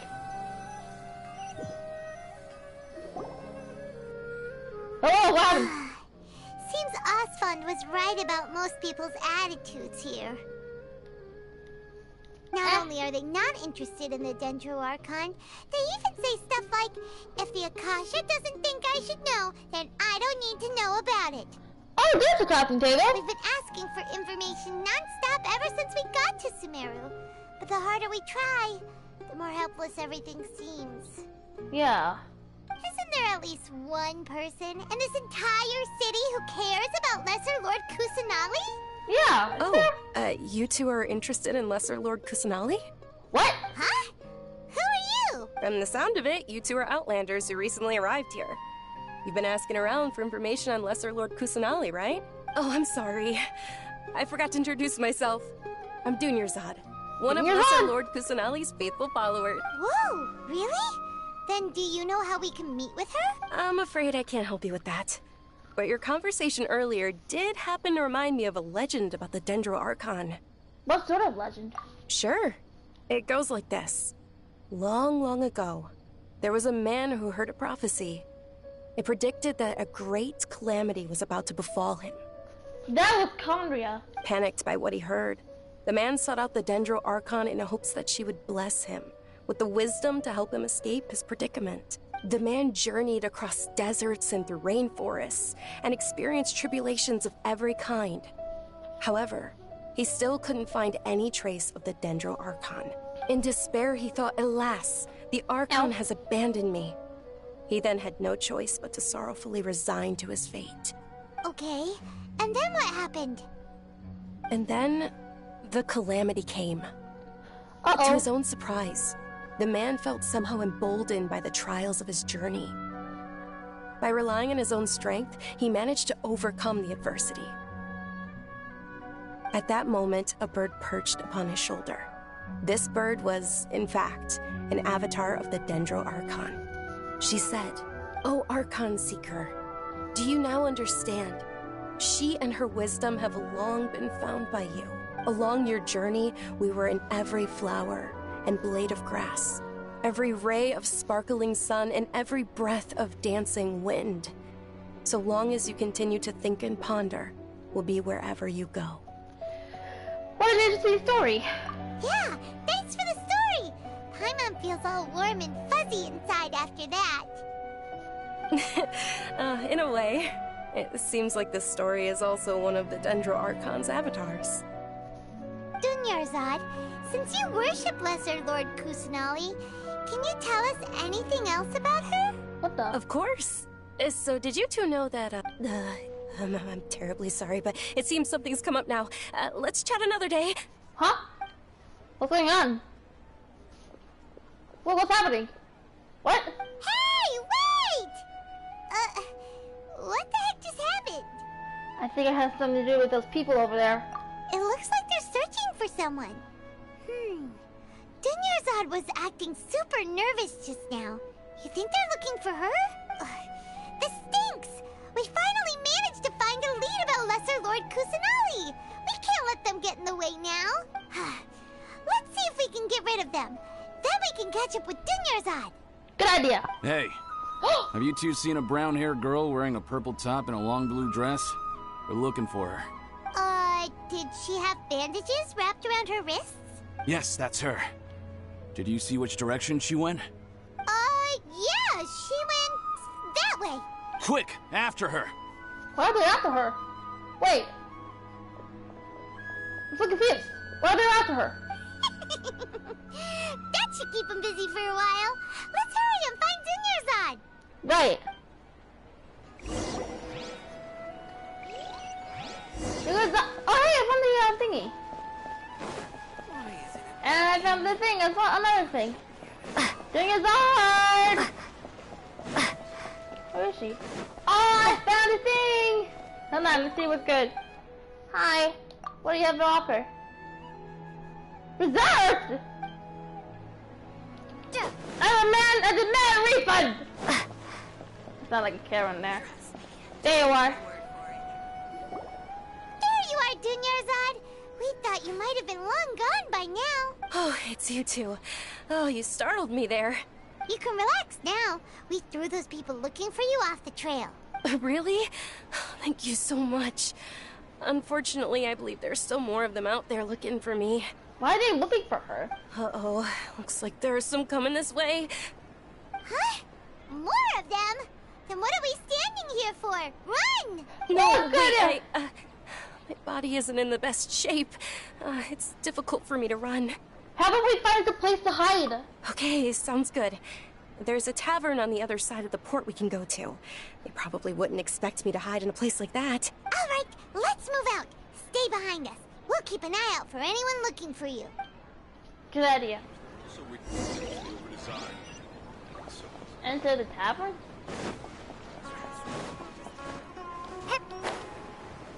Oh, wow! Seems Osfond was right about most people's attitudes here. Not only are they not interested in the Dendro Archon, they even say stuff like, if the Akasha doesn't think I should know, then I don't need to know about it. Oh, there's a crafting table! We've been asking for information non-stop ever since we got to Sumeru. But the harder we try, the more helpless everything seems. Yeah. Isn't there at least one person in this entire city who cares about Lesser Lord Kusanali? Yeah. Oh, you two are interested in Lesser Lord Kusanali? What? Huh? Who are you? From the sound of it, you two are Outlanders who recently arrived here. You've been asking around for information on Lesser Lord Kusanali, right? Oh, I'm sorry. I forgot to introduce myself. I'm Dunyarzad, one of Lesser Lord Kusanali's faithful followers. Whoa, really? Then do you know how we can meet with her? I'm afraid I can't help you with that. But your conversation earlier did happen to remind me of a legend about the Dendro Archon. What sort of legend? Sure. It goes like this. Long, long ago, there was a man who heard a prophecy. It predicted that a great calamity was about to befall him. That was Condria. Panicked by what he heard, the man sought out the Dendro Archon in hopes that she would bless him with the wisdom to help him escape his predicament. The man journeyed across deserts and through rainforests and experienced tribulations of every kind. However, he still couldn't find any trace of the Dendro Archon. In despair, he thought, alas, the Archon has abandoned me. He then had no choice but to sorrowfully resign to his fate. Okay, and then what happened? And then, the calamity came. Uh-oh. To his own surprise, the man felt somehow emboldened by the trials of his journey. By relying on his own strength, he managed to overcome the adversity. At that moment, a bird perched upon his shoulder. This bird was, in fact, an avatar of the Dendro Archon. She said, "O Archon Seeker, do you now understand? She and her wisdom have long been found by you. Along your journey, we were in every flower and blade of grass, every ray of sparkling sun, and every breath of dancing wind. So long as you continue to think and ponder, we'll be wherever you go." What an interesting story. Yeah, thanks for the story. Paimon feels all warm and fuzzy inside after that. In a way, it seems like this story is also one of the Dendro Archon's avatars. Dunyarzad, since you worship Lesser Lord Kusanali, can you tell us anything else about her? What the? Of course. So did you two know that, I'm terribly sorry, but it seems something's come up now. Let's chat another day. Huh? What's going on? Well, what's happening? What? Hey, wait! What the heck just happened? I think it has something to do with those people over there. It looks like they're searching for someone. Dunyarzad was acting super nervous just now. You think they're looking for her? This stinks! We finally managed to find a lead about Lesser Lord Kusanali! We can't let them get in the way now! Let's see if we can get rid of them. Then we can catch up with Dunyarzad. Good idea. Hey, have you two seen a brown-haired girl wearing a purple top and a long blue dress? We're looking for her. Did she have bandages wrapped around her wrists? Yes, that's her. Did you see which direction she went? Yeah, she went that way. Quick, after her. Why are they after her? Wait. I'm so confused. Why are they after her? That should keep him busy for a while. Let's hurry and find Dunyarzad. Right. Oh, hey, I found the thingy. And I found the thing as well, another thing. Dunyarzad! Where is she? Oh, I found a thing! Hold on, let's see what's good. Hi. What do you have to offer? Reserved! I demand a refund! Sound like a Karen there. There you are. There you are, Dunyarzad. We thought you might have been long gone by now. Oh, it's you two. Oh, you startled me there. You can relax now. We threw those people looking for you off the trail. Really? Thank you so much. Unfortunately, I believe there's still more of them out there looking for me. Why are they looking for her? Uh-oh. Looks like there's some coming this way. Huh? More of them? Then what are we standing here for? Run! No, wait, my body isn't in the best shape. It's difficult for me to run. How about we find a place to hide? Okay, sounds good. There's a tavern on the other side of the port we can go to. They probably wouldn't expect me to hide in a place like that. All right, let's move out. Stay behind us. We'll keep an eye out for anyone looking for you. Good idea. Enter the tavern?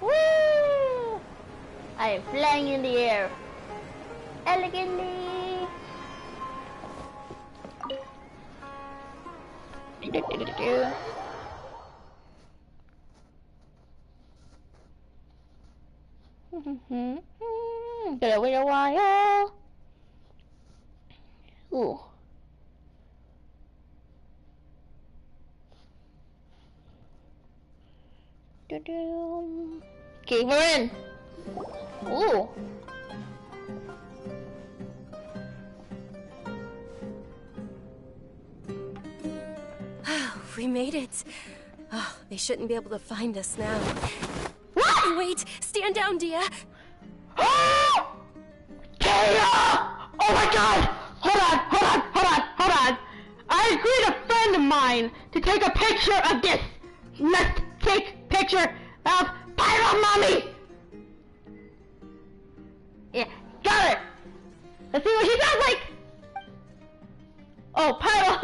Woo! I am flying in the air. Elegantly. Gonna wait a while. Ooh. Okay, we're in. Ooh. We made it. Oh, they shouldn't be able to find us now. What? Wait, stand down, Dia. Oh! Dia! Oh my god! Hold on. I agreed a friend of mine to take a picture of this. Let's take picture of Pyro Mommy! Yeah, got it! Let's see what she sounds like! Oh, Pyro!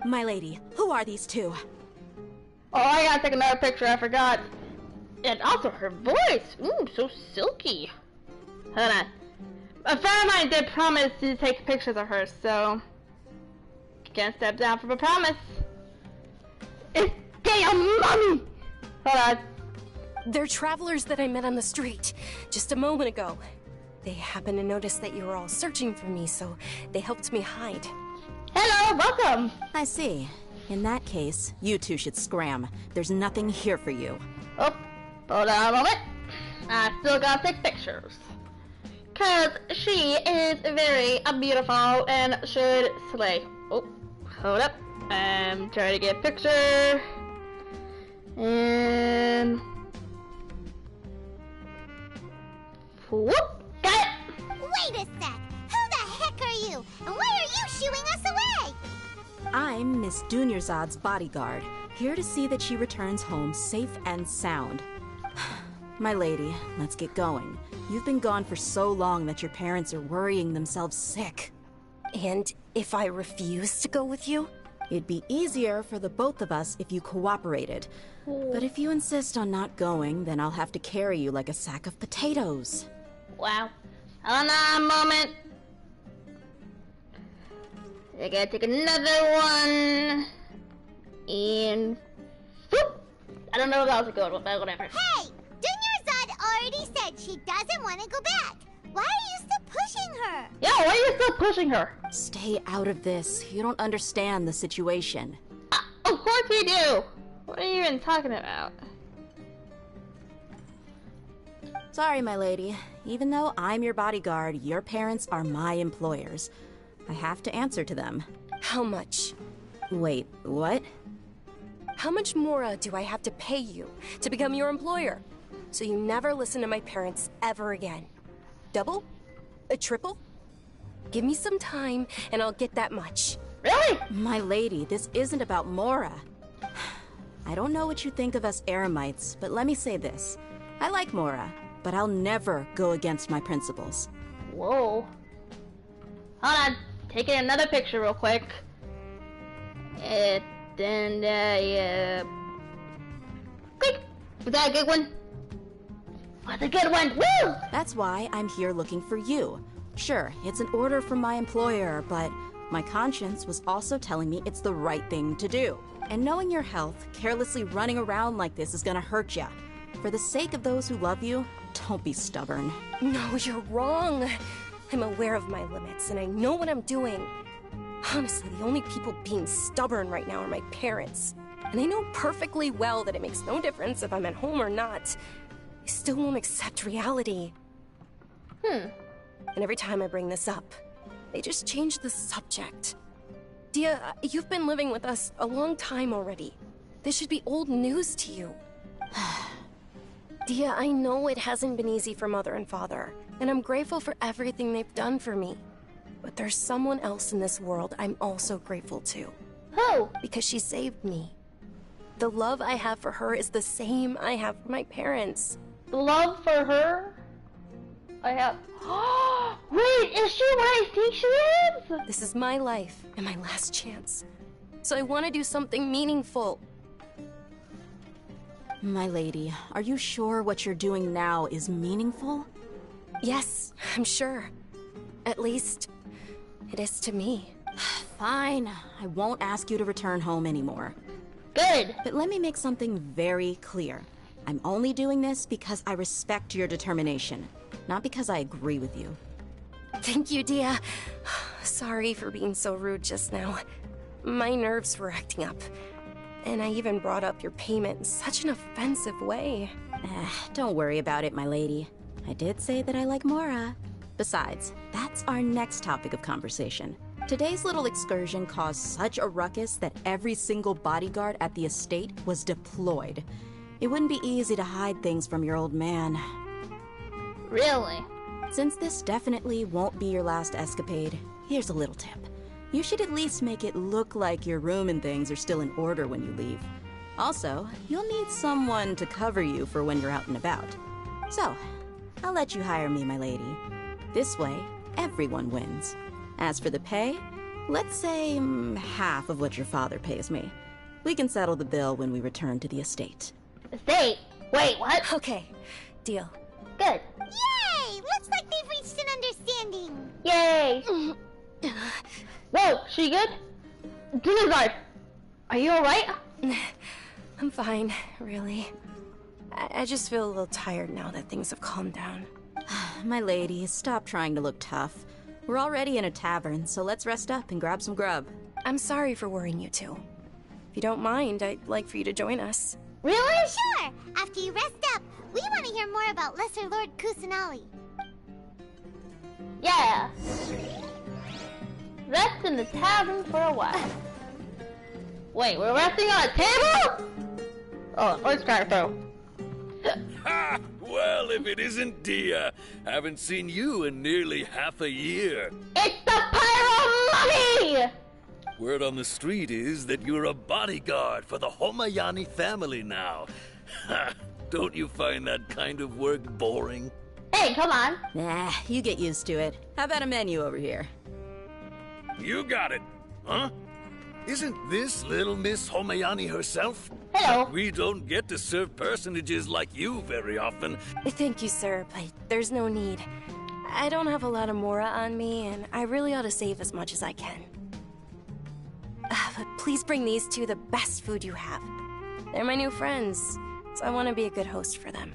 My lady, who are these two? Oh, I gotta take another picture, I forgot. And also her voice, ooh, so silky. Hold on. A friend of mine did promise to take pictures of her, so... Can't step down from a promise. It's damn Mommy! Hold on. They're travelers that I met on the street just a moment ago. They happened to notice that you were all searching for me, so they helped me hide. Hello, welcome! I see. In that case, you two should scram. There's nothing here for you. Oh, hold on a moment. I still gotta take pictures. Cause she is very beautiful and should slay. Oh, hold up. I'm trying to get a picture. And... whoop! Got it! Wait a sec! Who the heck are you? And why are you shooing us away? I'm Miss Dunyarzad's bodyguard, here to see that she returns home safe and sound. My lady, let's get going. You've been gone for so long that your parents are worrying themselves sick. And if I refuse to go with you? It'd be easier for the both of us if you cooperated. But if you insist on not going, then I'll have to carry you like a sack of potatoes. Wow. Hold on a moment. I gotta take another one. And... whoop! I don't know if that was a good one, but whatever. Hey! Dunyarzad already said she doesn't want to go back. Why are you still pushing her. Yeah, why are you still pushing her? Stay out of this. You don't understand the situation. Of course we do. What are you even talking about? Sorry, my lady. Even though I'm your bodyguard, your parents are my employers. I have to answer to them. How much? Wait, what? How much more do I have to pay you to become your employer? So you never listen to my parents ever again. Double? A triple? Give me some time and I'll get that much. Really? My lady, this isn't about Mora. I don't know what you think of us Eremites, but let me say this. I like Mora, but I'll never go against my principles. Whoa. Hold on. Taking another picture real quick. Yeah. Quick! Was that a good one? What's a good one? Woo! That's why I'm here looking for you. Sure, it's an order from my employer, but my conscience was also telling me it's the right thing to do. And knowing your health, carelessly running around like this is gonna hurt ya. For the sake of those who love you, don't be stubborn. No, you're wrong. I'm aware of my limits, and I know what I'm doing. Honestly, the only people being stubborn right now are my parents. And they know perfectly well that it makes no difference if I'm at home or not. They still won't accept reality. And every time I bring this up, they just change the subject. Dia, you've been living with us a long time already. This should be old news to you. Dia, I know it hasn't been easy for Mother and Father, and I'm grateful for everything they've done for me. But there's someone else in this world I'm also grateful to. Who? Because she saved me. The love I have for her is the same I have for my parents. The love for her? I have... Wait, is she what I think she is? This is my life and my last chance. So I want to do something meaningful. My lady, are you sure what you're doing now is meaningful? Yes, I'm sure. At least, it is to me. Fine. I won't ask you to return home anymore. Good. But let me make something very clear. I'm only doing this because I respect your determination, not because I agree with you. Thank you, Dia. Sorry for being so rude just now. My nerves were acting up. And I even brought up your payment in such an offensive way. Don't worry about it, my lady. I did say that I like Mora. Besides, that's our next topic of conversation. Today's little excursion caused such a ruckus that every single bodyguard at the estate was deployed. It wouldn't be easy to hide things from your old man. Really? Since this definitely won't be your last escapade, here's a little tip. You should at least make it look like your room and things are still in order when you leave. Also, you'll need someone to cover you for when you're out and about. So, I'll let you hire me, my lady. This way, everyone wins. As for the pay, let's say half of what your father pays me. We can settle the bill when we return to the estate. Estate? Wait, what? Okay, deal. Good. Yay! Looks like they've reached an understanding. Yay! Whoa, she good? Dinner's are you alright? I'm fine, really. I just feel a little tired now that things have calmed down. My lady, stop trying to look tough. We're already in a tavern, so let's rest up and grab some grub. I'm sorry for worrying you two. If you don't mind, I'd like for you to join us. Really? Sure! After you rest up, we want to hear more about Lesser Lord Kusanali. Yeah! Rest in the tavern for a while. Wait, we're resting on a table? Oh, let's try to throw. Ha! Well, if it isn't Dia. Haven't seen you in nearly half a year. It's the Pyro Mummy! Word on the street is that you're a bodyguard for the Homayani family now. Ha! Don't you find that kind of work boring? Hey, come on. Nah, you get used to it. How about a menu over here? You got it, huh? Isn't this little Miss Homayani herself? Hello. We don't get to serve personages like you very often. Thank you, sir, but there's no need. I don't have a lot of Mora on me, and I really ought to save as much as I can. But please bring these two the best food you have. They're my new friends, so I want to be a good host for them.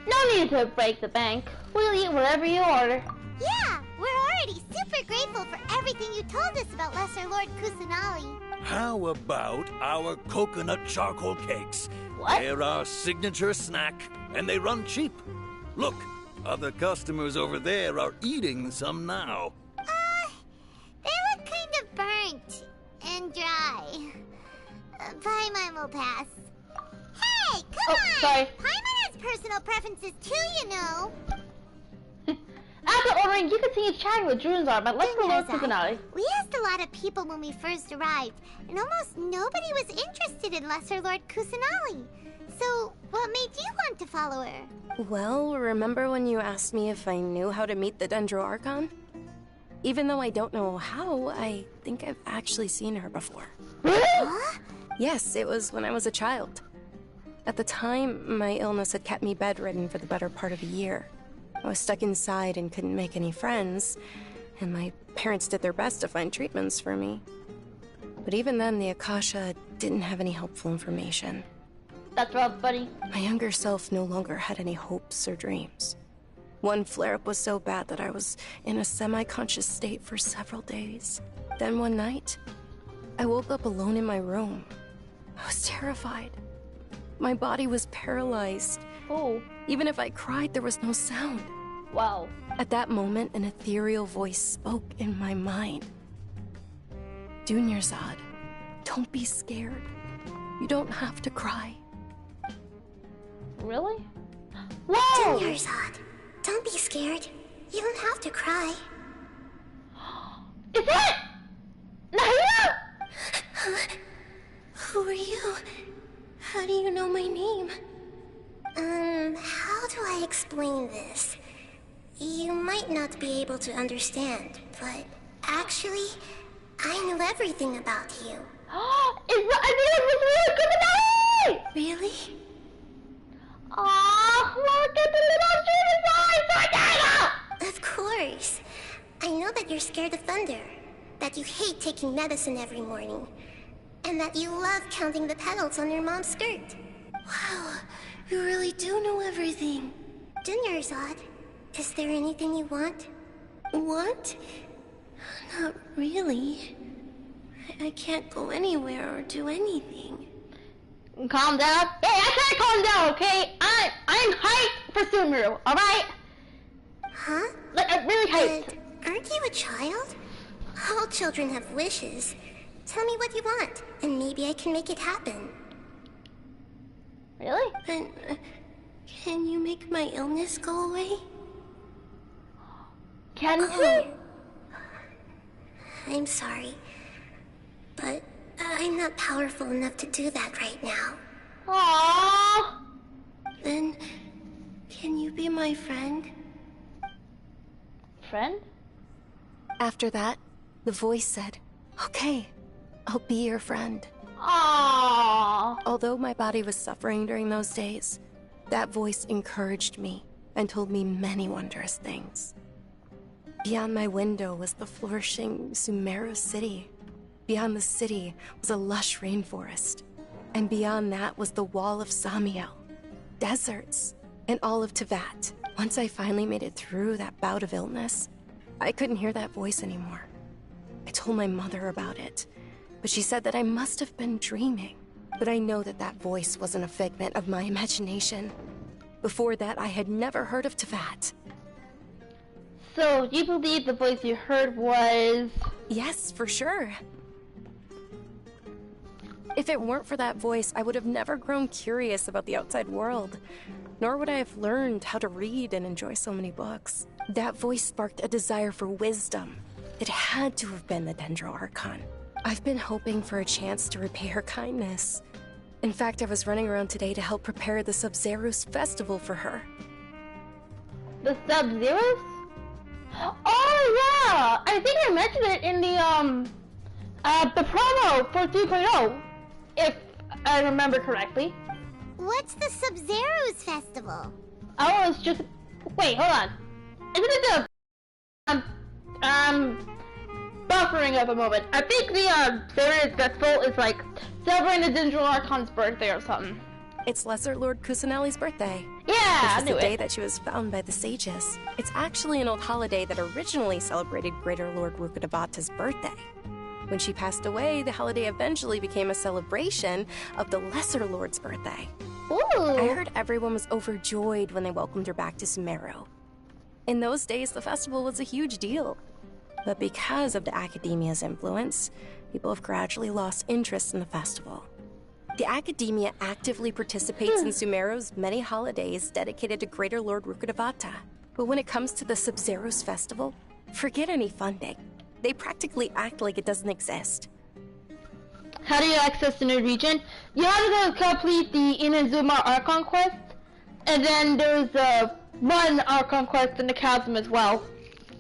No need to break the bank. We'll eat whatever you order. Yeah, we're already super grateful for everything you told us about Lesser Lord Kusanali. How about our coconut charcoal cakes? What? They're our signature snack, and they run cheap. Look, other customers over there are eating some now. They look kind of burnt and dry. Paimon will pass. Hey, come on! Sorry. Paimon has personal preferences too, you know. After ordering, you continue chatting with Drunzar about Lesser Lord Kusanali. We asked a lot of people when we first arrived, and almost nobody was interested in Lesser Lord Kusanali. So, what made you want to follow her? Well, remember when you asked me if I knew how to meet the Dendro Archon? Even though I don't know how, I think I've actually seen her before. Huh? Yes, it was when I was a child. At the time, my illness had kept me bedridden for the better part of a year. I was stuck inside and couldn't make any friends, and my parents did their best to find treatments for me. But even then, the Akasha didn't have any helpful information. That's rough, buddy. My younger self no longer had any hopes or dreams. One flare-up was so bad that I was in a semi-conscious state for several days. Then one night, I woke up alone in my room. I was terrified. My body was paralyzed. Oh. Even if I cried, there was no sound. Wow. At that moment, an ethereal voice spoke in my mind. Dunyarzad, don't be scared. You don't have to cry. Really? Whoa! Dunyarzad, don't be scared. You don't have to cry. Is it Nahida? Who are you? How do you know my name? How do I explain this? You might not be able to understand, but actually, I know everything about you. Really? Aww, look at the little Judas. Of course. I know that you're scared of thunder, that you hate taking medicine every morning, and that you love counting the petals on your mom's skirt. Wow, you really do know everything. Dunyarzad, is there anything you want? Want? Not really. I can't go anywhere or do anything. Calm down. Hey, I can't calm down, okay? I'm hyped for Sumeru, alright? Huh? Like, I'm really hyped. But aren't you a child? All children have wishes. Tell me what you want, and maybe I can make it happen. Really? But, can you make my illness go away? Can he? I'm sorry, but I'm not powerful enough to do that right now. Aww. Then, can you be my friend? Friend? After that, the voice said, "Okay, I'll be your friend." Aww. Although my body was suffering during those days, that voice encouraged me and told me many wondrous things. Beyond my window was the flourishing Sumeru city. Beyond the city was a lush rainforest. And beyond that was the wall of Samiel, deserts, and all of Teyvat. Once I finally made it through that bout of illness, I couldn't hear that voice anymore. I told my mother about it, but she said that I must have been dreaming. But I know that that voice wasn't a figment of my imagination. Before that, I had never heard of Teyvat. So, you believe the voice you heard was... Yes, for sure. If it weren't for that voice, I would have never grown curious about the outside world, nor would I have learned how to read and enjoy so many books. That voice sparked a desire for wisdom. It had to have been the Dendro Archon. I've been hoping for a chance to repay her kindness. In fact, I was running around today to help prepare the Sub-Zerus festival for her. The Sub-Zerus? Oh yeah! I think I mentioned it in the promo for 2.0, if I remember correctly. What's the Sub-Zerus festival? Oh, it's just... Wait, hold on. Isn't it the... buffering up a moment. I think the Zerus festival is like celebrating the Dendro Archon's birthday or something. It's Lesser Lord Kusanali's birthday. Yeah, I which knew was the it. day that she was found by the sages. It's actually an old holiday that originally celebrated Greater Lord Rukkhadevata's birthday. When she passed away, the holiday eventually became a celebration of the Lesser Lord's birthday. Ooh. I heard everyone was overjoyed when they welcomed her back to Sumeru. In those days, the festival was a huge deal. But because of the Academia's influence, people have gradually lost interest in the festival. The Academia actively participates in Sumeru's many holidays dedicated to Greater Lord Rukkhadevata. But when it comes to the Sub-Zero's festival, forget any funding. They practically act like it doesn't exist. How do you access the new region? You have to complete the Inazuma Archon quest, and then there's one Archon quest in the Chasm as well.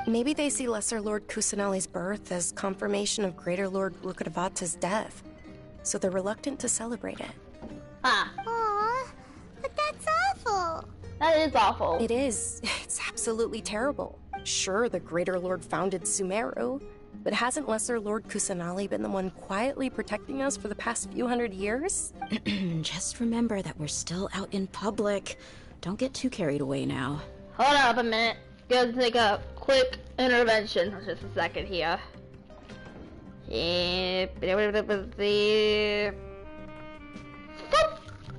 Maybe they see Lesser Lord Kusanali's birth as confirmation of Greater Lord Rukkhadevata's death, so they're reluctant to celebrate it. Ah. Aww, but that's awful. That is awful. It is. It's absolutely terrible. Sure, the Greater Lord founded Sumeru, but hasn't Lesser Lord Kusanali been the one quietly protecting us for the past few hundred years? Just remember that we're still out in public. Don't get too carried away now. Hold up a minute. Gotta take a quick intervention. Just a second here. There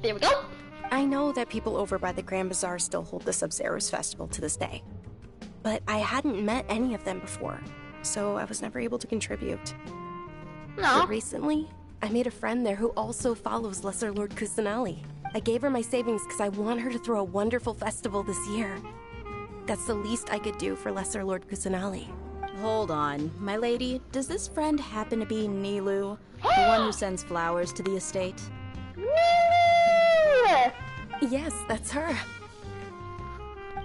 we go. I know that people over by the Grand Bazaar still hold the Sub-Zero's festival to this day, but I hadn't met any of them before, so I was never able to contribute. No. But recently, I made a friend there who also follows Lesser Lord Kusanali. I gave her my savings because I want her to throw a wonderful festival this year. That's the least I could do for Lesser Lord Kusanali. Hold on, my lady. Does this friend happen to be Nilu, the one who sends flowers to the estate? Yes, that's her.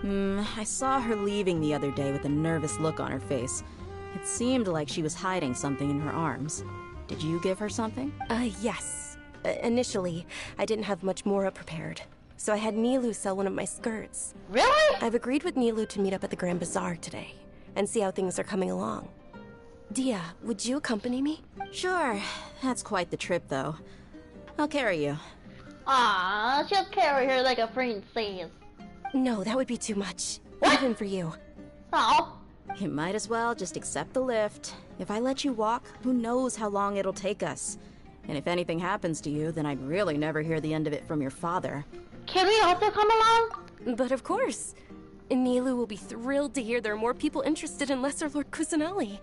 I saw her leaving the other day with a nervous look on her face. It seemed like she was hiding something in her arms. Did you give her something? Yes. Initially, I didn't have much more prepared, so I had Nilu sell one of my skirts. Really? I've agreed with Nilu to meet up at the Grand Bazaar today, and see how things are coming along. Dia, would you accompany me? Sure. That's quite the trip, though. I'll carry you. Ah, she'll carry her like a princess. No, that would be too much. Even for you. Oh. You might as well just accept the lift. If I let you walk, who knows how long it'll take us. And if anything happens to you, then I'd really never hear the end of it from your father. Can we also come along? But of course. Nilu will be thrilled to hear there are more people interested in Lesser Lord Kusanali.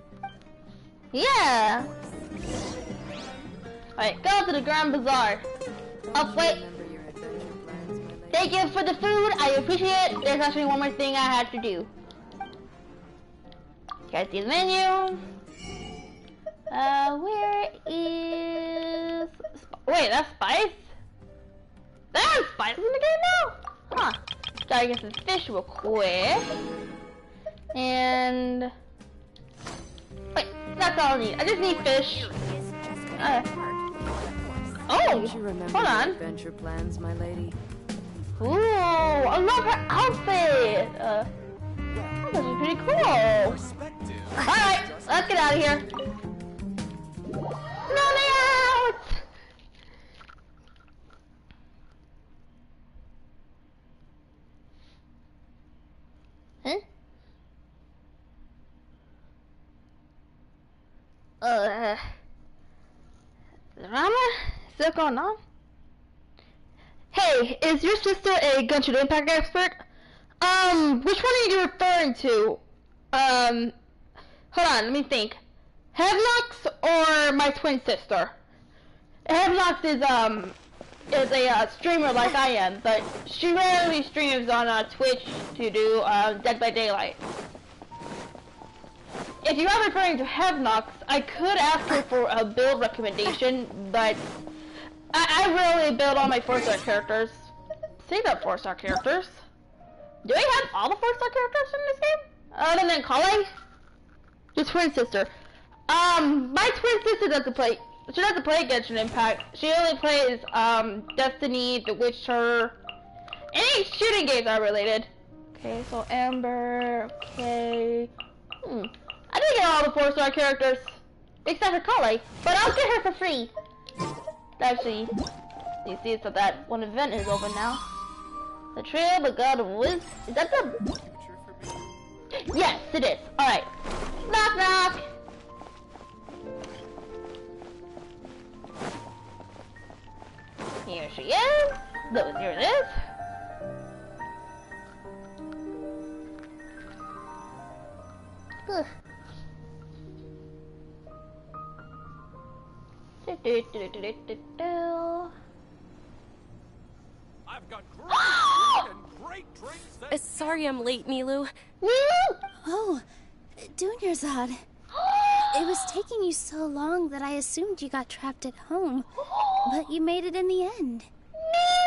Yeah. Alright, go to the Grand Bazaar. Oh, wait. Thank you for the food. I appreciate it. There's actually one more thing I had to do. Guys, see the menu. Where is... Wait, that's Spice? There's Spice in the game now? Huh. Gotta get some fish real quick. And... Wait, that's all I need. I just need fish. Oh, hold on. Adventure plans, my lady. Ooh, I love her outfit. This is pretty cool. Alright, let's get out of here. Let me out! Huh? Drama? Still going on? Hey, is your sister a Genshin Impact expert? Which one are you referring to? Hold on, let me think. Hevnox or my twin sister? Hevnox is a streamer like I am, but she rarely streams on Twitch to do Dead by Daylight. If you are referring to Hevnox, I could ask her for a build recommendation, but I rarely build all my 4-star characters. Speaking of 4-star characters, do we have all the 4-star characters in this game? Other than Kale? Your twin sister. My twin sister doesn't play. She doesn't play Genshin Impact. She only plays Destiny, The Witcher, any shooting games are related. Okay, so Amber. Okay. I didn't get all the 4-star characters except for Kale, but I'll get her for free. Actually, You see so that one event is open now. The Trail of the God of Wisdom. Is that the... Yes, it is. Alright. Knock knock! Here she is. No, here it is. Ugh. I've got great food and great drinks that... Sorry I'm late, Nilu. Oh, Dunyarzad. It was taking you so long that I assumed you got trapped at home, but you made it in the end. Nilu!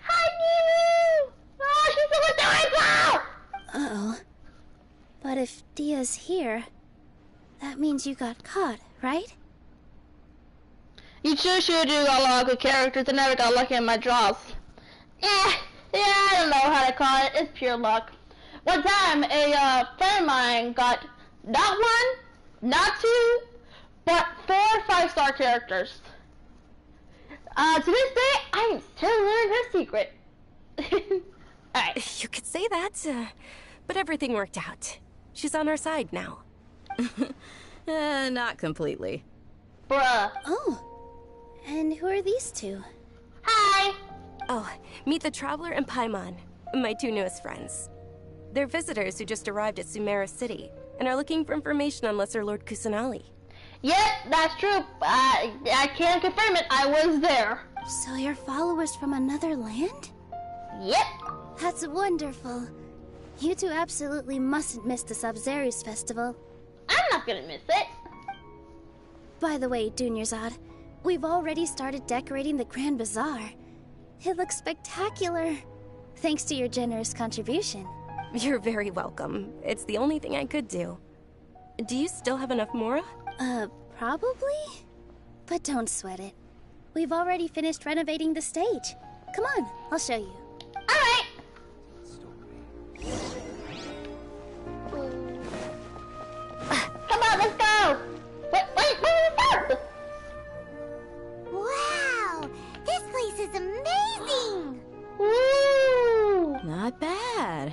Hi, Nilu! Oh, she's so adorable! Uh-oh. But if Dia's here, that means you got caught, right? You sure do got a lot of good characters. I never got lucky in my draws. Yeah, I don't know how to call it. It's pure luck. One time, a friend of mine got not one, not two, but 4 5-star characters. To this day, I'm still learning her secret. Alright. You could say that, but everything worked out. She's on our side now. Not completely. Bruh. Oh, and who are these two? Hi! Oh, meet the Traveler and Paimon, my 2 newest friends. They're visitors who just arrived at Sumeru City and are looking for information on Lesser Lord Kusanali. Yep, that's true. I can confirm it. I was there. So you're followers from another land? Yep. That's wonderful. You two absolutely mustn't miss the Sub-Zerus festival. I'm not gonna miss it. By the way, Dunyarzad, we've already started decorating the Grand Bazaar. It looks spectacular. Thanks to your generous contribution. You're very welcome. It's the only thing I could do. Do you still have enough Mora? Probably? But don't sweat it. We've already finished renovating the stage. Come on, I'll show you. Alright! Come on, let's go! Wait! Wow! This place is amazing! Woo! Not bad.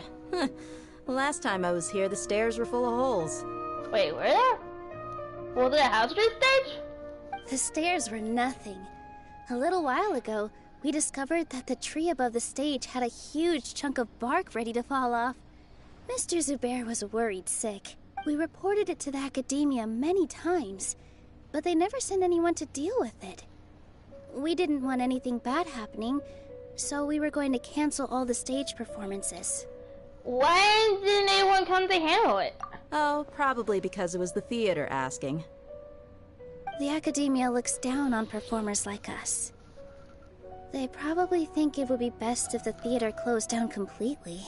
Last time I was here, the stairs were full of holes. Wait, were there? Was it a hazardous stage? The stairs were nothing. A little while ago, we discovered that the tree above the stage had a huge chunk of bark ready to fall off. Mr. Zubair was worried sick. We reported it to the academia many times, but they never sent anyone to deal with it. We didn't want anything bad happening, so we were going to cancel all the stage performances. Why didn't anyone come to handle it? Oh, probably because it was the theater asking. The academia looks down on performers like us. They probably think it would be best if the theater closed down completely.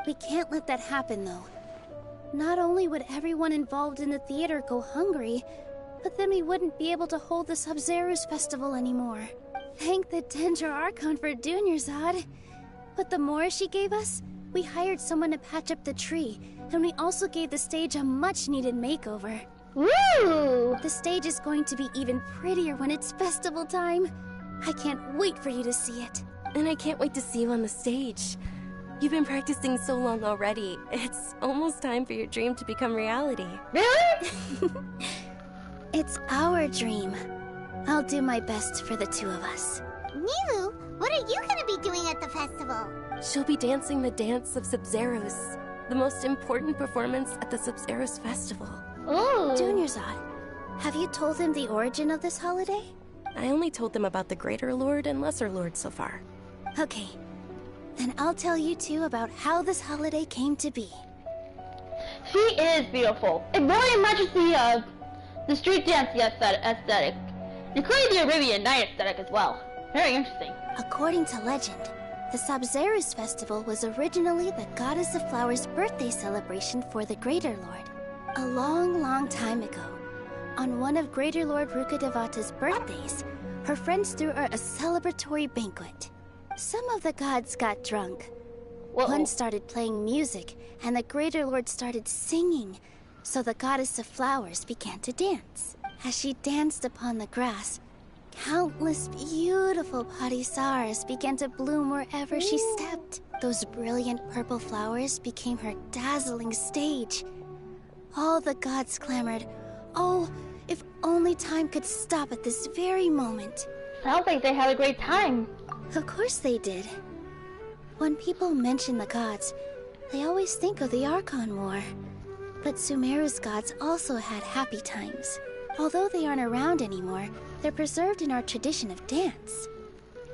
We can't let that happen, though. Not only would everyone involved in the theater go hungry, but then we wouldn't be able to hold the Sub-Zerus festival anymore. Thank the Dendro Archon for Dunyarzad. But the more she gave us, we hired someone to patch up the tree, and we also gave the stage a much-needed makeover. Woo! The stage is going to be even prettier when it's festival time. I can't wait for you to see it. And I can't wait to see you on the stage. You've been practicing so long already. It's almost time for your dream to become reality. Really? It's our dream. I'll do my best for the 2 of us. Nilu, what are you gonna be doing at the festival? She'll be dancing the dance of Sub-Zerus, the most important performance at the Sub-Zerus festival. Ooh. Dunyarzad, have you told him the origin of this holiday? I only told them about the Greater Lord and Lesser Lord so far. Okay, then I'll tell you 2 about how this holiday came to be. She is beautiful. It very matches the street dance aesthetic, including the Arabian Night aesthetic as well. Very interesting. According to legend, the Sub-Zerus festival was originally the Goddess of Flowers' birthday celebration for the Greater Lord. A long, long time ago, on one of Greater Lord Rukkhadevata's birthdays, her friends threw her a celebratory banquet. Some of the gods got drunk. One started playing music, and the Greater Lord started singing, so the Goddess of Flowers began to dance. As she danced upon the grass, countless beautiful Parisaras began to bloom wherever she stepped. Those brilliant purple flowers became her dazzling stage. All the gods clamored, "Oh, if only time could stop at this very moment." Sounds like they had a great time. Of course they did. When people mention the gods, they always think of the Archon War. But Sumeru's gods also had happy times. Although they aren't around anymore, they're preserved in our tradition of dance.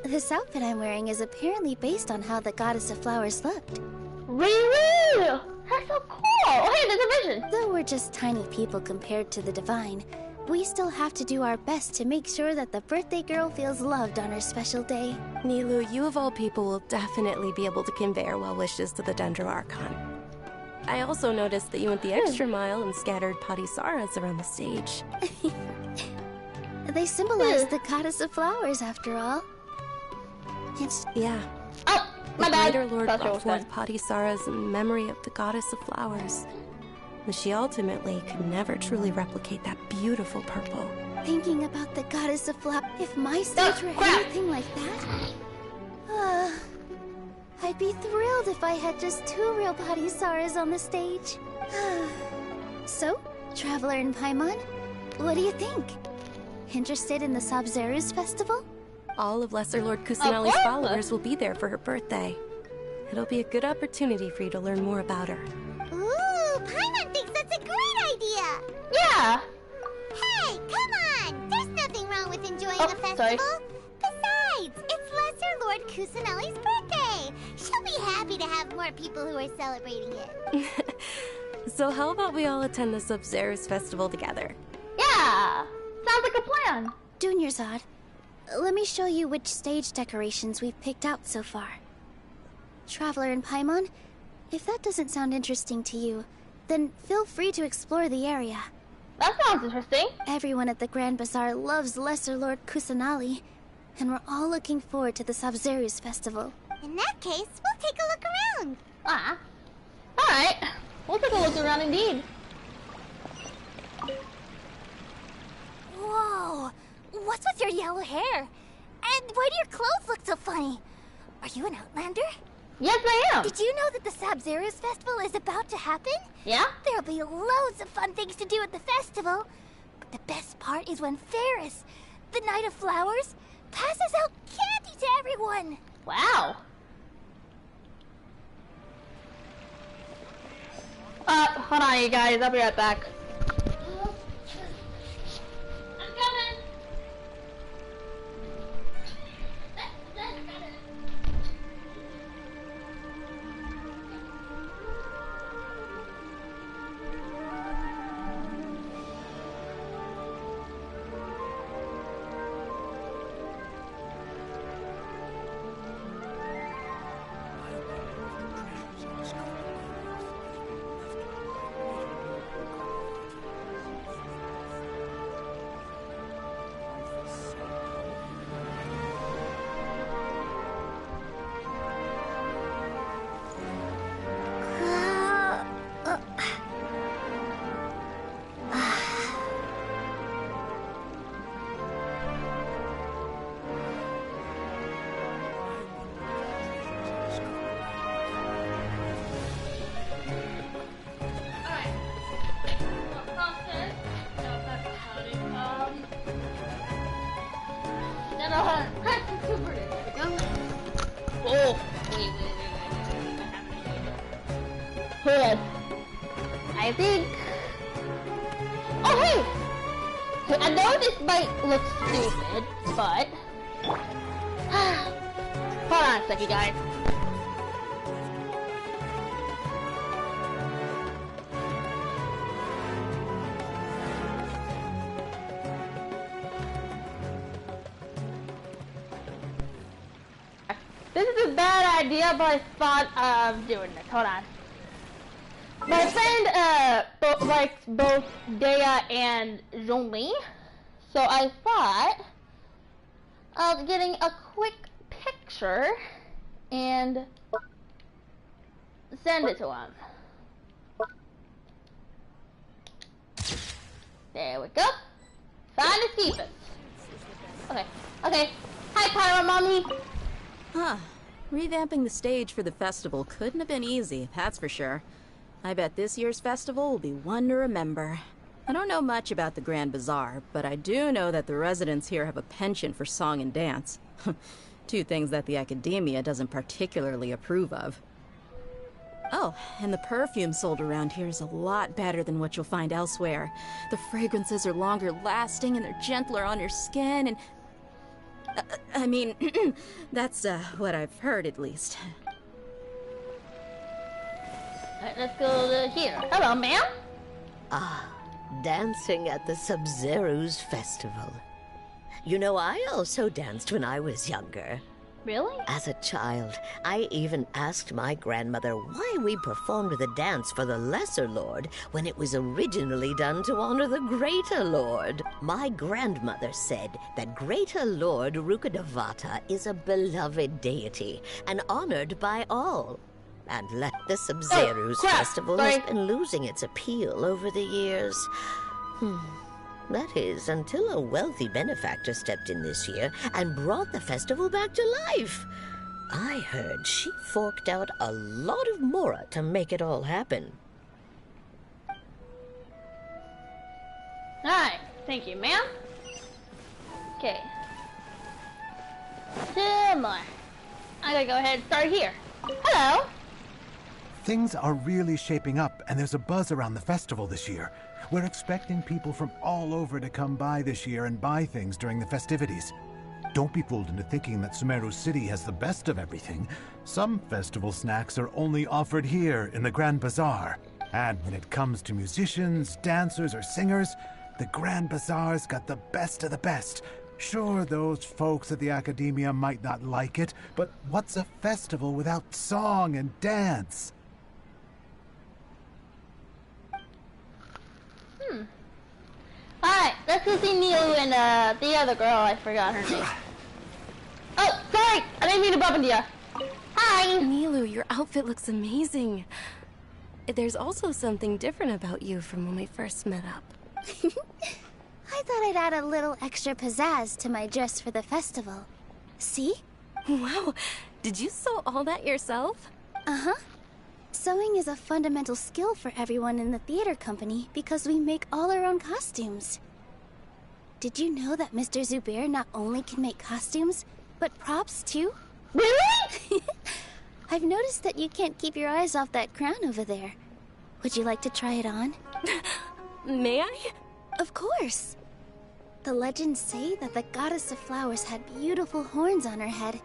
This outfit I'm wearing is apparently based on how the goddess of flowers looked. Really? That's so cool! Oh, hey, there's a vision! Though we're just tiny people compared to the divine, we still have to do our best to make sure that the birthday girl feels loved on her special day. Nilou, you of all people will definitely be able to convey our well wishes to the Dendro Archon. I also noticed that you went the extra mile and scattered Parisaras around the stage. They symbolize the goddess of flowers, after all. Yeah. Oh, my bad. The Greater Lord brought forth Parisaras in memory of the goddess of flowers. But she ultimately could never truly replicate that beautiful purple. Thinking about the goddess of flowers, if my stage were anything like that, I'd be thrilled if I had just 2 real Parisaras on the stage. So, Traveler in Paimon, what do you think? Interested in the Sabzeruz festival? All of Lesser Lord Kusanali's followers will be there for her birthday. It'll be a good opportunity for you to learn more about her. Ooh, Paimon thinks that's a great idea! Yeah! Hey, come on! There's nothing wrong with enjoying a festival. Sorry. Besides, it's Lesser Lord Kusanali's birthday! She'll be happy to have more people who are celebrating it. So how about we all attend the Sabzeruz festival together? Yeah! Sounds like a plan! Dunyarzad, let me show you which stage decorations we've picked out so far. Traveler in Paimon, if that doesn't sound interesting to you, then feel free to explore the area. That sounds interesting. Everyone at the Grand Bazaar loves Lesser Lord Kusanali, and we're all looking forward to the Sabzeruz festival. In that case, we'll take a look around. Alright. We'll take a look around indeed. Whoa! What's with your yellow hair? And why do your clothes look so funny? Are you an Outlander? Yes, I am. Did you know that the Sabzeruz festival is about to happen? Yeah? There'll be loads of fun things to do at the festival. But the best part is when Ferris, the Knight of Flowers, passes out candy to everyone. Wow. Hold on, you guys. I'll be right back. I'm coming. I think... Oh, hey! I know this might look stupid, but... Hold on a second, guys. This is a bad idea, but I thought of doing this. Hold on. My friend likes both Dea and Zhongli, so I thought of getting a quick picture and send it to him. There we go. Find the steepest. Okay. Okay. Hi, Pyro Mommy. Huh. Revamping the stage for the festival couldn't have been easy, that's for sure. I bet this year's festival will be one to remember. I don't know much about the Grand Bazaar, but I do know that the residents here have a penchant for song and dance. Two things that the academia doesn't particularly approve of. Oh, and the perfume sold around here is a lot better than what you'll find elsewhere. The fragrances are longer lasting and they're gentler on your skin and... I mean, that's what I've heard at least. Alright, let's go to here. Hello, ma'am. Ah, dancing at the Sub-Zero's festival. You know, I also danced when I was younger. Really? As a child, I even asked my grandmother why we performed the dance for the Lesser Lord when it was originally done to honor the Greater Lord. My grandmother said that Greater Lord Rukkhadevata is a beloved deity and honored by all. And let the Sub-Zero's festival has been losing its appeal over the years. That is, until a wealthy benefactor stepped in this year and brought the festival back to life. I heard she forked out a lot of mora to make it all happen. Alright, thank you, ma'am. Okay. 2 more. I gotta go ahead and start here. Hello! Things are really shaping up, and there's a buzz around the festival this year. We're expecting people from all over to come by this year and buy things during the festivities. Don't be fooled into thinking that Sumeru City has the best of everything. Some festival snacks are only offered here in the Grand Bazaar. And when it comes to musicians, dancers, or singers, the Grand Bazaar's got the best of the best. Sure, those folks at the Academia might not like it, but what's a festival without song and dance? Alright, let's go see Nilu and the other girl, I forgot her name. Oh, sorry! I didn't mean to bump into you. Hi! Nilu, your outfit looks amazing. There's also something different about you from when we first met up. I thought I'd add a little extra pizzazz to my dress for the festival. See? Wow, did you sew all that yourself? Uh-huh. Sewing is a fundamental skill for everyone in the theater company because we make all our own costumes. Did you know that Mr. Zubair not only can make costumes, but props too? Really? I've noticed that you can't keep your eyes off that crown over there. Would you like to try it on? May I? Of course. The legends say that the goddess of flowers had beautiful horns on her head,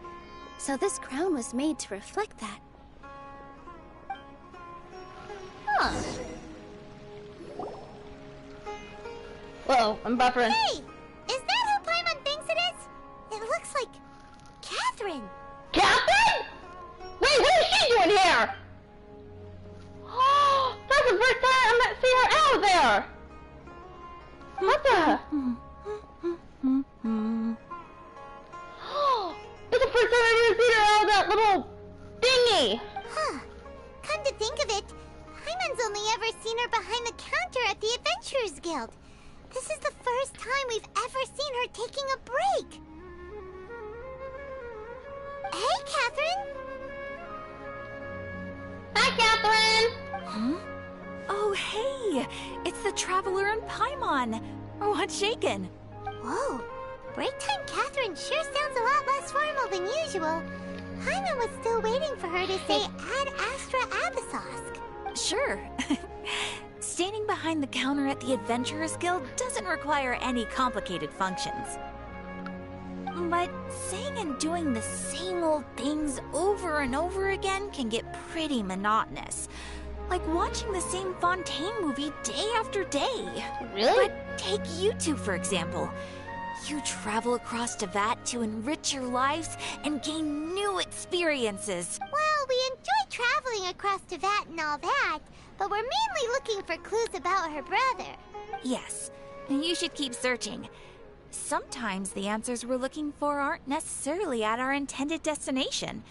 so this crown was made to reflect that. Huh. Whoa, I'm buffering. Hey! Is that who Paimon thinks it is? It looks like Catherine. Catherine? Wait, what is she doing here? Oh, that's the first time I'm not seeing her out there. What the? It's the first time I've ever seen her out of that little thingy. Huh. Come to think of it, Paimon's only ever seen her behind the counter at the Adventurers Guild. This is the first time we've ever seen her taking a break. Hey, Catherine. Hi, Catherine. Huh? Oh, hey! It's the Traveler and Paimon. What's shaken? Whoa. Break time Catherine sure sounds a lot less formal than usual. Paimon was still waiting for her to say Ad Astra Abyssosque. Sure. Standing behind the counter at the Adventurers Guild doesn't require any complicated functions. But saying and doing the same old things over and over again can get pretty monotonous. Like watching the same Fontaine movie day after day. Really? But take you two, for example. You travel across Teyvat to enrich your lives and gain new experiences. Well, we enjoy traveling across Teyvat and all that, but we're mainly looking for clues about her brother. Yes, you should keep searching. Sometimes the answers we're looking for aren't necessarily at our intended destination.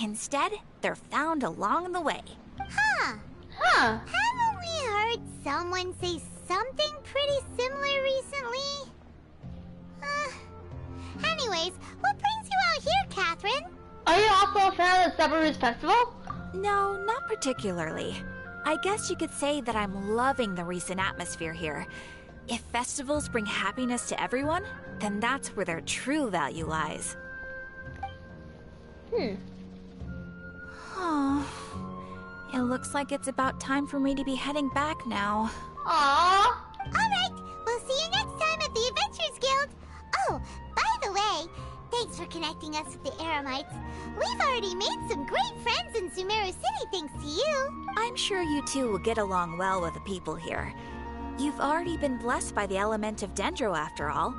Instead, they're found along the way. Huh. Huh. Haven't we heard someone say something pretty similar recently? anyways. What brings you out here, Catherine? Are you also a fan of the Subaru's festival? No, not particularly. I guess you could say that I'm loving the recent atmosphere here. If festivals bring happiness to everyone, then that's where their true value lies. Oh, it looks like it's about time for me to be heading back now. Aww. Alright, we'll see you next time at the Adventurers Guild. Oh, by the way, thanks for connecting us with the Eremites. We've already made some great friends in Sumeru City thanks to you. I'm sure you two will get along well with the people here. You've already been blessed by the element of Dendro after all.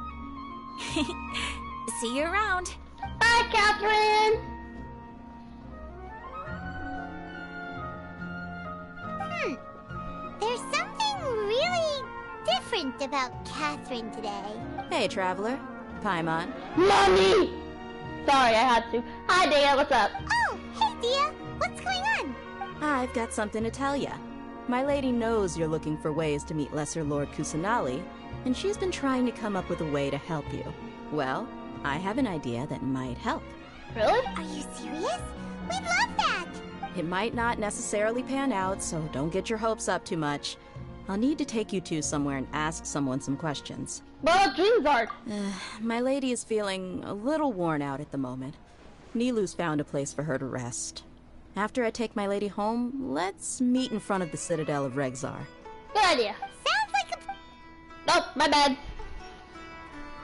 See you around. Bye, Catherine! There's something really different about Catherine today. Hey, Traveler. Paimon. Mommy! Sorry, I had to. Hi, Dia, what's up? Oh, hey, Dia. What's going on? I've got something to tell ya. My lady knows you're looking for ways to meet Lesser Lord Kusanali, and she's been trying to come up with a way to help you. Well, I have an idea that might help. Really? Are you serious? We'd love that! It might not necessarily pan out, so don't get your hopes up too much. I'll need to take you two somewhere and ask someone some questions. Well, dreams are. My lady is feeling a little worn out at the moment. Nilu's found a place for her to rest. After I take my lady home, let's meet in front of the Citadel of Regzar. Good idea. Sounds like a... Nope, my bad.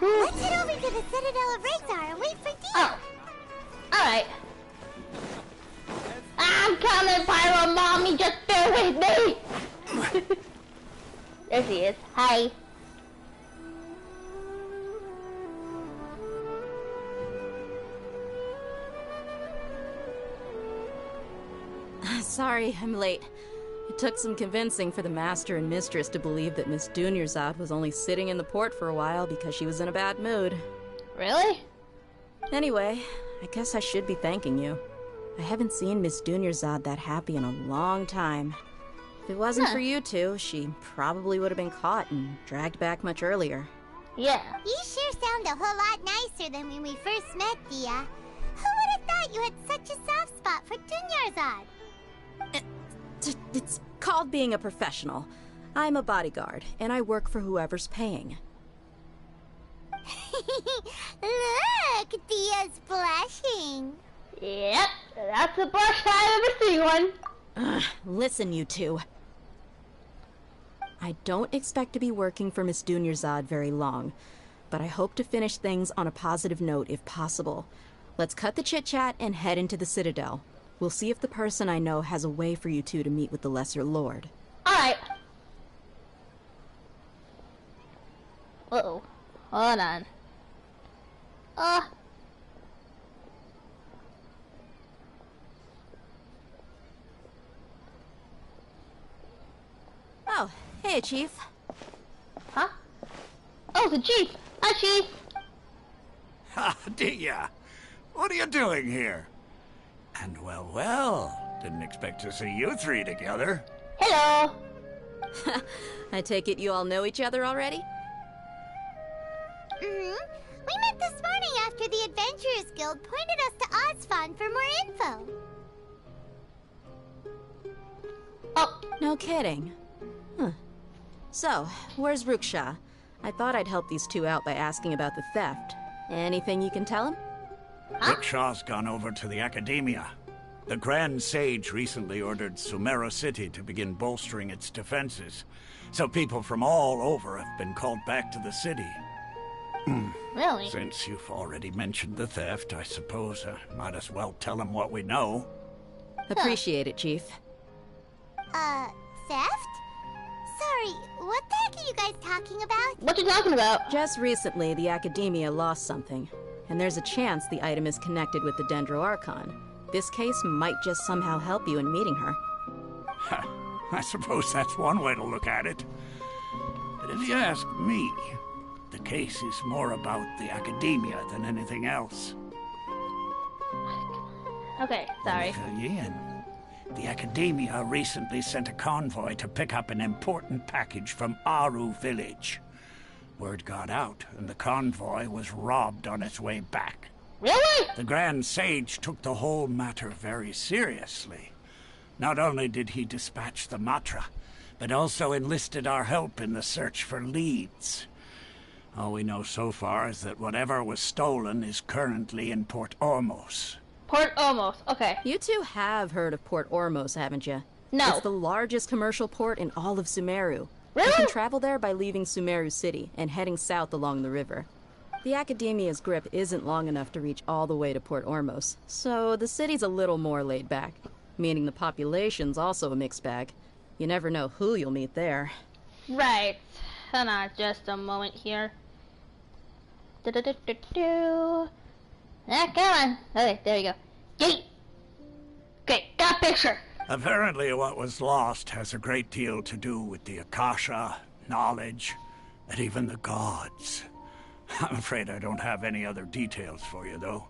Let's head over to the Citadel of Regzar and wait for Dia. Oh. Alright. I'm coming, Pyro Mommy, just bear with me! There she is. Hi. Sorry, I'm late. It took some convincing for the Master and Mistress to believe that Miss Dunyarzad was only sitting in the port for a while because she was in a bad mood. Really? Anyway, I guess I should be thanking you. I haven't seen Miss Dunyarzad that happy in a long time. If it wasn't for you two, she probably would have been caught and dragged back much earlier. Yeah. You sure sound a whole lot nicer than when we first met, Dia. Who would have thought you had such a soft spot for Dunyarzad? It's called being a professional. I'm a bodyguard, and I work for whoever's paying. Look, Dia's blushing. Yep, that's the blush I've ever seen one. Listen, you two. I don't expect to be working for Miss Dunyarzad very long, but I hope to finish things on a positive note if possible. Let's cut the chit-chat and head into the Citadel. We'll see if the person I know has a way for you two to meet with the Lesser Lord. Alright. Uh-oh. Hold on. Oh, hey, Chief. Huh? Oh, the Chief. Hi, Chief. Ha, Dia. What are you doing here? And well, didn't expect to see you three together. Hello. I take it you all know each other already? We met this morning after the Adventurers Guild pointed us to Ozfon for more info. Oh. No kidding. Huh. So, where's Ruksha? I thought I'd help these two out by asking about the theft. Anything you can tell him? Rukshaw's gone over to the Academia. The Grand Sage recently ordered Sumeru City to begin bolstering its defenses, so people from all over have been called back to the city. Really? Since you've already mentioned the theft, I suppose I might as well tell them what we know. Appreciate it, Chief. Theft? Sorry, what the heck are you guys talking about? What you talking about? Just recently, the Academia lost something, and there's a chance the item is connected with the Dendro Archon. This case might just somehow help you in meeting her. I suppose that's one way to look at it. But if you ask me, the case is more about the Academia than anything else. Okay, sorry. Fill you in. The Academia recently sent a convoy to pick up an important package from Aru village. Word got out, and the convoy was robbed on its way back. Really? The Grand Sage took the whole matter very seriously. Not only did he dispatch the Matra, but also enlisted our help in the search for leads. All we know so far is that whatever was stolen is currently in Port Ormos. Port Ormos, okay. You two have heard of Port Ormos, haven't you? No. It's the largest commercial port in all of Sumeru. Really? You can travel there by leaving Sumeru City and heading south along the river. The Academia's grip isn't long enough to reach all the way to Port Ormos, so the city's a little more laid back, meaning the population's also a mixed bag. You never know who you'll meet there. Right. Hold on just a moment here. Yeah, come on. Okay, there you go. Gate! Okay, got a picture. Apparently what was lost has a great deal to do with the Akasha, knowledge, and even the gods. I'm afraid I don't have any other details for you, though.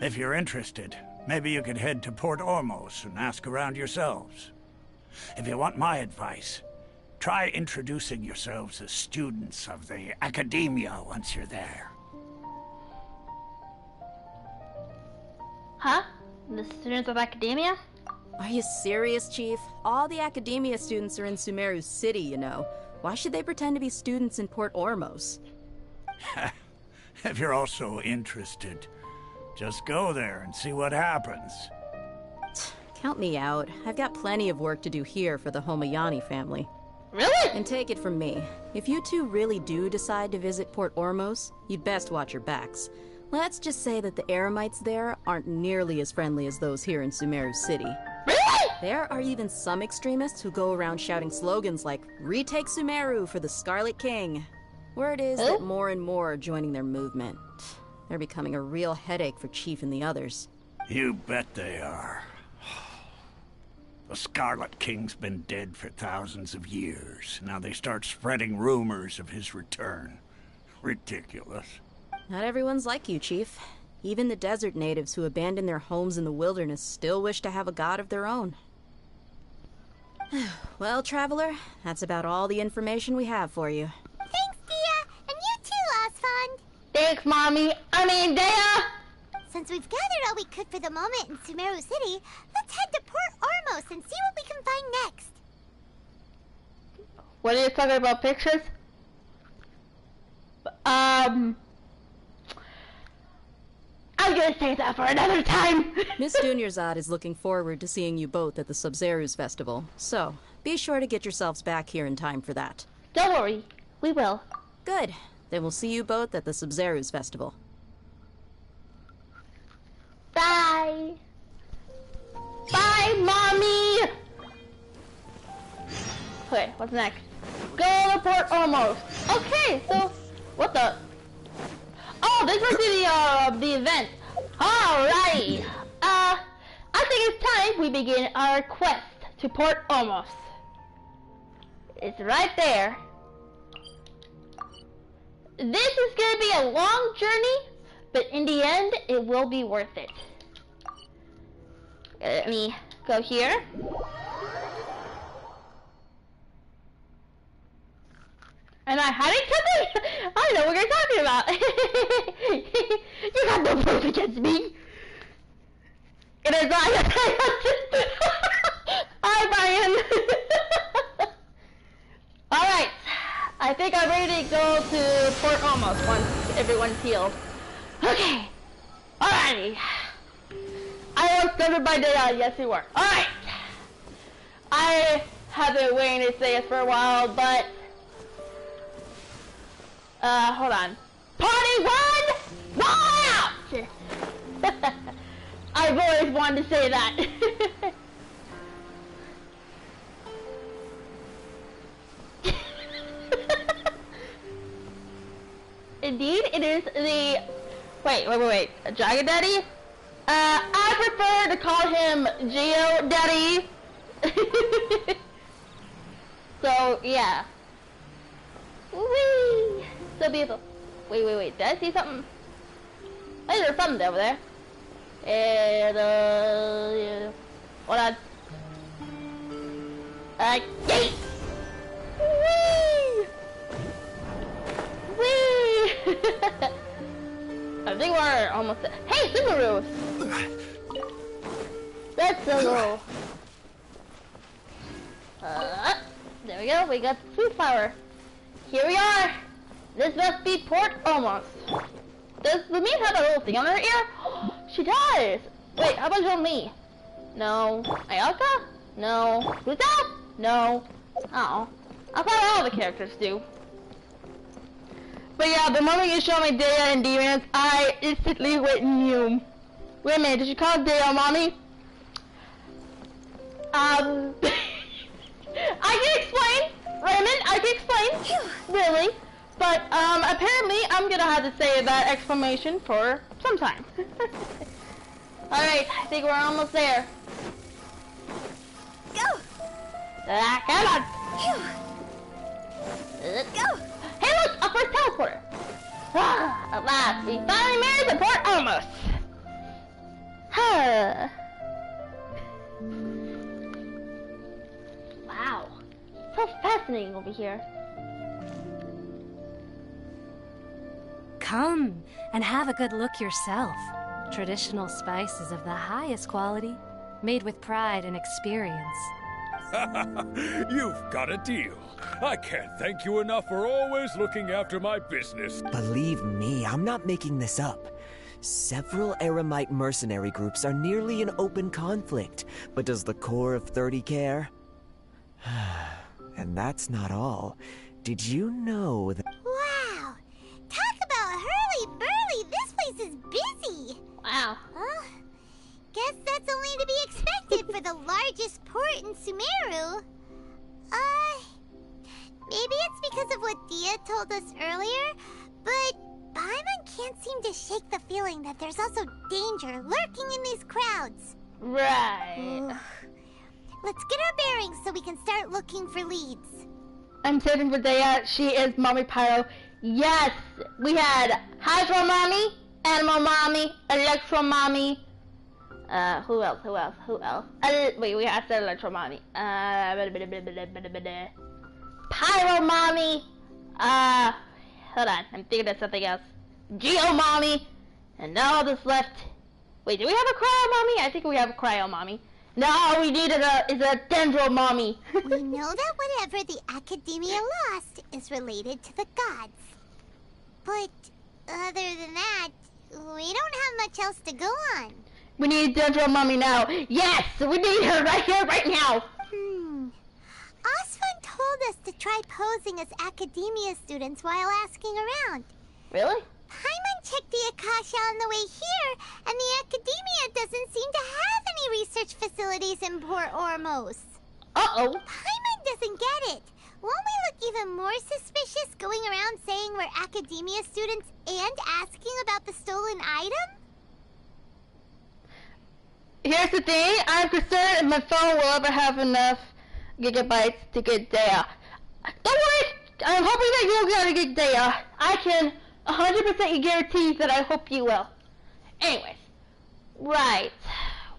If you're interested, maybe you could head to Port Ormos and ask around yourselves. If you want my advice, try introducing yourselves as students of the Academia once you're there. Huh? The students of Academia? Are you serious, Chief? All the Academia students are in Sumeru City, you know. Why should they pretend to be students in Port Ormos? If you're also interested, just go there and see what happens. Count me out. I've got plenty of work to do here for the Homayani family. Really? And take it from me, if you two really do decide to visit Port Ormos, you'd best watch your backs. Let's just say that the Eremites there aren't nearly as friendly as those here in Sumeru City. Really? There are even some extremists who go around shouting slogans like, "Retake Sumeru for the Scarlet King." Word is that more and more are joining their movement. They're becoming a real headache for Chief and the others. You bet they are. The Scarlet King's been dead for thousands of years. Now they start spreading rumors of his return. Ridiculous. Not everyone's like you, Chief. Even the desert natives who abandoned their homes in the wilderness still wish to have a god of their own. Well, Traveler, that's about all the information we have for you. Thanks, Dia! And you too, Osfond! Thanks, Mommy! I mean, Dia! Since we've gathered all we could for the moment in Sumeru City, let's head to Port Ormos and see what we can find next. What are you talking about, pictures? I'm gonna save that for another time! Miss Dunyarzad is looking forward to seeing you both at the Sub-Zerus Festival, so be sure to get yourselves back here in time for that. Don't worry, we will. Good. Then we'll see you both at the Sub-Zerus Festival. Bye! Bye, Mommy! Okay, what's next? Go to Port Ormos. Okay, so, what the? Oh, this must be the event. Alrighty. I think it's time we begin our quest to Port Ormos. It's right there. This is gonna be a long journey, but in the end, it will be worth it. Let me go here. And I hadn't something? I don't know what you're talking about. You got no proof against me. It is I. Hi, Brian. Alright. I think I'm ready to go to Port Ormos once everyone's healed. Okay. Alrighty. I was covered by Daya. Yes, you were. Alright. I have been waiting to say this for a while, but hold on. Party one out! I've always wanted to say that. Indeed, it is the... Wait. Dragon Daddy? I prefer to call him Geo Daddy. So, yeah. Whee! So beautiful. Wait. Did I see something? Hey, there's something over there. And, hold on. Gate! Whee! I think we're almost there. Hey, Subaru! That's so cool. There we go. We got the food flower. Here we are. This must be Port Almost. Does the meat have a little thing on her ear? She does. Wait, how about Jean-Lee? No. Ayaka? No. Who's that? No. Oh. I thought all the characters do. But yeah, the moment you show me Dea and Demons, I instantly went new. Wait a minute, did you call Dea mommy? I can explain, Raymond, I can explain, really. But apparently I'm gonna have to say that exclamation for some time. Alright, I think we're almost there. Go! Come on! Go! Hey look, a first teleporter! At last, we finally made the port almost! Wow, so fascinating over here. Come and have a good look yourself. Traditional spices of the highest quality, made with pride and experience. You've got a deal. I can't thank you enough for always looking after my business. Believe me, I'm not making this up. Several Eremite mercenary groups are nearly in open conflict, but does the Core of 30 care? And that's not all. Did you know that— Wow! Talk about hurly-burly! This place is busy! Wow. Well, guess that's only to be expected for the largest port in Sumeru. Maybe it's because of what Dia told us earlier, but Paimon can't seem to shake the feeling that there's also danger lurking in these crowds. Right. Let's get our bearings so we can start looking for leads. I'm searching for Dea. She is Mommy Pyro. Yes! We had Hydro Mommy, Animal Mommy, Electro Mommy. Who else? Wait, we have said Electro Mommy. Pyro Mommy. Hold on. I'm thinking of something else. Geo Mommy. And now this left. Wait, do we have a Cryo Mommy? I think we have a Cryo Mommy. No, all we need is a Dendro Mommy. We know that whatever the Academia lost is related to the gods. But other than that, we don't have much else to go on. We need Dendro Mommy now. Yes, we need her right here, right now. Osvan told us to try posing as Academia students while asking around. Really? Paimon checked the Akasha on the way here, and the Academia doesn't seem to have any research facilities in Port Ormos. Uh-oh. Paimon doesn't get it. Won't we look even more suspicious going around saying we're Academia students and asking about the stolen item? Here's the thing. I'm concerned if my phone will ever have enough gigabytes to get Dea. Don't worry. I'm hoping that you'll get Dea. I can 100% guarantee that I hope you will. Anyways. Right.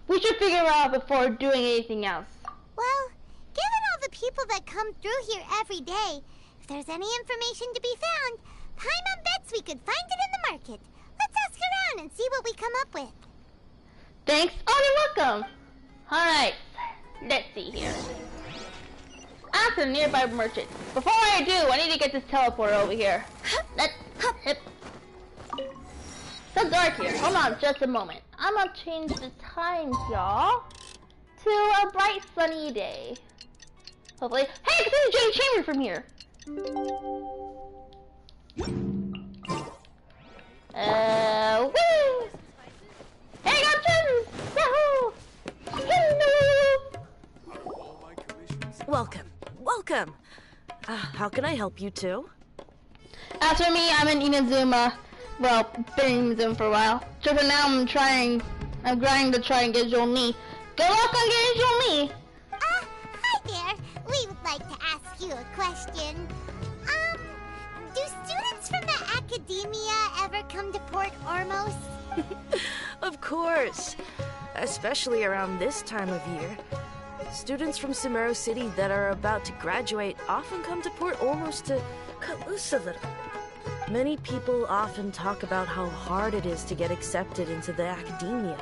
We should figure out before doing anything else. Well, given all the people that come through here every day, if there's any information to be found, Paimon bets we could find it in the market. Let's ask around and see what we come up with. Thanks. Oh, you're welcome. Alright. Let's see here. Ask a nearby merchant. Before I do, I need to get this teleporter over here. So dark here. Hold on just a moment. I'm gonna change the time, y'all, to a bright sunny day. Hopefully. Hey, I can see the Jade Chamber from here. Woo! Hey, I got gems! Yahoo! Hello! Welcome. How can I help you two? As for me, I'm in Inazuma. Well, been in Inazuma for a while. So for now, I'm grinding to try and get Jean-Lee. Good luck on getting Jean-Lee! Hi there. We would like to ask you a question. Do students from the Academia ever come to Port Ormos? Of course. Especially around this time of year. Students from Sumeru City that are about to graduate often come to Port Ormos to cut loose a little. Many people often talk about how hard it is to get accepted into the academia,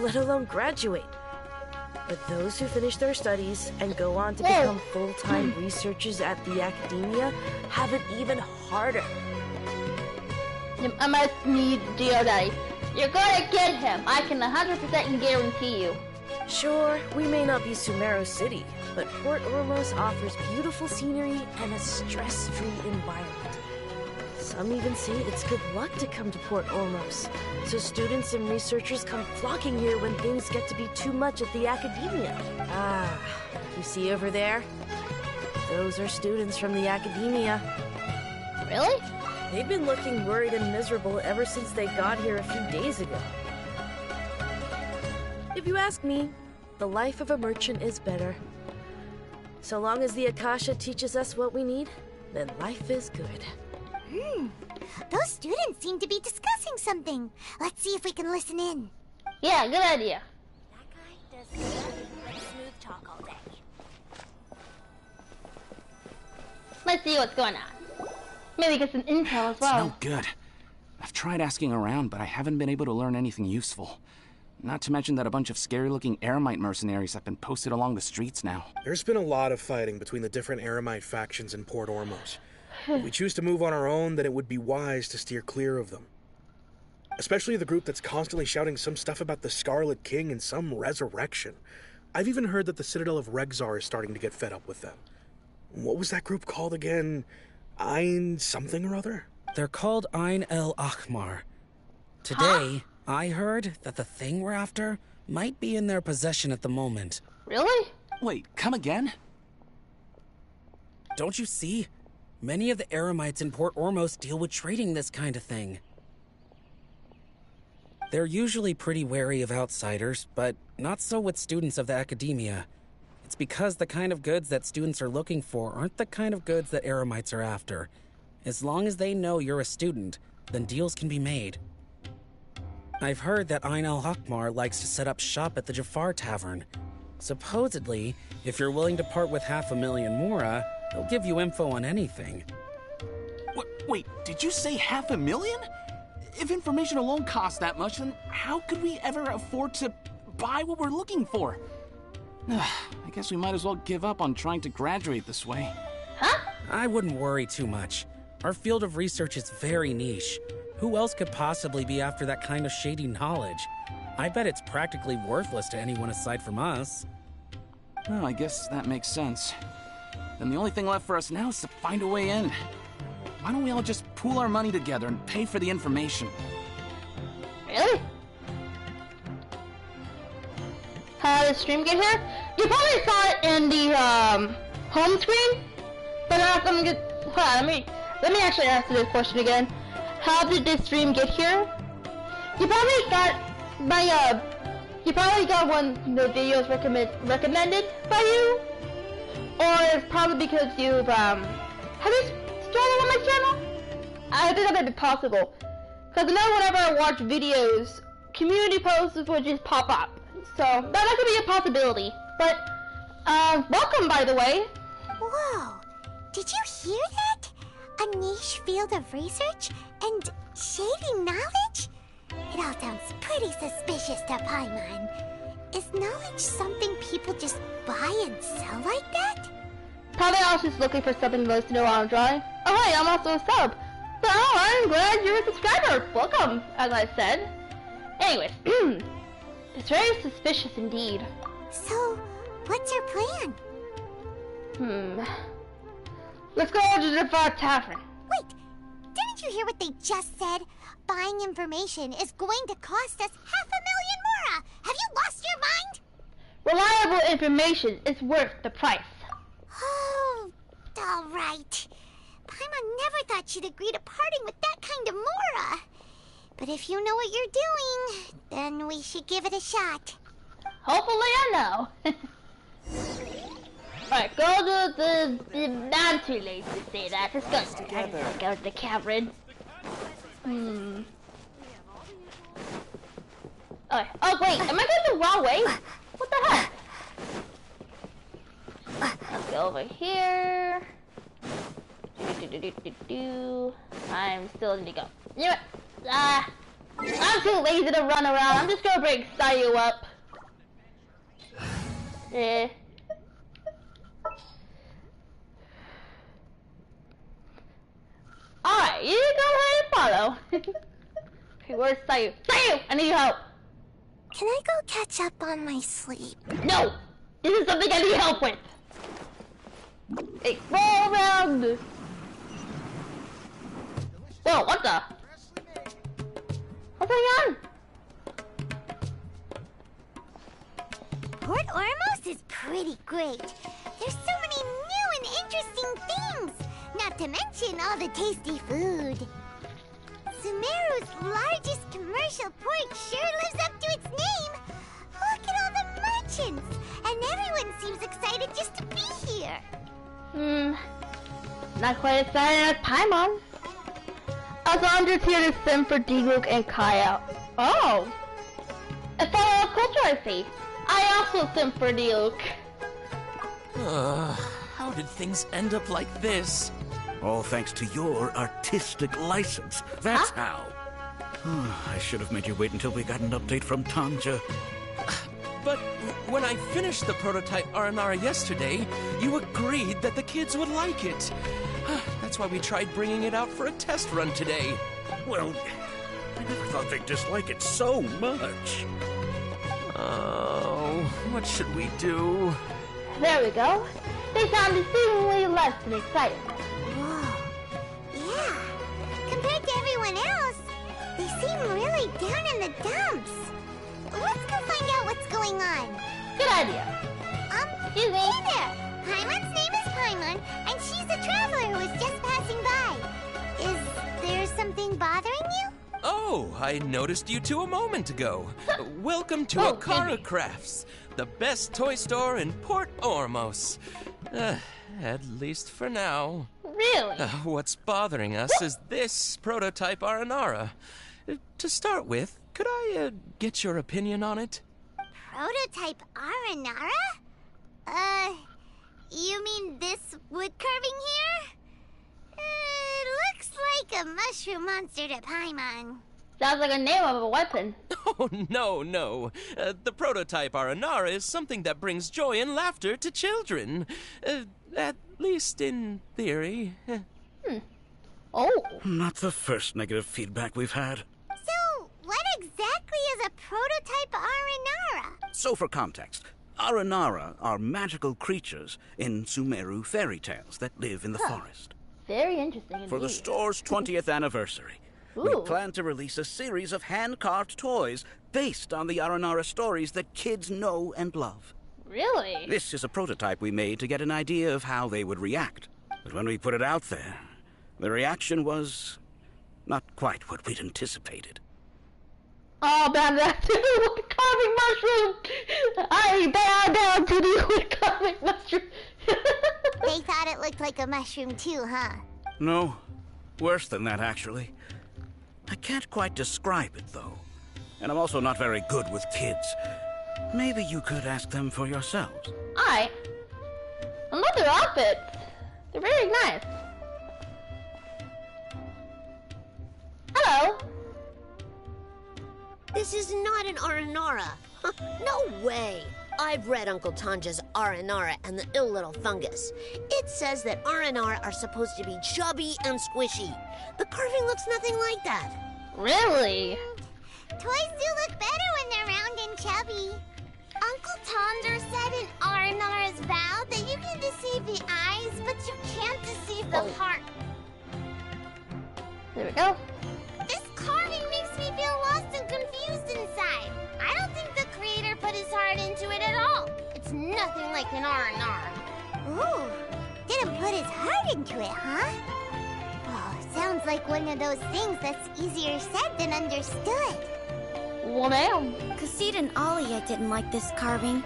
let alone graduate. But those who finish their studies and go on to become full-time researchers at the academia have it even harder. I must need Geodite. You're gonna get him. I can 100% guarantee you. Sure, we may not be Sumeru City, but Port Ormos offers beautiful scenery and a stress-free environment. Some even say it's good luck to come to Port Ormos, so students and researchers come flocking here when things get to be too much at the academia. Ah, you see over there? Those are students from the academia. Really? They've been looking worried and miserable ever since they got here a few days ago. If you ask me, the life of a merchant is better. So long as the Akasha teaches us what we need, then life is good. Those students seem to be discussing something. Let's see if we can listen in. Yeah, good idea. That guy does smooth talk all day. Let's see what's going on. Maybe get some intel as well. It's no good. I've tried asking around, but I haven't been able to learn anything useful. Not to mention that a bunch of scary-looking Eremite mercenaries have been posted along the streets now. There's been a lot of fighting between the different Eremite factions in Port Ormos. If we choose to move on our own, then it would be wise to steer clear of them. Especially the group that's constantly shouting some stuff about the Scarlet King and some resurrection. I've even heard that the Citadel of Regzar is starting to get fed up with them. What was that group called again? Ein something or other? They're called Ein El Akhmar. Today, I heard that the thing we're after might be in their possession at the moment. Really? Wait, come again? Don't you see? Many of the Eremites in Port Ormos deal with trading this kind of thing. They're usually pretty wary of outsiders, but not so with students of the academia. It's because the kind of goods that students are looking for aren't the kind of goods that Eremites are after. As long as they know you're a student, then deals can be made. I've heard that Ein El Akhmar likes to set up shop at the Jafar Tavern. Supposedly, if you're willing to part with 500,000 Mora, they'll give you info on anything. Wait, did you say 500,000? If information alone costs that much, then how could we ever afford to buy what we're looking for? I guess we might as well give up on trying to graduate this way. Huh? I wouldn't worry too much. Our field of research is very niche. Who else could possibly be after that kind of shady knowledge? I bet it's practically worthless to anyone aside from us. Well, I guess that makes sense. Then the only thing left for us now is to find a way in. Why don't we all just pool our money together and pay for the information? Really? How did the stream get here? You probably saw it in the home screen, but I'm gonna get. Hold on, let me actually answer this question again. How did this stream get here? You probably got my you probably got one of the videos recommended by you, or it's probably because you've have you started on my channel? I think that might be possible, because I know whenever I watch videos, community posts would just pop up. So that could be a possibility. But welcome, by the way. Whoa! Did you hear that? A niche field of research and shady knowledge? It all sounds pretty suspicious to Paimon. Is knowledge something people just buy and sell like that? Probably I was just looking for something to listen to while I'm drawing. Oh hey, I'm also a sub. So I'm glad you're a subscriber. Welcome, as I said. Anyways, it's very suspicious indeed. So, what's your plan? Let's go to the Jafar Tavern. Wait, didn't you hear what they just said? Buying information is going to cost us 500,000 Mora! Have you lost your mind? Reliable information is worth the price. Oh, alright. Paimon never thought she'd agree to parting with that kind of Mora. But if you know what you're doing, then we should give it a shot. Hopefully I know. Alright, go to the not too late to say that. Let's go together. Go to the cavern. Okay. Oh wait, am I going the wrong way? What the heck? Let's go over here. I'm still need to go. You know what? I'm too lazy to run around. I'm just gonna break Staryu up. Alright, you go ahead and follow. Okay, where's Staryu? Staryu! I need your help. Can I go catch up on my sleep? No! This is something I need help with. Hey, roll around! Whoa, what the? What's going on? Port Ormos is pretty great. There's so many new and interesting things. Not to mention all the tasty food. Sumeru's largest commercial port sure lives up to its name. Look at all the merchants. And everyone seems excited just to be here. Not quite excited as Paimon. Alexandra's here to sim for Diluc and Kaya. Oh! A fellow of culture, I see. I also sim for Diluc. How did things end up like this? All thanks to your artistic license. That's how. I should have made you wait until we got an update from Tanja. But when I finished the prototype Aranara yesterday, you agreed that the kids would like it. That's why we tried bringing it out for a test run today. Well, I never thought they'd dislike it so much. Oh, what should we do? There we go. They sound seemingly less than excited. Whoa. Yeah. Compared to everyone else, they seem really down in the dumps. Let's go find out what's going on. Good idea. Excuse me. Hey there. Paimon's name is Paimon, and she's a traveler who was just passing by. Is there something bothering you? Oh, I noticed you two a moment ago. Welcome to Akara Crafts, the best toy store in Port Ormos. At least for now. Really? What's bothering us is this prototype Aranara. To start with, could I get your opinion on it? Prototype Aranara? You mean this wood carving here? It looks like a mushroom monster to Paimon. Sounds like a name of a weapon. Oh, no. The prototype Aranara is something that brings joy and laughter to children. At least in theory. Oh. Not the first negative feedback we've had. So, what exactly is a prototype Aranara? So for context, Aranara are magical creatures in Sumeru fairy tales that live in the forest. Very interesting indeed. For the store's 20th anniversary, we plan to release a series of hand-carved toys based on the Aranara stories that kids know and love. Really? This is a prototype we made to get an idea of how they would react. But when we put it out there, the reaction was not quite what we'd anticipated. Oh man, that's the wood carving mushroom! I bow down to the wood carving mushroom! They thought it looked like a mushroom too, huh? No, worse than that actually. I can't quite describe it though. And I'm also not very good with kids. Maybe you could ask them for yourselves. I love their outfits. They're very nice. Hello. This is not an Aranara. No way. I've read Uncle Tanja's Aranara and the ill little fungus. It says that Aranara are supposed to be chubby and squishy. The carving looks nothing like that. Really? Toys do look better when they're round and chubby. Uncle Tonder said in Aranara's vow that you can deceive the eyes, but you can't deceive the heart. There we go. This carving makes me feel lost and confused inside. I don't think the creator put his heart into it at all. It's nothing like an Aranara. Ooh, didn't put his heart into it, huh? Oh, sounds like one of those things that's easier said than understood. Well, ma'am. Kassid and Alia didn't like this carving,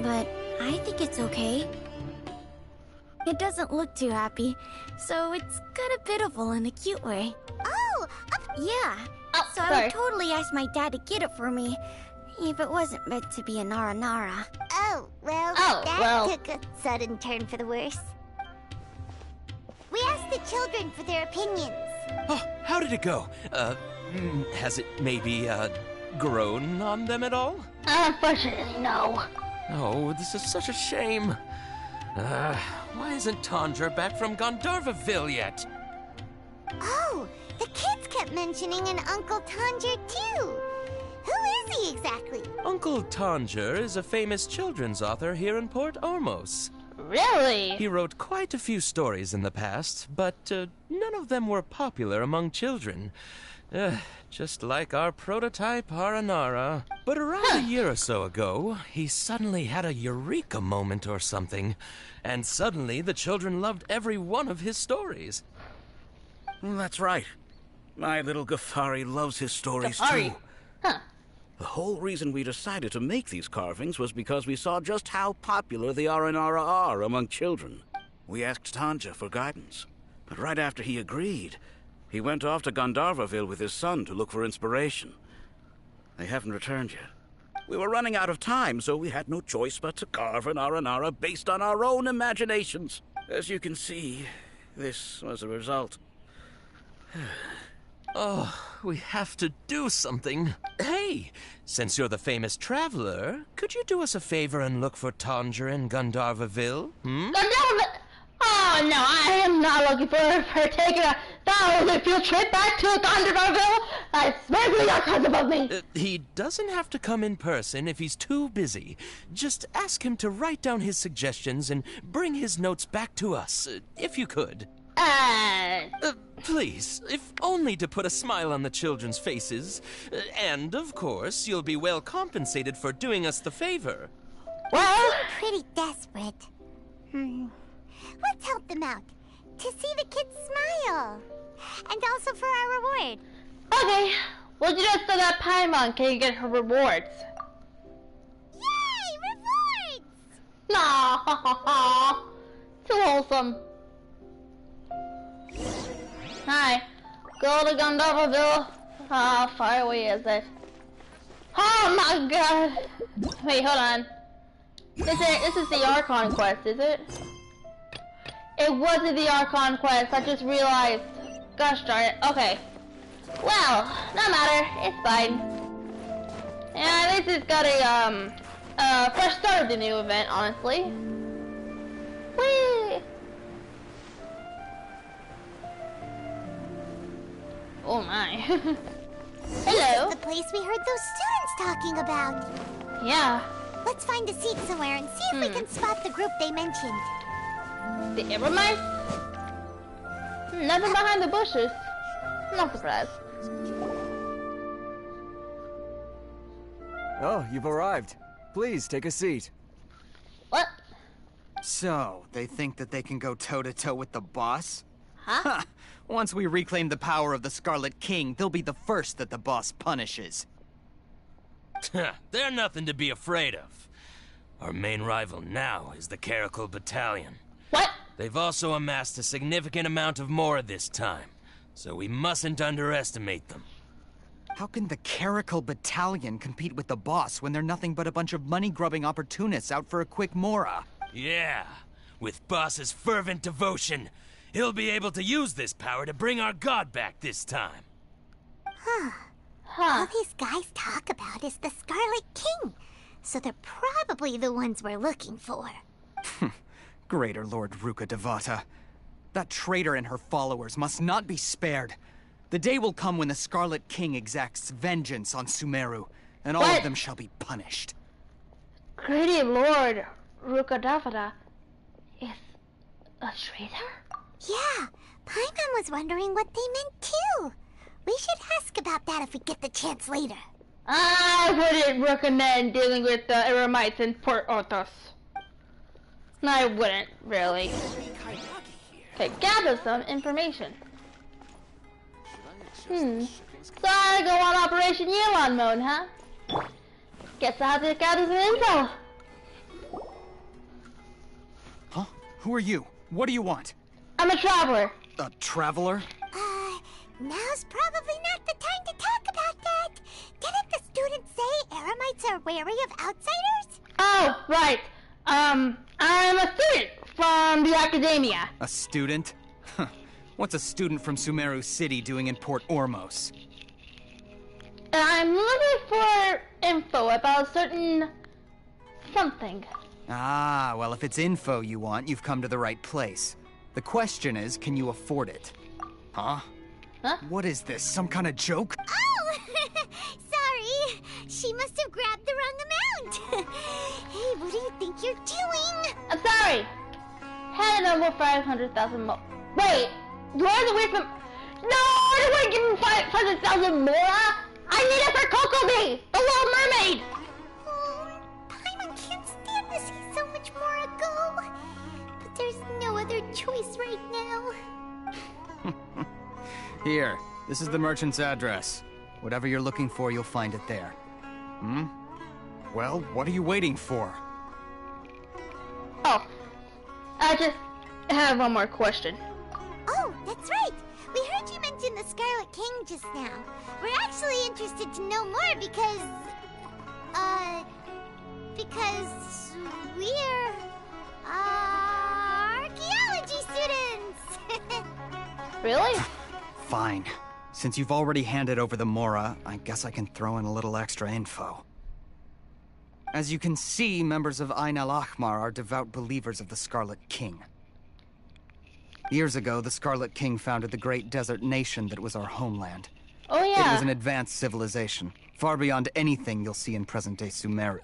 but I think it's okay. It doesn't look too happy, so it's kind of pitiful in a cute way. Oh! Yeah. So I would totally ask my dad to get it for me, if it wasn't meant to be an Aranara. Oh, well, that took a sudden turn for the worse. We asked the the children for their opinions. Oh, how did it go? Has it maybe, grown on them at all? Unfortunately, no. Oh, this is such a shame. Why isn't Tondra back from Gandharvaville yet? Oh, the kids kept mentioning an Uncle Tanger, too. Who is he exactly? Uncle Tanger is a famous children's author here in Port Ormos. Really? He wrote quite a few stories in the past, but none of them were popular among children. Just like our prototype Aranara. But around a year or so ago, he suddenly had a eureka moment or something. And suddenly the children loved every one of his stories. That's right. My little Ghaffari loves his stories too. Huh. The whole reason we decided to make these carvings was because we saw just how popular the Aranara are among children. We asked Tanja for guidance, but right after he agreed, he went off to Gandharvaville with his son to look for inspiration. They haven't returned yet. We were running out of time, so we had no choice but to carve an Aranara based on our own imaginations. As you can see, this was the result. Oh, we have to do something. Hey, since you're the famous traveler, could you do us a favor and look for Tondra in Gandharvaville? Gandharvaville? Oh, no, I am not looking for taking a thousand field trip back to Gandharvaville. I swear to the archives above me. He doesn't have to come in person if he's too busy. Just ask him to write down his suggestions and bring his notes back to us, if you could. Please, if only to put a smile on the children's faces. And, of course, you'll be well compensated for doing us the favor. Well, pretty desperate. Let's help them out. To see the kids smile. And also for our reward. Okay, we'll do that so that Paimon can get her rewards. Yay, rewards! No, too wholesome. Hi, go to Gandharvaville. How far away is it? Oh my god! Wait, hold on. This is the Archon quest, is it? It wasn't the Archon quest, I just realized. Gosh darn it. Okay. Well, no matter. It's fine. Yeah, this has got a fresh start of the new event, honestly. Whee! Oh my. Hello. This is the place we heard those students talking about. Yeah. Let's find a seat somewhere and see if we can spot the group they mentioned. The Eremites? Nothing behind the bushes. Not surprised. Oh, you've arrived. Please, take a seat. What? So, they think that they can go toe-to-toe with the boss? Huh? Once we reclaim the power of the Scarlet King, they'll be the first that the boss punishes. They're nothing to be afraid of. Our main rival now is the Caracal Battalion. What? They've also amassed a significant amount of more this time, so we mustn't underestimate them. How can the Caracal Battalion compete with the boss when they're nothing but a bunch of money-grubbing opportunists out for a quick mora? Yeah, with boss's fervent devotion, he'll be able to use this power to bring our god back this time. All these guys talk about is the Scarlet King, so they're probably the ones we're looking for. Greater Lord Ruka Devata. That traitor and her followers must not be spared. The day will come when the Scarlet King exacts vengeance on Sumeru, and all of them shall be punished. Greater Lord Ruka Devata is a traitor? Yeah, Paimon was wondering what they meant too. We should ask about that if we get the chance later. I wouldn't recommend dealing with the Eremites in Port Orthos. I wouldn't, really. Okay, gather some information. So I go on Operation Yelon mode, huh? Guess I'll have to gather some intel. Huh? Who are you? What do you want? I'm a traveler. A traveler? Now's probably not the time to talk about that. Didn't the students say Eremites are wary of outsiders? Oh, right. I'm a student from the academia. A student? What's a student from Sumeru City doing in Port Ormos? I'm looking for info about a certain something. Ah, well, if it's info you want, you've come to the right place. The question is, can you afford it? Huh? Huh? What is this, some kind of joke? Oh! Sorry. She must have grabbed the wrong amount. Hey, what do you think you're doing? I'm sorry. Had it over 500,000 more. Wait, you are the way from... No, I don't want to give him 500,000 more. I need it for Kokomi, the Little Mermaid. Oh, Paimon can't stand to see so much more go. But there's no other choice right now. Here, this is the merchant's address. Whatever you're looking for, you'll find it there. Hmm? Well, what are you waiting for? Oh, I just have one more question. Oh, that's right. We heard you mention the Scarlet King just now. We're actually interested to know more because we're archaeology students. Really? Fine. Since you've already handed over the Mora, I guess I can throw in a little extra info. As you can see, members of Ain al-Ahmar are devout believers of the Scarlet King. Years ago, the Scarlet King founded the great desert nation that was our homeland. Oh yeah. It was an advanced civilization, far beyond anything you'll see in present-day Sumeru.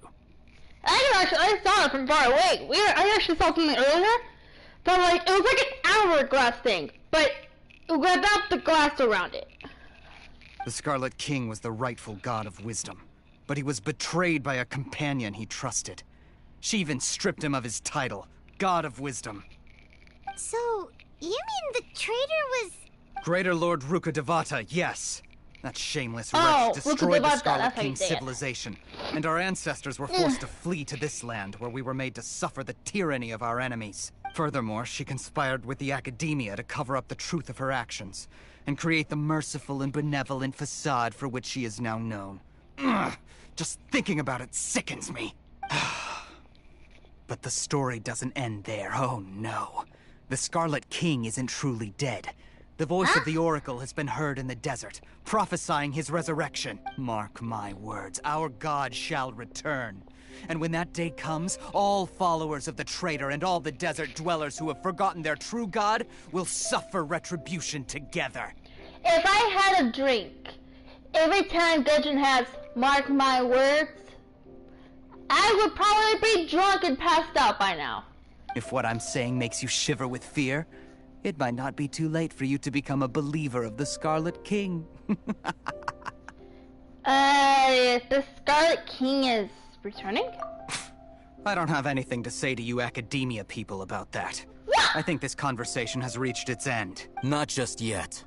I saw it from far away. I actually saw something earlier, but it was like an hourglass thing, but without the glass around it. The Scarlet King was the rightful god of wisdom, but he was betrayed by a companion he trusted. She even stripped him of his title, God of Wisdom. So, you mean the traitor was... Greater Lord Ruka Devata, yes. That shameless wretch destroyed the Scarlet King's civilization, and our ancestors were forced to flee to this land, where we were made to suffer the tyranny of our enemies. Furthermore, she conspired with the Academia to cover up the truth of her actions, and create the merciful and benevolent facade for which she is now known. Ugh, just thinking about it sickens me. But the story doesn't end there, oh no. The Scarlet King isn't truly dead. The voice of the Oracle has been heard in the desert, prophesying his resurrection. Mark my words, our god shall return. And when that day comes, all followers of the traitor and all the desert dwellers who have forgotten their true god will suffer retribution together. If I had a drink, every time Genshin has mark my words, I would probably be drunk and passed out by now. If what I'm saying makes you shiver with fear, it might not be too late for you to become a believer of the Scarlet King. The Scarlet King is returning? I don't have anything to say to you Academia people about that. I think this conversation has reached its end. Not just yet.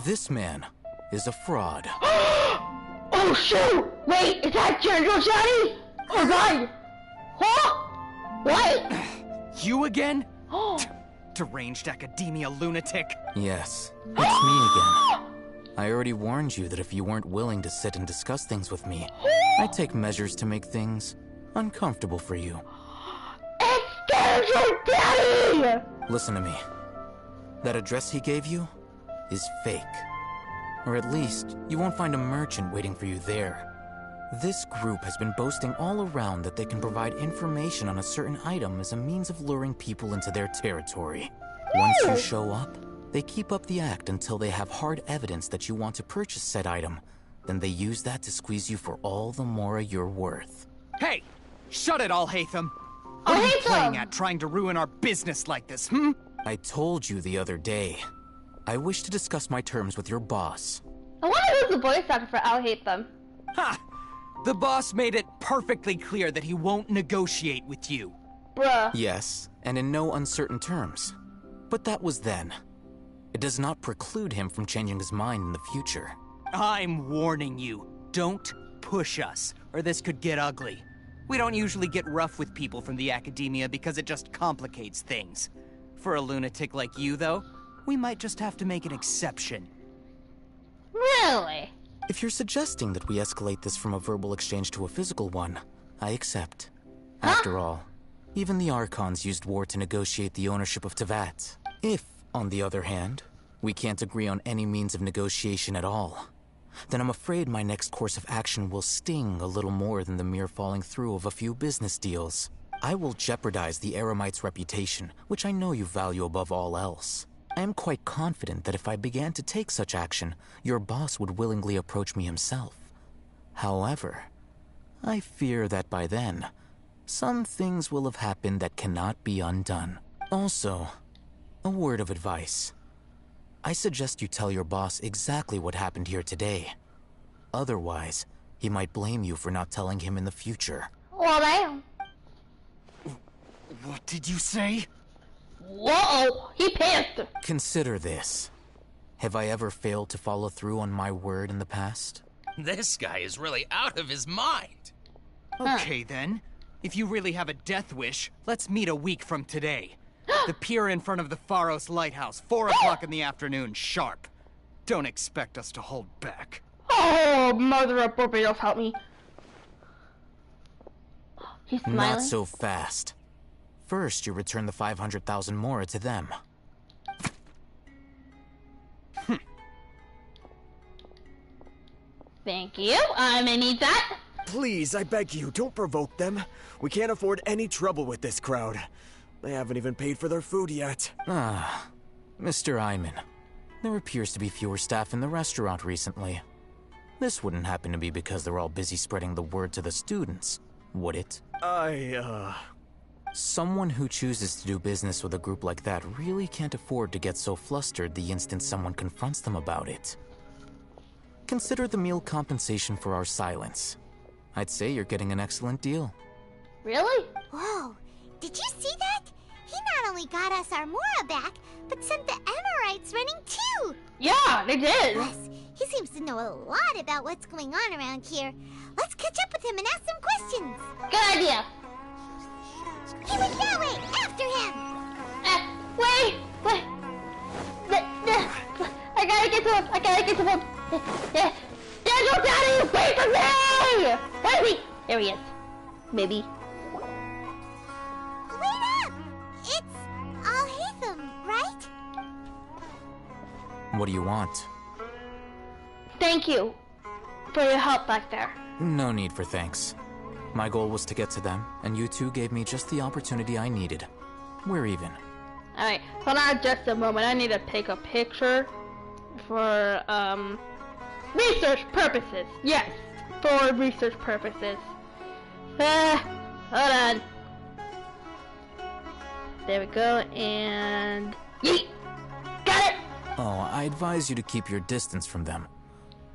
This man is a fraud. Oh shoot! Wait, is that General Johnny? Oh god! Huh? What? You again? Deranged Academia lunatic. Yes, it's me again. I already warned you that if you weren't willing to sit and discuss things with me, I'd take measures to make things uncomfortable for you. It's General Daddy! Listen to me. That address he gave you is fake. Or at least, you won't find a merchant waiting for you there. This group has been boasting all around that they can provide information on a certain item as a means of luring people into their territory. Once you show up, they keep up the act until they have hard evidence that you want to purchase said item. Then they use that to squeeze you for all the more you're worth. Hey! Shut it, Alhaitham! What are you playing at, trying to ruin our business like this, hmm? I told you the other day. I wish to discuss my terms with your boss. I wonder who's the voice actor for Alhaitham. Ha! The boss made it perfectly clear that he won't negotiate with you. Bruh. Yes, and in no uncertain terms. But that was then. It does not preclude him from changing his mind in the future. I'm warning you. Don't push us, or this could get ugly. We don't usually get rough with people from the Academia because it just complicates things. For a lunatic like you, though, we might just have to make an exception. Really? If you're suggesting that we escalate this from a verbal exchange to a physical one, I accept. After all, even the Archons used war to negotiate the ownership of Tevat. If, on the other hand, We can't agree on any means of negotiation at all. Then I'm afraid my next course of action will sting a little more than the mere falling through of a few business deals. I will jeopardize the Eremite's reputation, which I know you value above all else. I am quite confident that if I began to take such action, your boss would willingly approach me himself. However, I fear that by then, some things will have happened that cannot be undone. Also, a word of advice. I suggest you tell your boss exactly what happened here today. Otherwise, he might blame you for not telling him in the future. Well, damn. What did you say? Whoa, he pissed. Consider this. Have I ever failed to follow through on my word in the past? This guy is really out of his mind. Okay, then. If you really have a death wish, let's meet a week from today. The pier in front of the Pharos Lighthouse, 4 o'clock in the afternoon, sharp. Don't expect us to hold back. Oh, mother of Barbados, help me. He's smiling. Not so fast. First, you return the 500,000 mora to them. Thank you. I may need that. Please, I beg you, don't provoke them. We can't afford any trouble with this crowd. They haven't even paid for their food yet. Ah, Mr. Iman. There appears to be fewer staff in the restaurant recently. This wouldn't happen to be because they're all busy spreading the word to the students, would it? Someone who chooses to do business with a group like that really can't afford to get so flustered the instant someone confronts them about it. Consider the meal compensation for our silence. I'd say you're getting an excellent deal. Really? Whoa, did you see that? He not only got us our Mora back, but sent the Emirites running too! Yeah, they did! Yes, he seems to know a lot about what's going on around here. Let's catch up with him and ask some questions! Good idea! He went that way! After him! Wait! I gotta get to him! I gotta get to him! Daniel, Daddy! Wait for me! Where is he? There he is. Maybe. Wait up! It's Al-Haytham, right? What do you want? Thank you for your help back there. No need for thanks. My goal was to get to them, and you two gave me just the opportunity I needed. We're even. Alright, hold on just a moment. I need to take a picture for, research purposes. Yes, for research purposes. Hold on. There we go, and... Yeet! Got it! Oh, I advise you to keep your distance from them.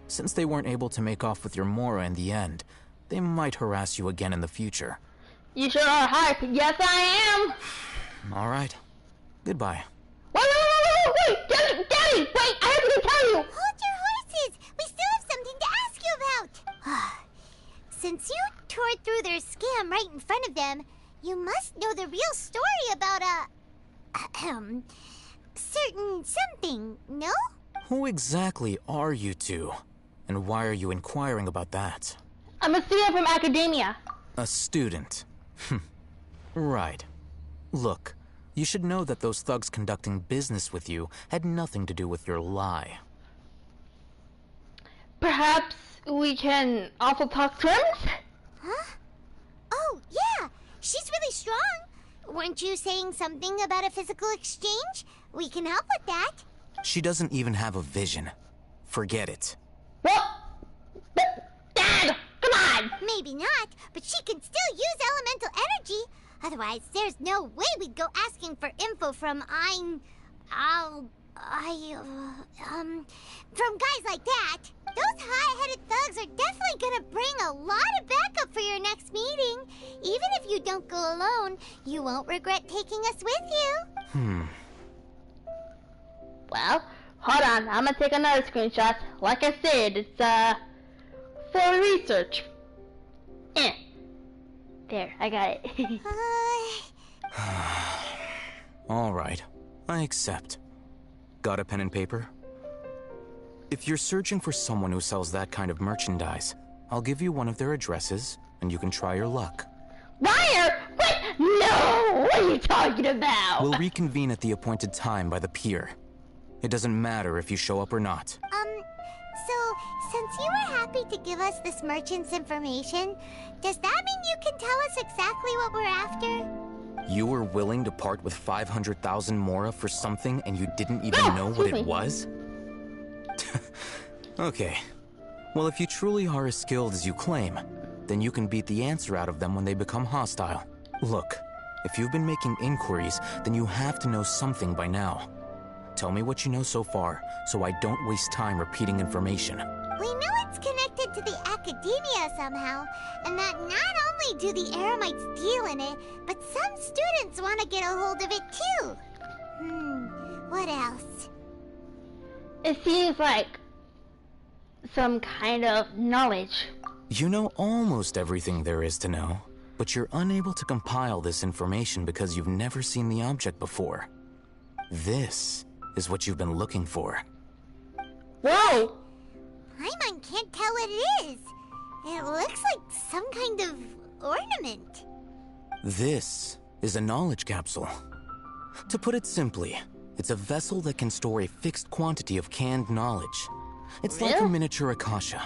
Since they weren't able to make off with your Mora in the end, they might harass you again in the future. You sure are hype. Yes, I am. All right. Goodbye. Wait! Daddy! Wait! I have to tell you! Hold your horses! We still have something to ask you about! Since you tore through their scam right in front of them, you must know the real story about certain something, no? Who exactly are you two? And why are you inquiring about that? I'm a student from academia. A student? Right. Look, you should know that those thugs conducting business with you had nothing to do with your lie. Perhaps we can also talk terms? Huh? Oh, yeah! She's really strong! Weren't you saying something about a physical exchange? We can help with that. She doesn't even have a vision. Forget it. What? Dad! Come on! Maybe not, but she can still use elemental energy. Otherwise, there's no way we'd go asking for info from from guys like that. Those high-headed thugs are definitely gonna bring a lot of backup for your next meeting. Even if you don't go alone, you won't regret taking us with you. Well, hold on. I'm gonna take another screenshot. Like I said, it's, for research. There, I got it. All right, I accept. Got a pen and paper? If you're searching for someone who sells that kind of merchandise, I'll give you one of their addresses, and you can try your luck. Liar! What? No! What are you talking about? We'll reconvene at the appointed time by the pier. It doesn't matter if you show up or not. So, since you were happy to give us this merchant's information, does that mean you can tell us exactly what we're after? You were willing to part with 500,000 mora for something and you didn't even know what it was? Okay. Well, if you truly are as skilled as you claim, then you can beat the answer out of them when they become hostile. Look, if you've been making inquiries, then you have to know something by now. Tell me what you know so far, so I don't waste time repeating information. We know it's connected to the Academia somehow, and that not only do the Eremites deal in it, but some students want to get a hold of it too. What else? It seems like some kind of knowledge. You know almost everything there is to know, but you're unable to compile this information because you've never seen the object before. This is what you've been looking for. Whoa! Paimon can't tell what it is. It looks like some kind of ornament. This is a knowledge capsule. To put it simply, it's a vessel that can store a fixed quantity of canned knowledge. It's like a miniature Akasha.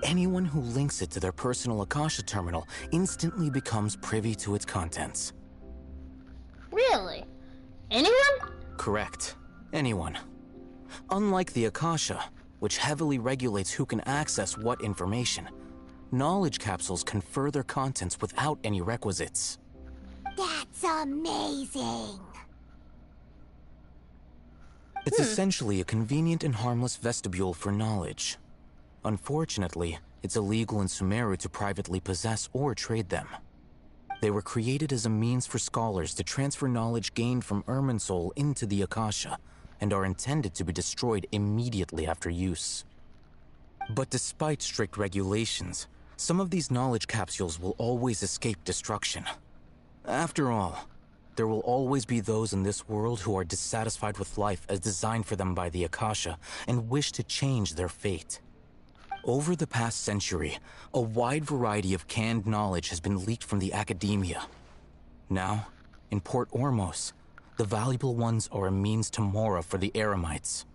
Anyone who links it to their personal Akasha Terminal instantly becomes privy to its contents. Really? Anyone? Correct. Anyone. Unlike the Akasha, which heavily regulates who can access what information, knowledge capsules confer their contents without any requisites. That's amazing! It's essentially a convenient and harmless vestibule for knowledge. Unfortunately, it's illegal in Sumeru to privately possess or trade them. They were created as a means for scholars to transfer knowledge gained from Irminsul into the Akasha, and are intended to be destroyed immediately after use. But despite strict regulations, some of these knowledge capsules will always escape destruction. After all, there will always be those in this world who are dissatisfied with life as designed for them by the Akasha and wish to change their fate. Over the past century, a wide variety of canned knowledge has been leaked from the Academia. Now, in Port Ormos, the valuable ones are a means to mora for the Eremites.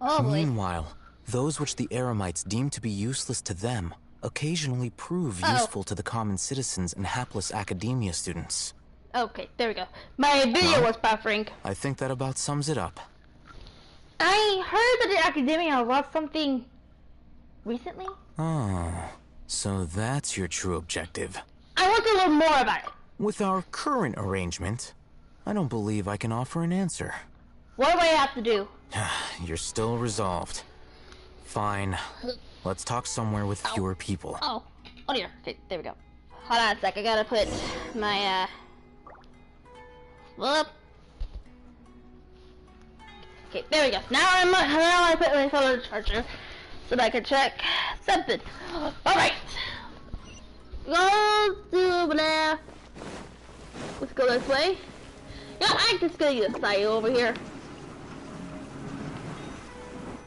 Meanwhile, those which the Eremites deem to be useless to them occasionally prove useful to the common citizens and hapless Academia students. Okay, there we go. My video was buffering. I think that about sums it up. I heard that the Academia lost something recently. Oh, so that's your true objective. I want to learn more about it. With our current arrangement, I don't believe I can offer an answer. What do I have to do? You're still resolved. Fine. Let's talk somewhere with fewer people. Oh dear. Okay, there we go. Hold on a sec. I gotta put my whoop. Okay, there we go. Now I put my phone on the charger so that I can check something. All right. Let's go this way. Yeah, I'm just gonna use Sai over here.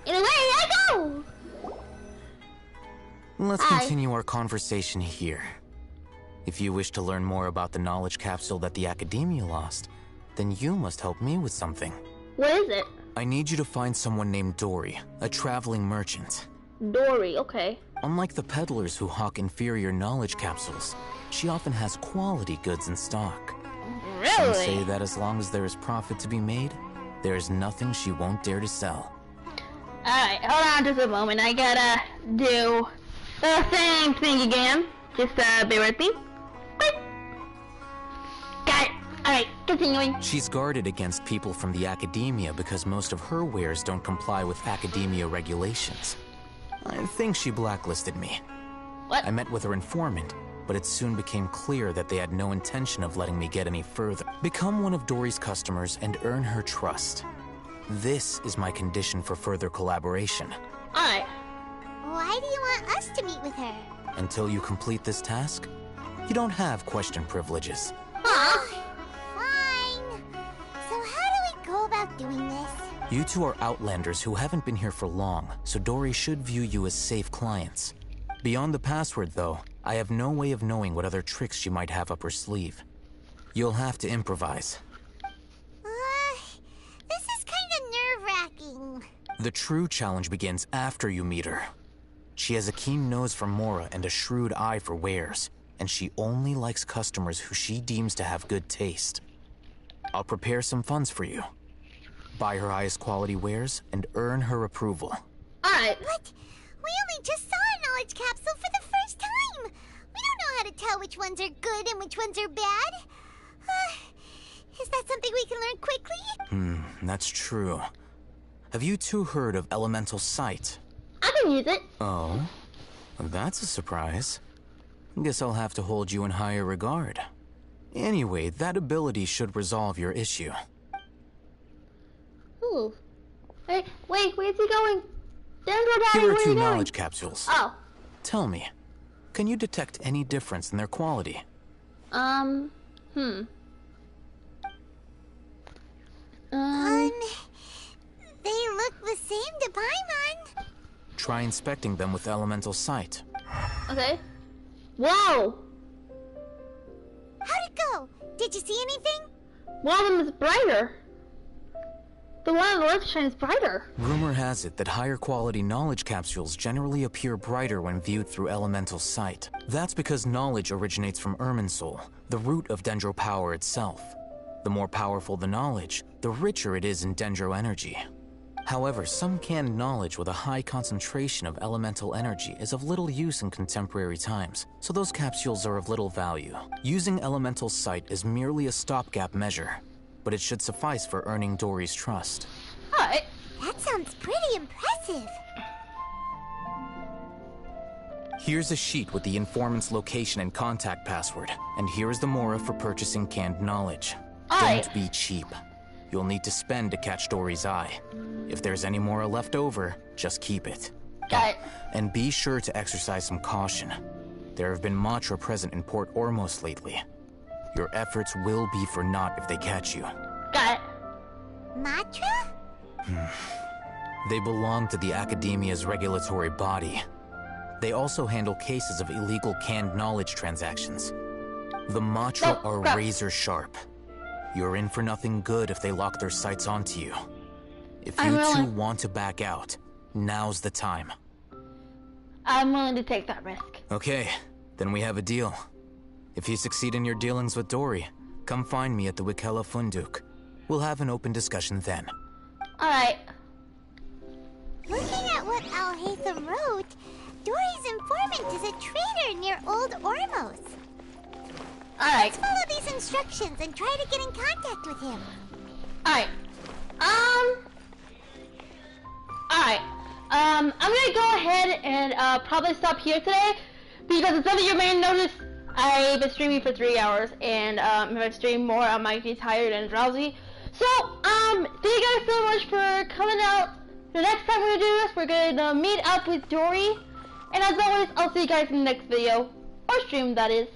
Anyway, I go! Let's continue our conversation here. If you wish to learn more about the knowledge capsule that the Academia lost, then you must help me with something. What is it? I need you to find someone named Dory, a traveling merchant. Dory, okay. Unlike the peddlers who hawk inferior knowledge capsules, she often has quality goods in stock. Really? Some say that as long as there is profit to be made, there is nothing she won't dare to sell. Alright, hold on just a moment. I gotta do the same thing again. Just bear with me. Got it. Alright, continuing. She's guarded against people from the Academia because most of her wares don't comply with Academia regulations. I think she blacklisted me. What? I met with her informant, but it soon became clear that they had no intention of letting me get any further. Become one of Dory's customers and earn her trust. This is my condition for further collaboration. Alright. Why do you want us to meet with her? Until you complete this task, you don't have question privileges. Fine. So how do we go about doing this? You two are outlanders who haven't been here for long, so Dory should view you as safe clients. Beyond the password, though, I have no way of knowing what other tricks she might have up her sleeve. You'll have to improvise. This is kind of nerve-wracking. The true challenge begins after you meet her. She has a keen nose for Mora and a shrewd eye for wares, and she only likes customers who she deems to have good taste. I'll prepare some funds for you. Buy her highest quality wares and earn her approval. Alright. What? We only just saw a knowledge capsule for the first time. We don't know how to tell which ones are good and which ones are bad. Is that something we can learn quickly? That's true. Have you two heard of elemental sight? I can use it. Oh? That's a surprise. Guess I'll have to hold you in higher regard. Anyway, that ability should resolve your issue. Ooh. Hey, wait, where's he going? Daddy, Here are where 2 you going? knowledge capsules. Oh. Tell me, can you detect any difference in their quality? They look the same to Paimon. Try inspecting them with elemental sight. Okay. Whoa! How'd it go? Did you see anything? One of them is brighter. The one on the left shines brighter. Rumor has it that higher quality knowledge capsules generally appear brighter when viewed through elemental sight. That's because knowledge originates from Irminsul, the root of Dendro power itself. The more powerful the knowledge, the richer it is in Dendro energy. However, some canned knowledge with a high concentration of elemental energy is of little use in contemporary times, so those capsules are of little value. Using elemental sight is merely a stopgap measure, but it should suffice for earning Dory's trust. Alright. That sounds pretty impressive. Here's a sheet with the informant's location and contact password, and here's the Mora for purchasing canned knowledge. Don't be cheap. You'll need to spend to catch Dory's eye. If there's any Mora left over, just keep it. Got it. And be sure to exercise some caution. There have been Matra present in Port Ormos lately. Your efforts will be for naught if they catch you. Got it. Matra? They belong to the Academia's regulatory body. They also handle cases of illegal canned knowledge transactions. The Matra are razor sharp. You're in for nothing good if they lock their sights onto you. If you two want to back out, now's the time. I'm willing to take that risk. Okay, then we have a deal. If you succeed in your dealings with Dory, come find me at the Wikela Funduk. We'll have an open discussion then. Alright. Looking at what Al-Haytham wrote, Dory's informant is a traitor near Old Ormos. Alright. Let's follow these instructions and try to get in contact with him. Alright. I'm gonna go ahead and probably stop here today because it's something you may notice. I've been streaming for 3 hours, and if I stream more, I might be tired and drowsy. So, thank you guys so much for coming out. The next time we do this, we're gonna meet up with Dory, and as always, I'll see you guys in the next video or stream, that is.